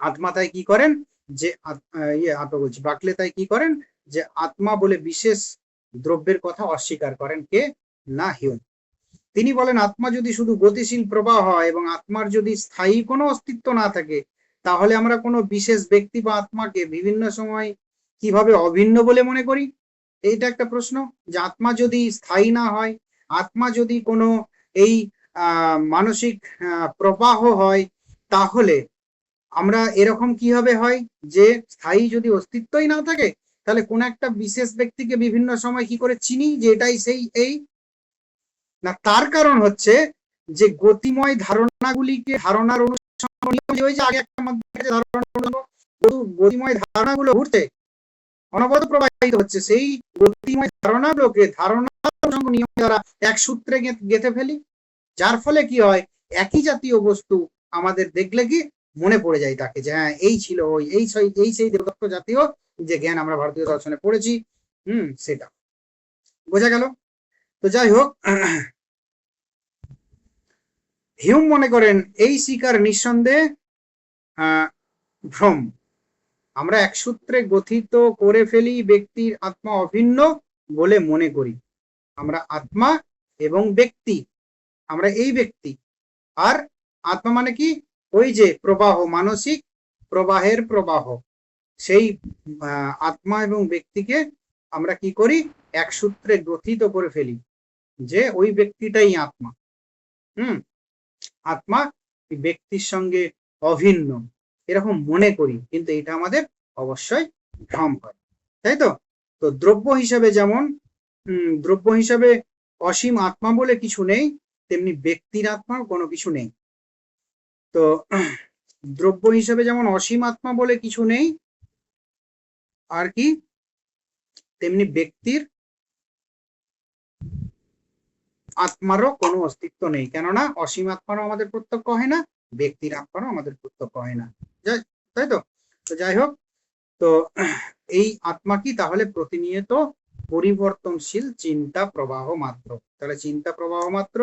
আত্মা তাই কি করেন? যে আত্মা বলছি, বাকলে তাই কি করেন? যে আত্মা বলে বিশেষ দ্রব্যের কথা অস্বীকার করেন। কে? না, হিউম। তিনি বলেন আত্মা যদি শুধু গতিশীল প্রবাহ হয় এবং আত্মার যদি স্থায়ী কোনো অস্তিত্ব না থাকে, তাহলে আমরা কোনো বিশেষ ব্যক্তি বা আত্মাকে বিভিন্ন সময় কিভাবে অভিন্ন বলে মনে করি? এইটা একটা প্রশ্ন। যে আত্মা যদি স্থায়ী না হয়, আত্মা যদি কোনো এই মানসিক প্রবাহ হয়, তাহলে আমরা এরকম কিভাবে হয় যে স্থায়ী যদি অস্তিত্বই না থাকে, তাহলে কোন একটা বিশেষ ব্যক্তিকে বিভিন্ন সময় কি করে চিনি যে এটাই সেই এই? না, তার কারণ হচ্ছে যে গতিময় ধারণাগুলিকে, ধারণার গতিময় ধারণাগুলো ঘুরছে, অনবরত প্রবাহিত হচ্ছে, সেই গতিময় ধারণাগুলোকে ধারণার নিয়ম দ্বারা এক সূত্রে গেঁথে ফেলি, যার ফলে কি হয়? একই জাতীয় বস্তু আমাদের দেখলে কি মনে পড়ে যায় তাকে, যে হ্যাঁ এই ছিল ওই, এই সেই দেবদত্ত জাতীয় যে জ্ঞান আমরা ভারতীয় দর্শনে পড়েছি। সেটা বোঝা গেল? তো যাই হোক, হিউম মনে করেন এই শিকার নিঃসন্দেহে ভ্রম। আমরা এক সূত্রে গঠিত করে ফেলি ব্যক্তির আত্মা অভিন্ন বলে মনে করি। আমরা আত্মা এবং ব্যক্তি, আমরা এই ব্যক্তি আর আত্মা মানে কি? ওই যে প্রবাহ, মানসিক প্রবাহের প্রবাহ, সেই আত্মা এবং ব্যক্তিকে আমরা কি করি? এক সূত্রে গ্রথিত করে ফেলি যে ওই ব্যক্তিটাই আত্মা। আত্মা ব্যক্তির সঙ্গে অভিন্ন এরকম মনে করি, কিন্তু এটা আমাদের অবশ্যই ভ্রম হয়, তাই তো? তো দ্রব্য হিসাবে যেমন দ্রব্য হিসাবে অসীম আত্মা বলে কিছু নেই, তেমনি ব্যক্তির আত্মাও কোনো কিছু নেই। তো দ্রব্য হিসাবে যেমন অসীম আত্মা বলে কিছু নেই, আর কি তেমনি ব্যক্তির আত্মারও কোনো অস্তিত্ব নেই, কেননা অসীম আত্মারও আমাদের প্রত্যক্ষ হয় না, ব্যক্তির আত্মারও আমাদের প্রত্যক্ষ হয় না। তাই তো? তো যাই হোক, তো এই আত্মা কি তাহলে প্রতিনিয়ত পরিবর্তনশীল চিন্তা প্রবাহ মাত্র। তাহলে চিন্তা প্রবাহ মাত্র,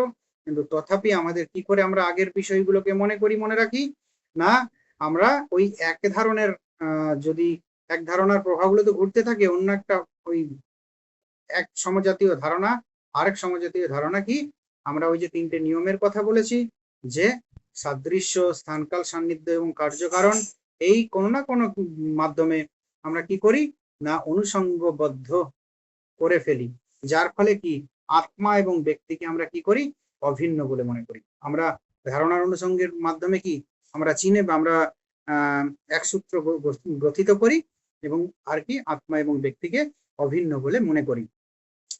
কিন্তু তথাপি আমাদের কি করে আমরা আগের বিষয়গুলোকে মনে করি, মনে রাখি না? আমরা ওই এক ধরনের যদি এক ধারণার প্রভাবগুলো তো ঘুরতে থাকে, অন্য একটা ওই এক সমজাতীয় ধারণা, আরেক সমজাতীয় ধারণা কি, আমরা ওই যে তিনটে নিয়মের কথা বলেছি, যে সাদৃশ্য, স্থানকাল, সান্নিধ্য এবং কার্যকারণ, এই কোনো না কোনো মাধ্যমে আমরা কি করি না অনুসঙ্গবদ্ধ করে ফেলি, যার ফলে কি আত্মা এবং ব্যক্তিকে আমরা কি করি অভিন্ন বলে মনে করি। আমরা ধারণার অনুসঙ্গের মাধ্যমে কি আমরা চিনে বা আমরা এক সূত্র গঠিত করি এবং আর কি আত্মা এবং ব্যক্তিকে অভিন্ন বলে মনে করি।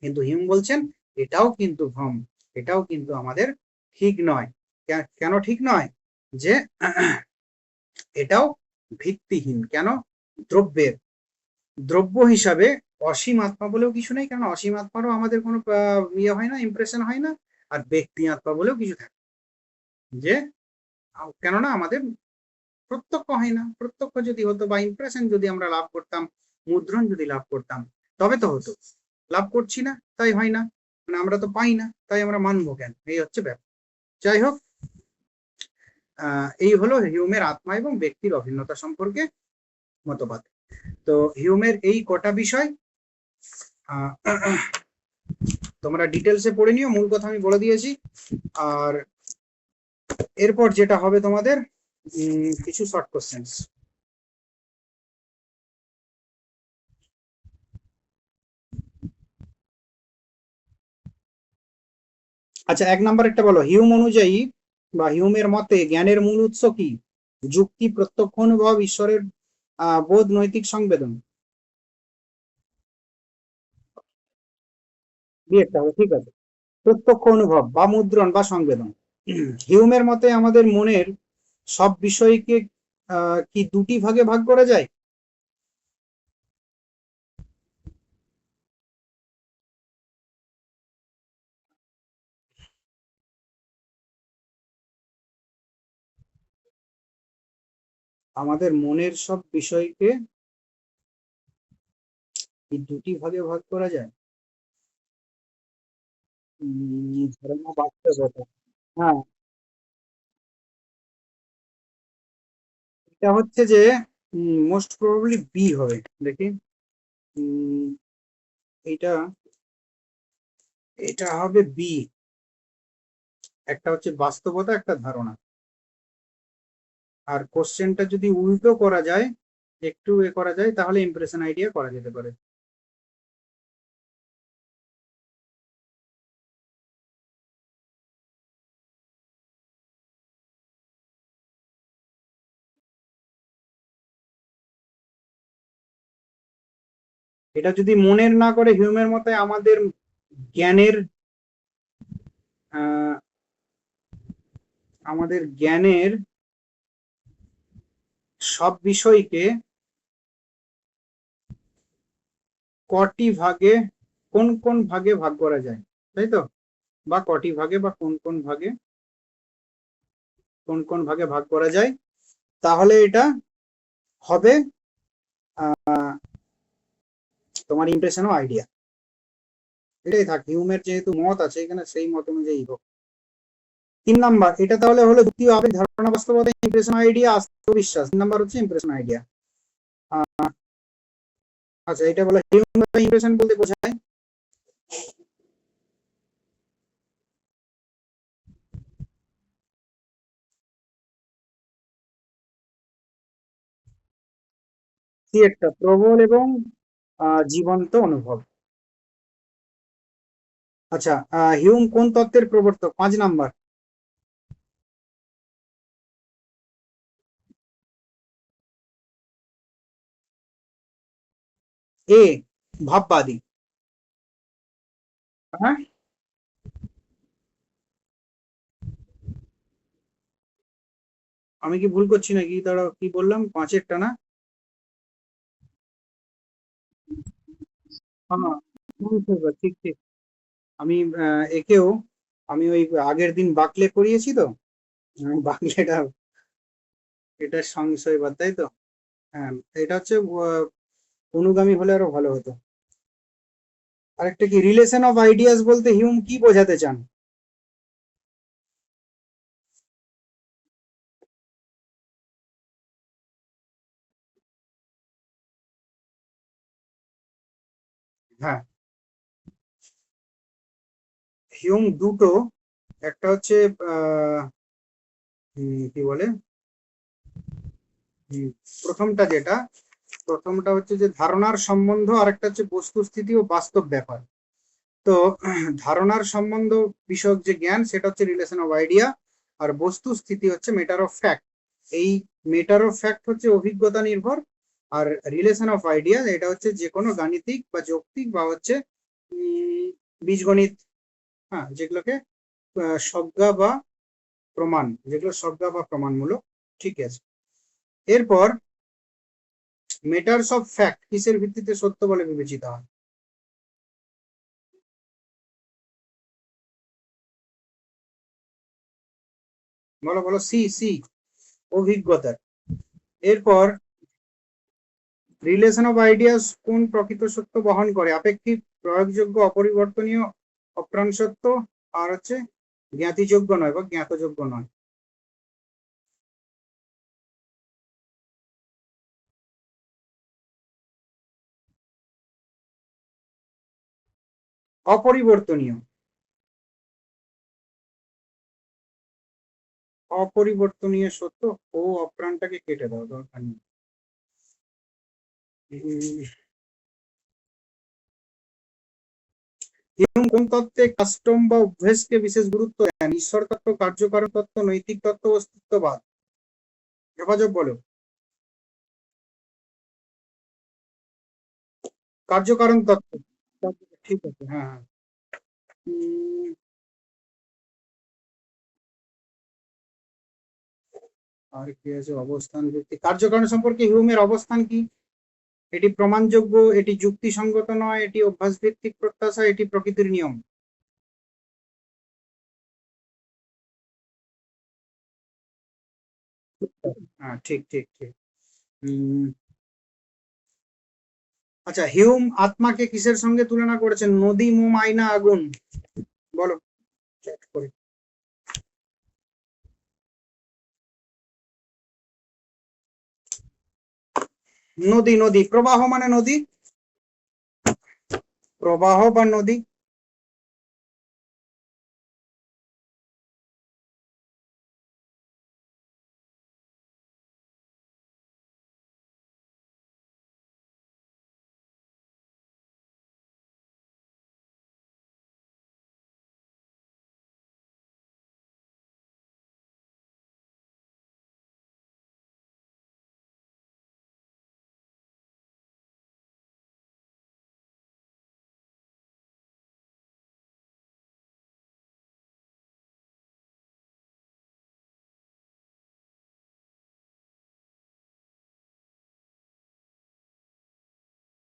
কিন্তু হিউম বলছেন এটাও কিন্তু ভ্রম, এটাও কিন্তু আমাদের ঠিক নয়। কেন ঠিক নয়? যে এটাও ভিত্তিহীন। কেন? দ্রব্য হিসাবে অসীম আত্মা বলেও কিছু নেই, কারণ অসীম আত্মারও আমাদের কোনো ইয়ে হয় না, ইমপ্রেশন হয় না। আর ব্যক্তি আত্মা বলেও কিছু থাকে, যে কেননা আমাদের প্রত্যক্ষ হয় না। প্রত্যক্ষ যদি হতো বা ইমপ্রেশন যদি আমরা লাভ করতাম, মুদ্রণ যদি লাভ করতাম, তবে তো হতো। লাভ করছি না, তাই হয় না, মানে আমরা তো পাই না, তাই আমরা মানবো কেন? এই হচ্ছে ব্যাপার। যাই হোক, এই হলো হিউমের আত্মা এবং ব্যক্তির অভিন্নতা সম্পর্কে মতবাদ। তো হিউমের এই কটা বিষয় তোমরা ডিটেলসে পড়ে নিও, মূল কথা আমি বলে দিয়েছি। আর এরপর যেটা হবে তোমাদের কিছু শর্ট কোশ্চেন্স। আচ্ছা, 1 নাম্বার একটা বলো, হিউম অনুযায়ী বা হিউমের মতে জ্ঞানের মূল উৎস কি? যুক্তি, প্রত্যক্ষ অনুভব, ঈশ্বরের বোধ, নৈতিক সংবেদন। বিয়েরটা হবে, ঠিক আছে। প্রত্যক্ষ অনুভব বা মুদ্রণ বা সংবেদন। হিউমের মতে আমাদের মনের সব বিষয়কে কি দুটি ভাগে ভাগ করা যায়? আমাদের মনের সব বিষয়কে কি দুটি ভাগে ভাগ করা যায়? ধারণা, বাস্তবতা। হ্যাঁ, এটা হচ্ছে যে মোস্ট প্রবাবলি বি হবে। দেখি, উম, এটা এটা হবে বি। একটা হচ্ছে বাস্তবতা, একটা ধারণা। আর কোশ্চেনটা যদি উল্টো করা যায়, একটু করা যায়, তাহলে ইমপ্রেশন আইডিয়া করা যেতে পারে। এটা যদি মনের না করে, হিউমের মতে আমাদের জ্ঞানের আহ, আমাদের জ্ঞানের সব বিষয়কে কটি ভাগে, কোন কোন ভাগে ভাগ করা যায়, তাই তো? বা কটি ভাগে বা কোন কোন ভাগে ভাগ করা যায়, তাহলে এটা হবে তোমার ইমপ্রেশন ও আইডিয়া। এটাই থাক, হিউমের যেহেতু মত আছে এখানে, সেই মত অনুযায়ী হোক। 3 নাম্বার, এটা তাহলে হলো দ্বিতীয় আবেগ, ধারণা, বাস্তবতা, ইমপ্রেশন আইডিয়া, আত্মবিশ্বাস। 3 নাম্বার হচ্ছে ইমপ্রেশন আইডিয়া। আচ্ছা, এটা বলে হিউম্যান ইমপ্রেশন বলতে বোঝায় কি একটা প্রবল এবং জীবন্ত অনুভব। আচ্ছা, হিউম কোন তত্ত্বের প্রবর্তক? 5 নাম্বার। এ, ভাববাদী। হ্যাঁ, আমি কি ভুল করছি নাকি? তারা কি বললাম, 5-এরটা না? হ্যাঁ, ঠিক ঠিক। আমি একেও আমি ওই আগের দিন বাকলে পড়িয়েছি তো, বাকলেটা এটা সংশয়বাদ, তাই তো? হ্যাঁ, এটা হচ্ছে অনুগামী হলে আরো ভালো হতো। আরেকটা কি, রিলেশন অফ আইডিয়াস বলতে হিউম কি বোঝাতে চান? হ্যাঁ, হিউম দুটো, একটা হচ্ছে আহ কি বলে, হুম, প্রথমটা যেটা, প্রথমটা হচ্ছে যে ধারণার সম্বন্ধ, আর একটা হচ্ছে বস্তুস্থিতি ও বাস্তব ব্যাপার। তো ধারণার সম্বন্ধ বিষয়ক যে জ্ঞান, সেটা হচ্ছে রিলেশন অফ আইডিয়া। আর বস্তুস্থিতি হচ্ছে মেটার অফ ফ্যাক্ট। এই মেটার অফ ফ্যাক্ট হচ্ছে অভিজ্ঞতা নির্ভর, আর রিলেশন অফ আইডিয়া এটা হচ্ছে যে কোনো গাণিতিক বা যৌক্তিক বা হচ্ছে বীজগণিত, হ্যাঁ, যেগুলোকে সজ্ঞা বা প্রমাণ, যেগুলো সজ্ঞা বা প্রমাণমূলক। ঠিক আছে, এরপর মেটার্স অফ ফ্যাক্ট কিসের ভিত্তিতে সত্য বলে বিবেচিত হয়? বলো বলো, সি সি, অভিজ্ঞতার। এরপর রিলেশন অফ আইডিয়াস কোন প্রকৃত সত্য বহন করে? আপেক্ষিক, প্রয়োগযোগ্য, অপরিবর্তনীয়, অপ্রাণ সত্য, আর হচ্ছে জ্ঞাতিযোগ্য নয় বা জ্ঞাতযোগ্য নয়। অপরিবর্তনীয়, অপরিবর্তনীয় সত্য। ও অপ্রাণটাকে কেটে দাও, দরকার নেই। হিউম কোন তত্ত্বে কাস্টম বা অভ্যেসকে বিশেষ গুরুত্ব দেন? ঈশ্বর তত্ত্ব, কার্যকারণ তত্ত্ব, নৈতিক তত্ত্ব, অস্তিত্ববাদ? যোগাযোগ বলো। কার্যকারণ তত্ত্ব। ঠিক আছে, হ্যাঁ হ্যাঁ। উম, আর কি আছে, অবস্থান ভিত্তিক কার্যকারণ সম্পর্কে হিউমের অবস্থান কি? এটি প্রমাণযোগ্য, এটি যুক্তিসঙ্গত নয়, এটি অভ্যাস ভিত্তিক প্রত্যাশা, এটি প্রকৃতির নিয়ম? হ্যাঁ, ঠিক ঠিক ঠিক। উম, আচ্ছা, হিউম আত্মাকে কিসের সঙ্গে তুলনা করেছেন? নদী, মোম, আয়না, আগুন? বলো, check করি। নদী, নদী, প্রবাহ মানে নদী, প্রবাহ বা নদী।